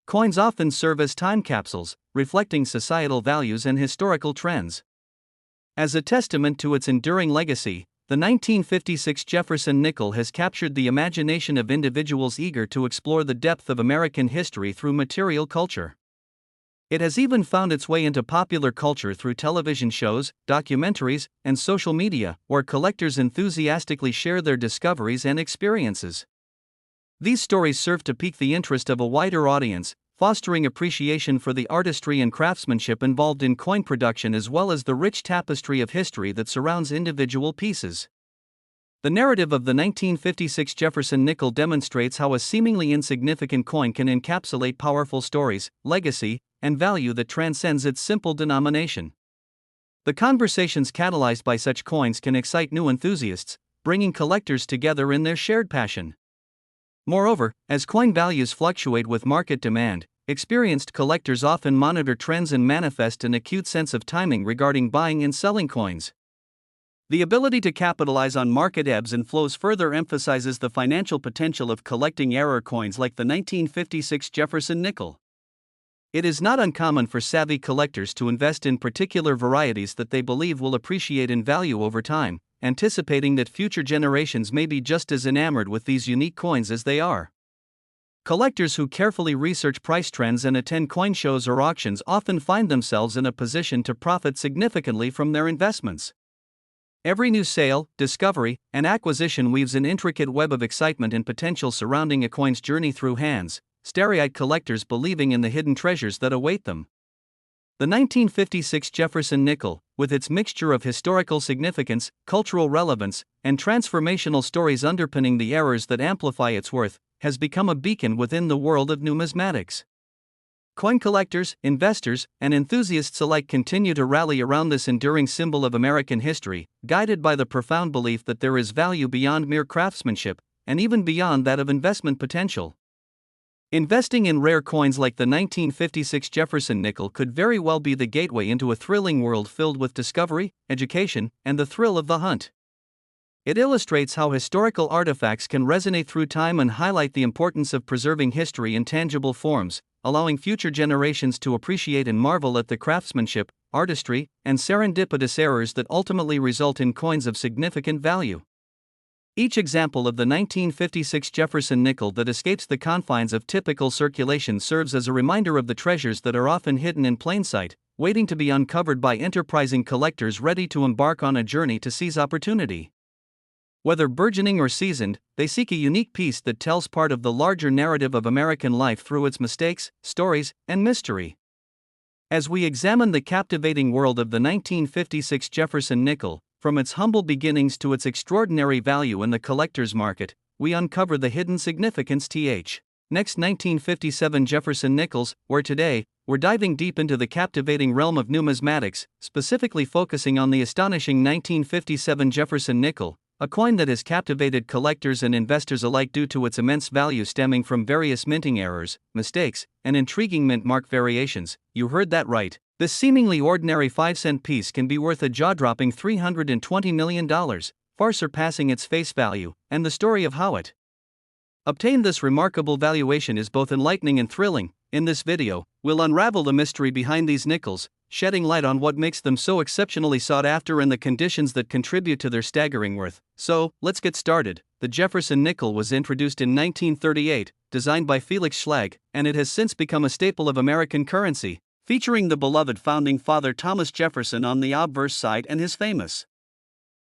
Coins often serve as time capsules, reflecting societal values and historical trends. As a testament to its enduring legacy, the 1956 Jefferson nickel has captured the imagination of individuals eager to explore the depth of American history through material culture. It has even found its way into popular culture through television shows, documentaries, and social media, where collectors enthusiastically share their discoveries and experiences. These stories serve to pique the interest of a wider audience, fostering appreciation for the artistry and craftsmanship involved in coin production as well as the rich tapestry of history that surrounds individual pieces. The narrative of the 1956 Jefferson nickel demonstrates how a seemingly insignificant coin can encapsulate powerful stories, legacy, and value that transcends its simple denomination. The conversations catalyzed by such coins can excite new enthusiasts, bringing collectors together in their shared passion. Moreover, as coin values fluctuate with market demand, experienced collectors often monitor trends and manifest an acute sense of timing regarding buying and selling coins. The ability to capitalize on market ebbs and flows further emphasizes the financial potential of collecting error coins like the 1956 Jefferson nickel. It is not uncommon for savvy collectors to invest in particular varieties that they believe will appreciate in value over time, anticipating that future generations may be just as enamored with these unique coins as they are. Collectors who carefully research price trends and attend coin shows or auctions often find themselves in a position to profit significantly from their investments. Every new sale, discovery, and acquisition weaves an intricate web of excitement and potential surrounding a coin's journey through hands, starry-eyed collectors believing in the hidden treasures that await them. The 1956 Jefferson nickel, with its mixture of historical significance, cultural relevance, and transformational stories underpinning the errors that amplify its worth, has become a beacon within the world of numismatics. Coin collectors, investors, and enthusiasts alike continue to rally around this enduring symbol of American history, guided by the profound belief that there is value beyond mere craftsmanship, and even beyond that of investment potential. Investing in rare coins like the 1956 Jefferson nickel could very well be the gateway into a thrilling world filled with discovery, education, and the thrill of the hunt. It illustrates how historical artifacts can resonate through time and highlight the importance of preserving history in tangible forms, allowing future generations to appreciate and marvel at the craftsmanship, artistry, and serendipitous errors that ultimately result in coins of significant value. Each example of the 1956 Jefferson nickel that escapes the confines of typical circulation serves as a reminder of the treasures that are often hidden in plain sight, waiting to be uncovered by enterprising collectors ready to embark on a journey to seize opportunity. Whether burgeoning or seasoned, they seek a unique piece that tells part of the larger narrative of American life through its mistakes, stories, and mystery. As we examine the captivating world of the 1956 Jefferson nickel, from its humble beginnings to its extraordinary value in the collector's market, we uncover the hidden significance. Next, 1957 Jefferson Nickels, where today, we're diving deep into the captivating realm of numismatics, specifically focusing on the astonishing 1957 Jefferson nickel, a coin that has captivated collectors and investors alike due to its immense value stemming from various minting errors, mistakes, and intriguing mint mark variations. You heard that right. This seemingly ordinary 5-cent piece can be worth a jaw-dropping $320 million, far surpassing its face value, and the story of how it obtained this remarkable valuation is both enlightening and thrilling. In this video, we'll unravel the mystery behind these nickels, shedding light on what makes them so exceptionally sought after and the conditions that contribute to their staggering worth. So, let's get started. The Jefferson nickel was introduced in 1938, designed by Felix Schlag, and it has since become a staple of American currency, featuring the beloved founding father Thomas Jefferson on the obverse side and his famous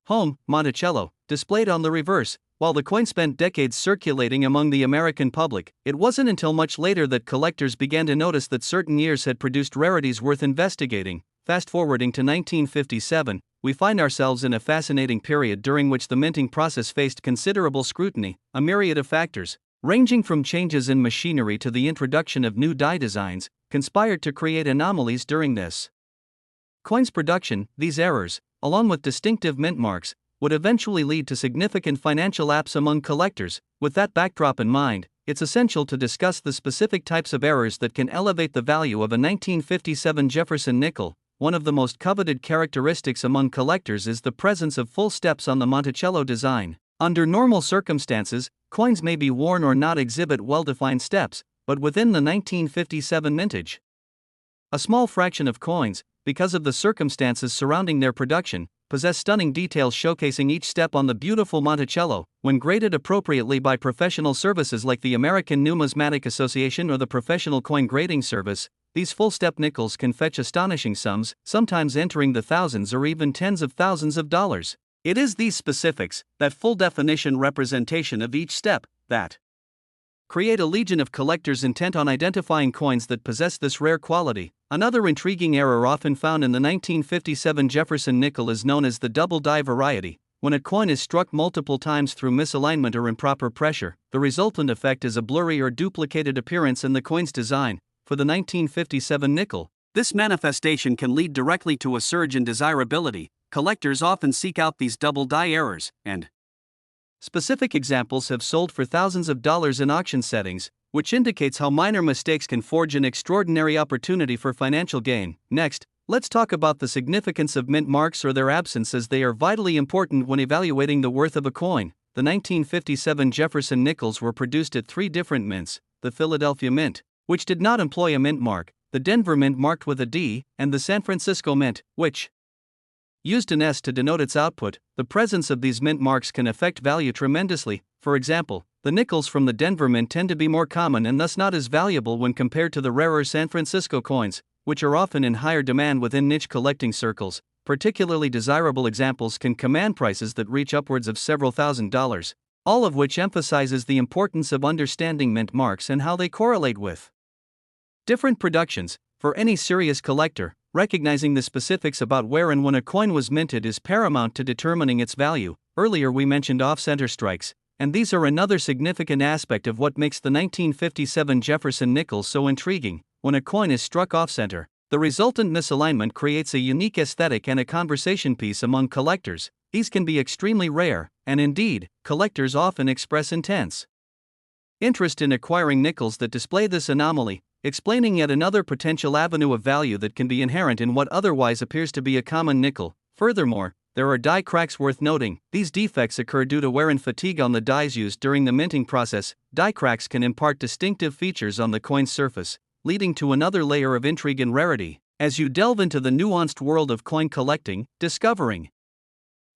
home, Monticello, displayed on the reverse. While the coin spent decades circulating among the American public, it wasn't until much later that collectors began to notice that certain years had produced rarities worth investigating. Fast forwarding to 1957, we find ourselves in a fascinating period during which the minting process faced considerable scrutiny. A myriad of factors, ranging from changes in machinery to the introduction of new die designs, conspired to create anomalies during this coin's production. These errors, along with distinctive mint marks, would eventually lead to significant financial lapse among collectors. With that backdrop in mind, it's essential to discuss the specific types of errors that can elevate the value of a 1957 Jefferson nickel. One of the most coveted characteristics among collectors is the presence of full steps on the Monticello design. Under normal circumstances, coins may be worn or not exhibit well-defined steps, but within the 1957 mintage, a small fraction of coins, because of the circumstances surrounding their production, possess stunning details showcasing each step on the beautiful Monticello. When graded appropriately by professional services like the American Numismatic Association or the Professional Coin Grading Service, these full-step nickels can fetch astonishing sums, sometimes entering the thousands or even tens of thousands of dollars. It is these specifics, that full-definition representation of each step, that create a legion of collectors intent on identifying coins that possess this rare quality. Another intriguing error often found in the 1957 Jefferson nickel is known as the double die variety. When a coin is struck multiple times through misalignment or improper pressure, the resultant effect is a blurry or duplicated appearance in the coin's design. For the 1957 nickel, this manifestation can lead directly to a surge in desirability. Collectors often seek out these double die errors, and specific examples have sold for thousands of dollars in auction settings, which indicates how minor mistakes can forge an extraordinary opportunity for financial gain. Next, Let's talk about the significance of mint marks or their absence, as they are vitally important when evaluating the worth of a coin. The 1957 Jefferson Nickels were produced at three different mints: the Philadelphia Mint, which did not employ a mint mark, the Denver Mint marked with a D, and the San Francisco Mint, which used an S to denote its output. The presence of these mint marks can affect value tremendously. For example, the nickels from the Denver Mint tend to be more common and thus not as valuable when compared to the rarer San Francisco coins, which are often in higher demand within niche collecting circles. Particularly desirable examples can command prices that reach upwards of several $1,000s, all of which emphasizes the importance of understanding mint marks and how they correlate with different productions. For any serious collector, recognizing the specifics about where and when a coin was minted is paramount to determining its value. Earlier we mentioned off-center strikes, and these are another significant aspect of what makes the 1957 Jefferson Nickels so intriguing. When a coin is struck off-center, the resultant misalignment creates a unique aesthetic and a conversation piece among collectors. These can be extremely rare, and indeed, collectors often express intense interest in acquiring nickels that display this anomaly, explaining yet another potential avenue of value that can be inherent in what otherwise appears to be a common nickel. Furthermore, there are die cracks worth noting. These defects occur due to wear and fatigue on the dies used during the minting process. Die cracks can impart distinctive features on the coin's surface, leading to another layer of intrigue and rarity. As you delve into the nuanced world of coin collecting, discovering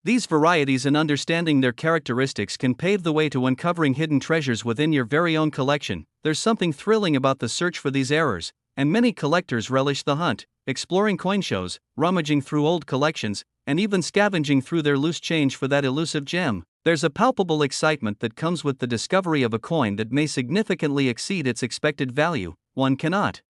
these varieties and understanding their characteristics can pave the way to uncovering hidden treasures within your very own collection. There's something thrilling about the search for these errors, and many collectors relish the hunt, exploring coin shows, rummaging through old collections, and even scavenging through their loose change for that elusive gem. There's a palpable excitement that comes with the discovery of a coin that may significantly exceed its expected value. One cannot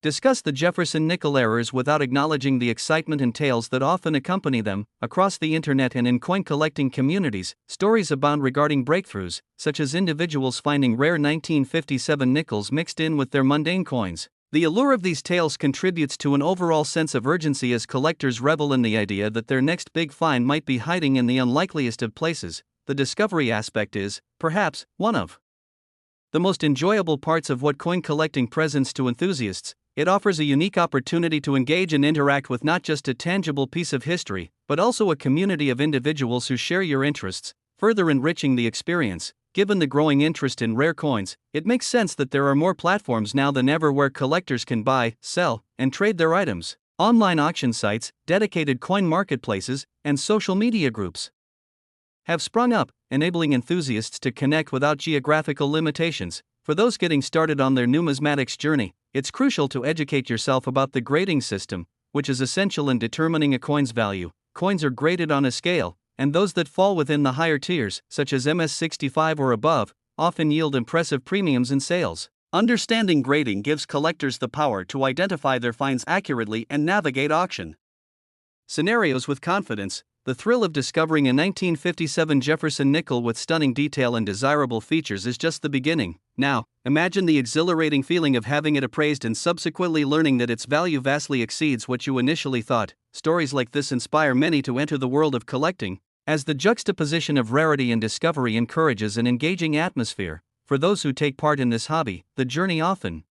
discuss the Jefferson nickel errors without acknowledging the excitement and tales that often accompany them. Across the internet and in coin collecting communities, stories abound regarding breakthroughs, such as individuals finding rare 1957 nickels mixed in with their mundane coins. The allure of these tales contributes to an overall sense of urgency as collectors revel in the idea that their next big find might be hiding in the unlikeliest of places. The discovery aspect is, perhaps, one of the most enjoyable parts of what coin collecting presents to enthusiasts. It offers a unique opportunity to engage and interact with not just a tangible piece of history, but also a community of individuals who share your interests, further enriching the experience. Given the growing interest in rare coins, it makes sense that there are more platforms now than ever where collectors can buy, sell, and trade their items. Online auction sites, dedicated coin marketplaces, and social media groups have sprung up, enabling enthusiasts to connect without geographical limitations. For those getting started on their numismatics journey, it's crucial to educate yourself about the grading system, which is essential in determining a coin's value. Coins are graded on a scale, and those that fall within the higher tiers, such as MS65 or above, often yield impressive premiums in sales. Understanding grading gives collectors the power to identify their finds accurately and navigate auction scenarios with confidence. The thrill of discovering a 1957 Jefferson nickel with stunning detail and desirable features is just the beginning. Now, imagine the exhilarating feeling of having it appraised and subsequently learning that its value vastly exceeds what you initially thought. Stories like this inspire many to enter the world of collecting, as the juxtaposition of rarity and discovery encourages an engaging atmosphere. For those who take part in this hobby, the journey often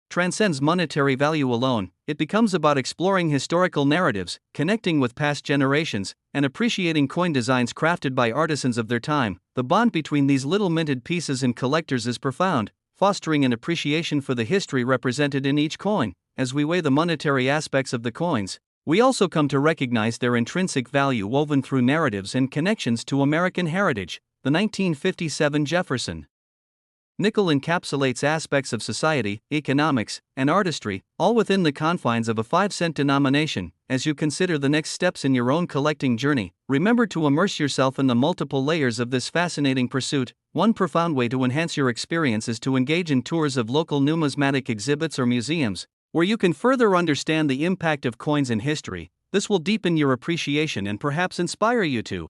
transcends monetary value alone. It becomes about exploring historical narratives, connecting with past generations, and appreciating coin designs crafted by artisans of their time. The bond between these little minted pieces and collectors is profound, fostering an appreciation for the history represented in each coin. As we weigh the monetary aspects of the coins, we also come to recognize their intrinsic value woven through narratives and connections to American heritage. The 1957 Jefferson nickel encapsulates aspects of society, economics, and artistry, all within the confines of a 5-cent denomination. As you consider the next steps in your own collecting journey, remember to immerse yourself in the multiple layers of this fascinating pursuit. One profound way to enhance your experience is to engage in tours of local numismatic exhibits or museums, where you can further understand the impact of coins in history. This will deepen your appreciation and perhaps inspire you to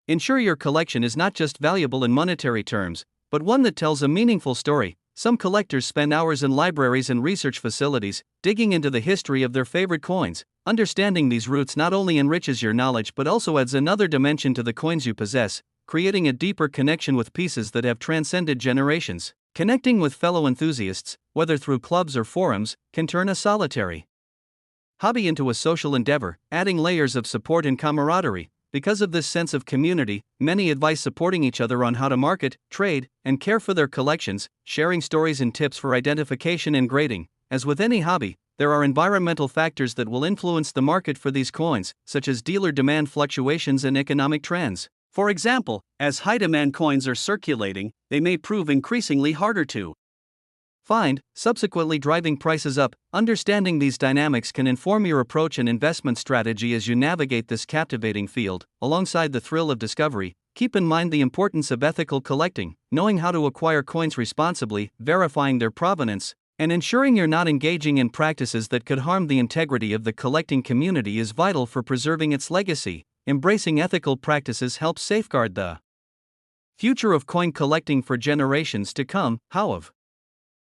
ensure your collection is not just valuable in monetary terms, but one that tells a meaningful story. Some collectors spend hours in libraries and research facilities, digging into the history of their favorite coins. Understanding these roots not only enriches your knowledge but also adds another dimension to the coins you possess, creating a deeper connection with pieces that have transcended generations. Connecting with fellow enthusiasts, whether through clubs or forums, can turn a solitary hobby into a social endeavor, adding layers of support and camaraderie. Because of this sense of community, many advise supporting each other on how to market, trade, and care for their collections, sharing stories and tips for identification and grading. As with any hobby, there are environmental factors that will influence the market for these coins, such as dealer demand fluctuations and economic trends. For example, as high-demand coins are circulating, they may prove increasingly harder to find, subsequently driving prices up. Understanding these dynamics can inform your approach and investment strategy as you navigate this captivating field. Alongside the thrill of discovery, keep in mind the importance of ethical collecting, knowing how to acquire coins responsibly, verifying their provenance, and ensuring you're not engaging in practices that could harm the integrity of the collecting community is vital for preserving its legacy. Embracing ethical practices helps safeguard the future of coin collecting for generations to come. How of